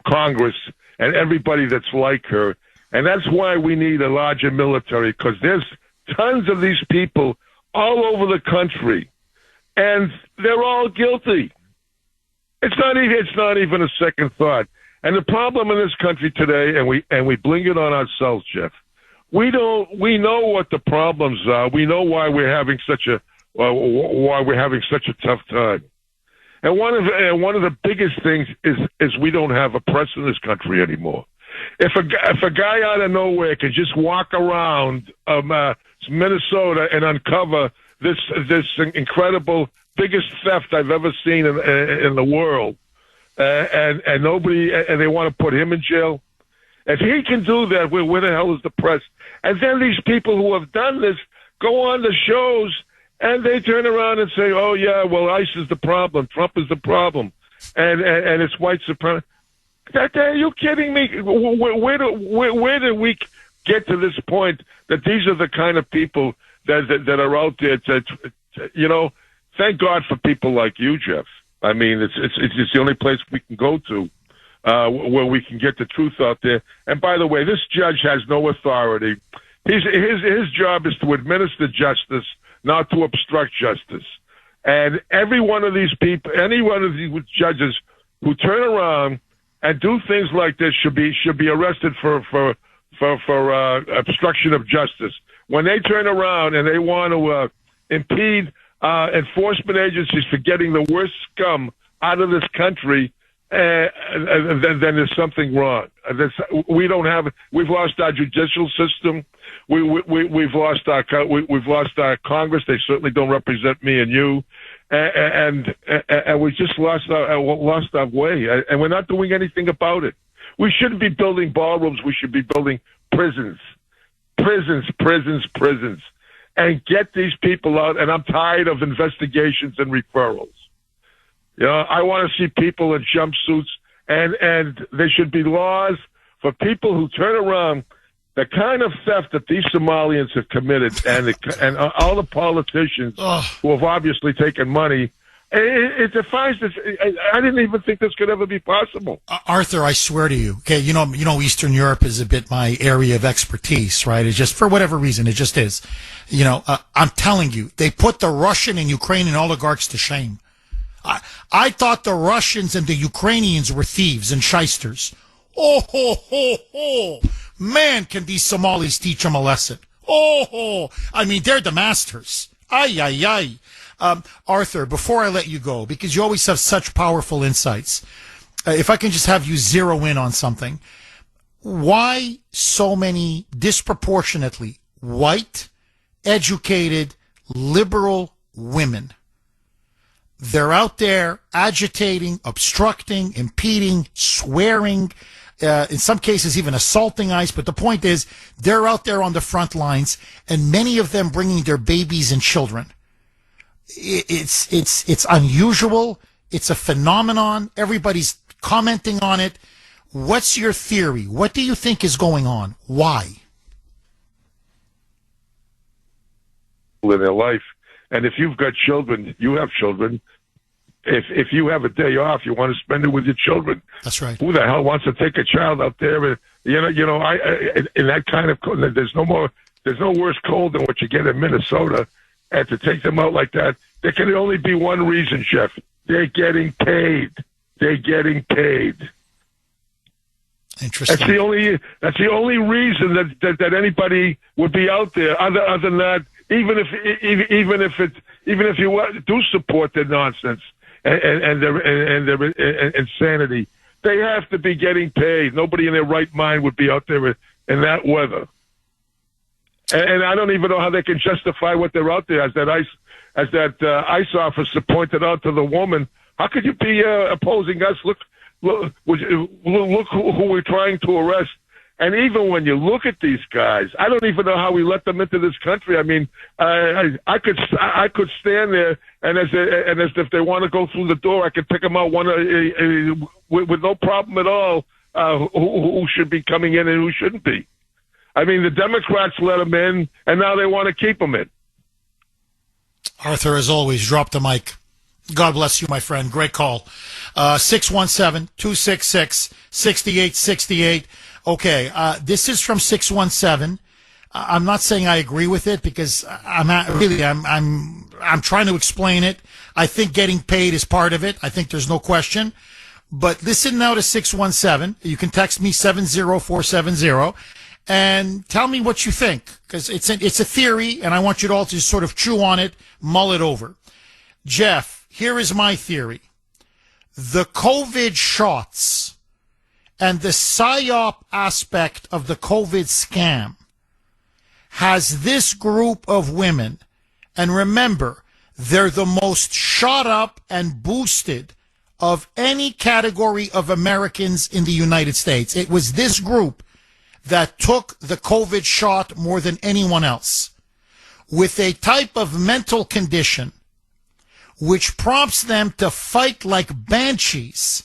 Congress and everybody that's like her, and that's why we need a larger military, because there's tons of these people all over the country, and they're all guilty. It's not even a second thought. And the problem in this country today, and we blame it on ourselves, Jeff. We know what the problems are. We know why we're having such a tough time. And one of the biggest things is we don't have a press in this country anymore. If a guy out of nowhere can just walk around Minnesota and uncover this incredible biggest theft I've ever seen in the world, and they want to put him in jail. If he can do that, where the hell is the press? And then these people who have done this go on the shows, and they turn around and say, "Oh yeah, well, ICE is the problem, Trump is the problem, and it's white supremacy." Are you kidding me? Where did we get to this point that these are the kind of people that are out there? Thank God for people like you, Jeff. I mean, it's the only place we can go to where we can get the truth out there. And by the way, this judge has no authority. His job is to administer justice, not to obstruct justice. And every one of these people, any one of these judges who turn around and do things like this should be arrested for obstruction of justice. When they turn around and they want to impede enforcement agencies for getting the worst scum out of this country, then there's something wrong. We've lost our judicial system. We've lost our Congress. They certainly don't represent me and you. And we just lost our way, and we're not doing anything about it. We shouldn't be building ballrooms. We should be building prisons, and get these people out. And I'm tired of investigations and referrals. I want to see people in jumpsuits, and there should be laws for people who turn around. The kind of theft that these Somalians have committed, and all the politicians who have obviously taken money, it defies this. I didn't even think this could ever be possible. Arthur, I swear to you, okay, you know, Eastern Europe is a bit my area of expertise, right? It's just, for whatever reason, it just is. I'm telling you, they put the Russian and Ukrainian oligarchs to shame. I thought the Russians and the Ukrainians were thieves and shysters. Oh, ho, ho, ho. Man, can these Somalis teach them a lesson. Oh, I mean, they're the masters. Ay, ay, ay. Arthur, before I let you go, because you always have such powerful insights, if I can just have you zero in on something. Why so many disproportionately white, educated, liberal women? They're out there agitating, obstructing, impeding, swearing, in some cases even assaulting ICE. But the point is, they're out there on the front lines, and many of them bringing their babies and children. It's unusual. It's a phenomenon. Everybody's commenting on it. What's your theory? What do you think is going on? Why? In their life. And if you've got children, you have children. If you have a day off, you want to spend it with your children. That's right. Who the hell wants to take a child out there? In that kind of cold, there's no worse cold than what you get in Minnesota, and to take them out like that, there can only be one reason, Jeff. They're getting paid. They're getting paid. Interesting. That's the only reason that anybody would be out there. Other than that, even if you do support their nonsense and their insanity, they have to be getting paid. Nobody in their right mind would be out there in that weather. And I don't even know how they can justify what they're out there. As that ICE officer pointed out to the woman, how could you be opposing us? Look who we're trying to arrest. And even when you look at these guys, I don't even know how we let them into this country. I mean, I could stand there, and as if they want to go through the door, I could pick them out with no problem at all. Who should be coming in and who shouldn't be? I mean, the Democrats let them in, and now they want to keep them in. Arthur, as always, drop the mic. God bless you, my friend. Great call. 617-266-6868. Okay, this is from 617. I'm not saying I agree with it because I'm trying to explain it. I think getting paid is part of it. I think there's no question. But listen now to 617. You can text me 70470 and tell me what you think, because it's a theory, and I want you to all to sort of chew on it, mull it over. Jeff, here is my theory. The COVID shots and the PSYOP aspect of the COVID scam has this group of women, and remember, they're the most shot up and boosted of any category of Americans in the United States. It was this group that took the COVID shot more than anyone else. with a type of mental condition which prompts them to fight like banshees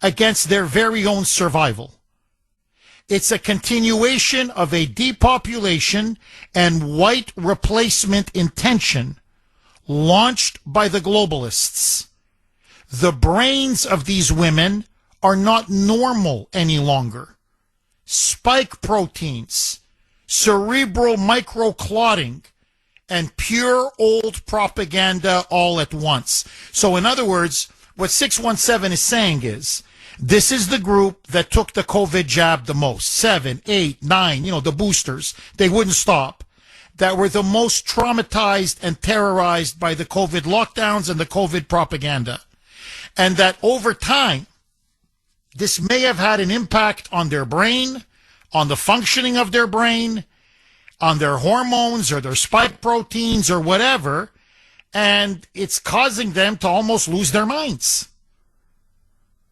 against their very own survival. It's a continuation of a depopulation and white replacement intention launched by the globalists. The brains of these women are not normal any longer. Spike proteins, cerebral microclotting, and pure old propaganda all at once. So in other words, what 617 is saying is, this is the group that took the COVID jab the most. 7, 8, 9, the boosters. They wouldn't stop. That were the most traumatized and terrorized by the COVID lockdowns and the COVID propaganda. And that over time, this may have had an impact on their brain, on the functioning of their brain, on their hormones or their spike proteins or whatever, and it's causing them to almost lose their minds.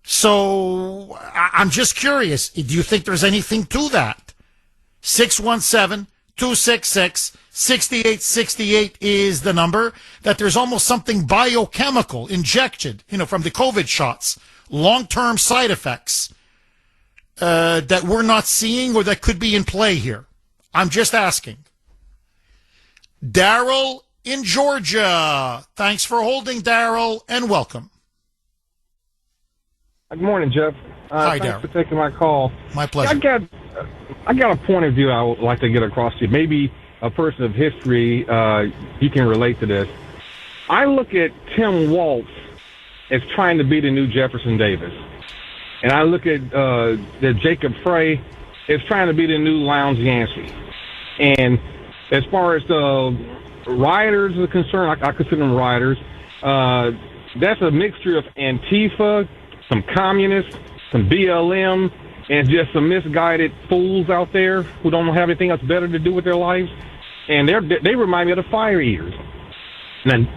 So I'm just curious, do you think there's anything to that? 617-266-6868 is the number, that there's almost something biochemical injected, from the COVID shots, long-term side effects that we're not seeing or that could be in play here. I'm just asking. Daryl in Georgia. Thanks for holding, Daryl, and welcome. Good morning, Jeff. Hi, thanks Darryl. for taking my call. My pleasure. I got a point of view I would like to get across to you. Maybe a person of history, you can relate to this. I look at Tim Walz as trying to be the new Jefferson Davis. And I look at the Jacob Frey as trying to be the new Lowndes Yancey. And as far as the rioters are concerned, I consider them rioters. That's a mixture of Antifa, some communists, some BLM, and just some misguided fools out there who don't have anything else better to do with their lives. And they remind me of the fire eaters.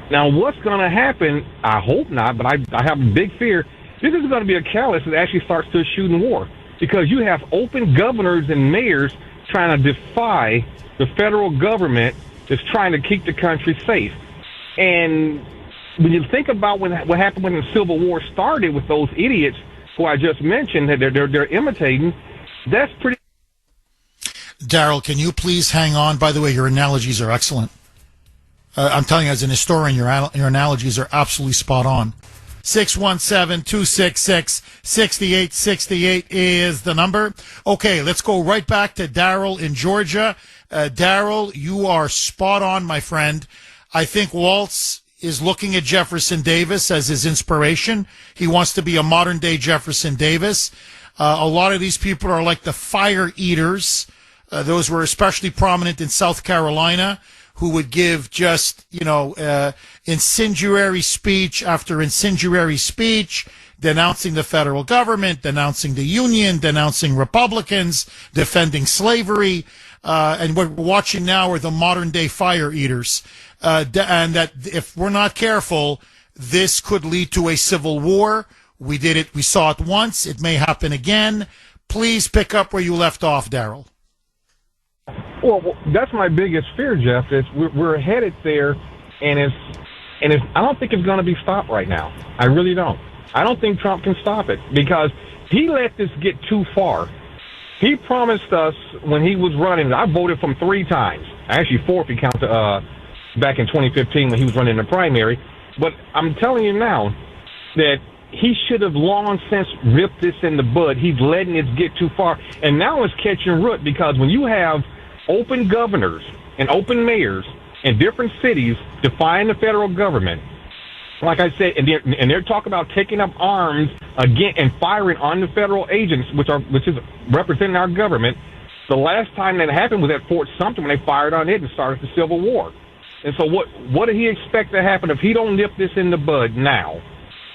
Now what's going to happen, I hope not, but I have a big fear, this is going to be a catalyst that actually starts to a shooting war. Because you have open governors and mayors trying to defy the federal government that's trying to keep the country safe. And when you think about what happened when the Civil War started with those idiots who I just mentioned that they're imitating, that's pretty. Daryl, can you please hang on? By the way, your analogies are excellent. I'm telling you, as an historian, your analogies are absolutely spot on. 617-266-6868 is the number. Okay, let's go right back to Daryl in Georgia. Daryl, you are spot on, my friend. I think Walz is looking at Jefferson Davis as his inspiration. He wants to be a modern-day Jefferson Davis. A lot of these people are like the fire eaters. Those were especially prominent in South Carolina, who would give just, incendiary speech after incendiary speech, denouncing the federal government, denouncing the union, denouncing Republicans, defending slavery. And what we're watching now are the modern-day fire eaters. And that if we're not careful, this could lead to a civil war. We saw it once. It may happen again. Please pick up where you left off, Daryl. Well, that's my biggest fear, Jeff. Is we're headed there, and I don't think it's going to be stopped right now. I really don't. I don't think Trump can stop it because he let this get too far. He promised us when he was running. I voted for him 3 times. Actually, 4 if you count back in 2015 when he was running the primary. But I'm telling you now that he should have long since ripped this in the bud. He's letting it get too far, and now it's catching root because when you have open governors and open mayors in different cities defying the federal government, like I said, and they're talking about taking up arms again and firing on the federal agents, which is representing our government. The last time that happened was at Fort Sumter when they fired on it and started the Civil War. And so what did he expect to happen if he don't nip this in the bud now?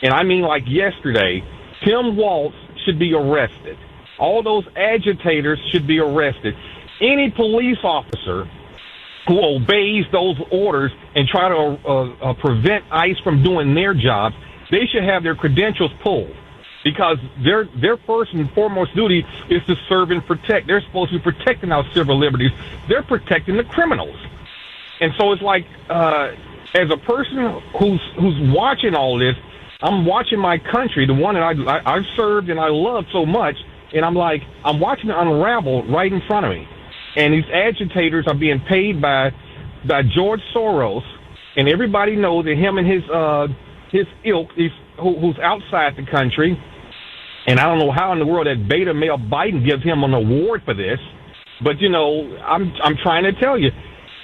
And I mean like yesterday, Tim Walz should be arrested. All those agitators should be arrested. Any police officer who obeys those orders and try to prevent ICE from doing their job, they should have their credentials pulled because their first and foremost duty is to serve and protect. They're supposed to be protecting our civil liberties. They're protecting the criminals. And so it's like, as a person who's watching all this, I'm watching my country, the one that I've served and I love so much, and I'm watching it unravel right in front of me. And these agitators are being paid by George Soros, and everybody knows that him and his ilk, who's outside the country. And I don't know how in the world that beta male Biden gives him an award for this, but I'm trying to tell you,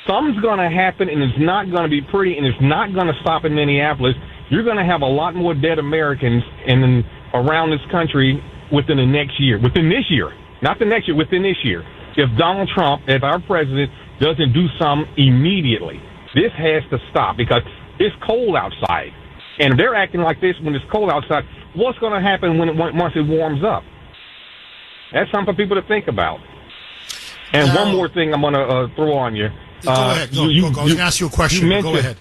something's going to happen, and it's not going to be pretty, and it's not going to stop in Minneapolis. You're going to have a lot more dead Americans around this country within the next year, within this year, not the next year, within this year. If Donald Trump, as our president, doesn't do something immediately, this has to stop because it's cold outside. And if they're acting like this when it's cold outside, what's going to happen once it warms up? That's something for people to think about. And one more thing I'm going to throw on you. Go ahead. Go. I was going to ask you a question. Go ahead.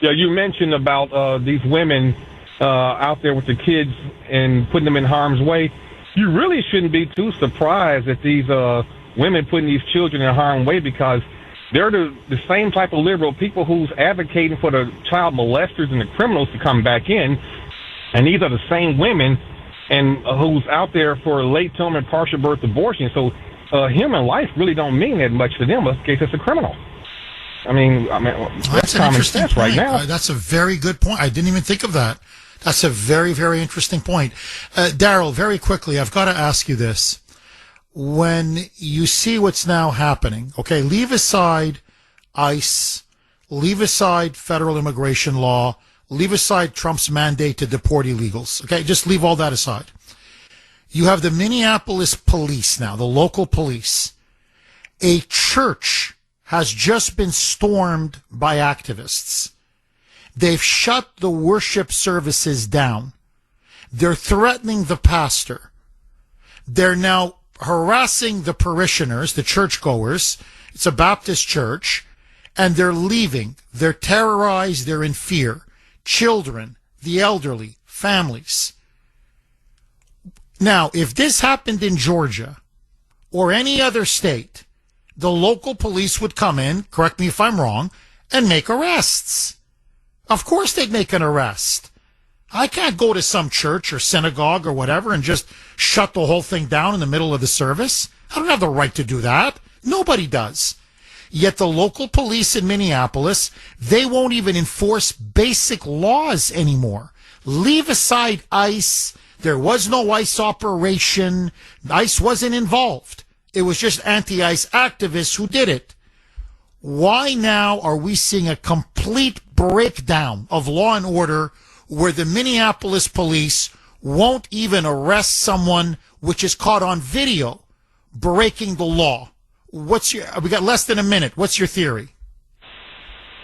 Yeah, you mentioned about these women out there with the kids and putting them in harm's way. You really shouldn't be too surprised at these women putting these children in harm's way because they're the same type of liberal people who's advocating for the child molesters and the criminals to come back in. And these are the same women and who's out there for late term and partial birth abortion. So human life really don't mean that much to them in case it's a criminal. I mean, that's common sense right now. That's a very good point. I didn't even think of that. That's a very, very interesting point. Daryl, very quickly, I've got to ask you this. When you see what's now happening, okay, leave aside ICE, leave aside federal immigration law, leave aside Trump's mandate to deport illegals, okay, just leave all that aside. You have the Minneapolis police now, the local police. A church has just been stormed by activists. They've shut the worship services down. They're threatening the pastor. They're now harassing the parishioners, the churchgoers. It's a Baptist church. And they're leaving. They're terrorized. They're in fear. Children, the elderly, families. Now, if this happened in Georgia or any other state, the local police would come in, correct me if I'm wrong, and make arrests. Of course they'd make an arrest. I can't go to some church or synagogue or whatever and just shut the whole thing down in the middle of the service. I don't have the right to do that. Nobody does. Yet the local police in Minneapolis, they won't even enforce basic laws anymore. Leave aside ICE. There was no ICE operation. ICE wasn't involved. It was just anti-ICE activists who did it. Why now are we seeing a complete breakdown of law and order where the Minneapolis police won't even arrest someone which is caught on video breaking the law? We got less than a minute. What's your theory?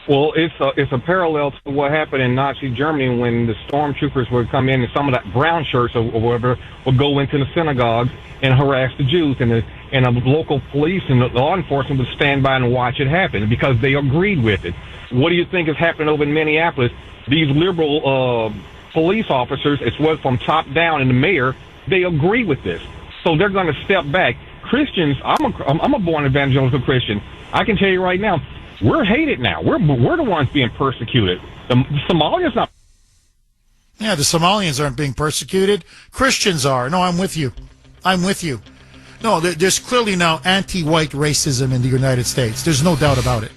Well, it's a parallel to what happened in Nazi Germany when the stormtroopers would come in and some of that brown shirts or whatever would go into the synagogue and harass the Jews, and the local police and the law enforcement would stand by and watch it happen because they agreed with it. What do you think is happening over in Minneapolis? These liberal police officers, as well from top down, and the mayor, they agree with this, so they're going to step back. Christians, I'm a born evangelical Christian. I can tell you right now, we're hated now. We're the ones being persecuted. The Somalians not. Yeah, the Somalians aren't being persecuted. Christians are. No, I'm with you. No, there's clearly now anti-white racism in the United States. There's no doubt about it.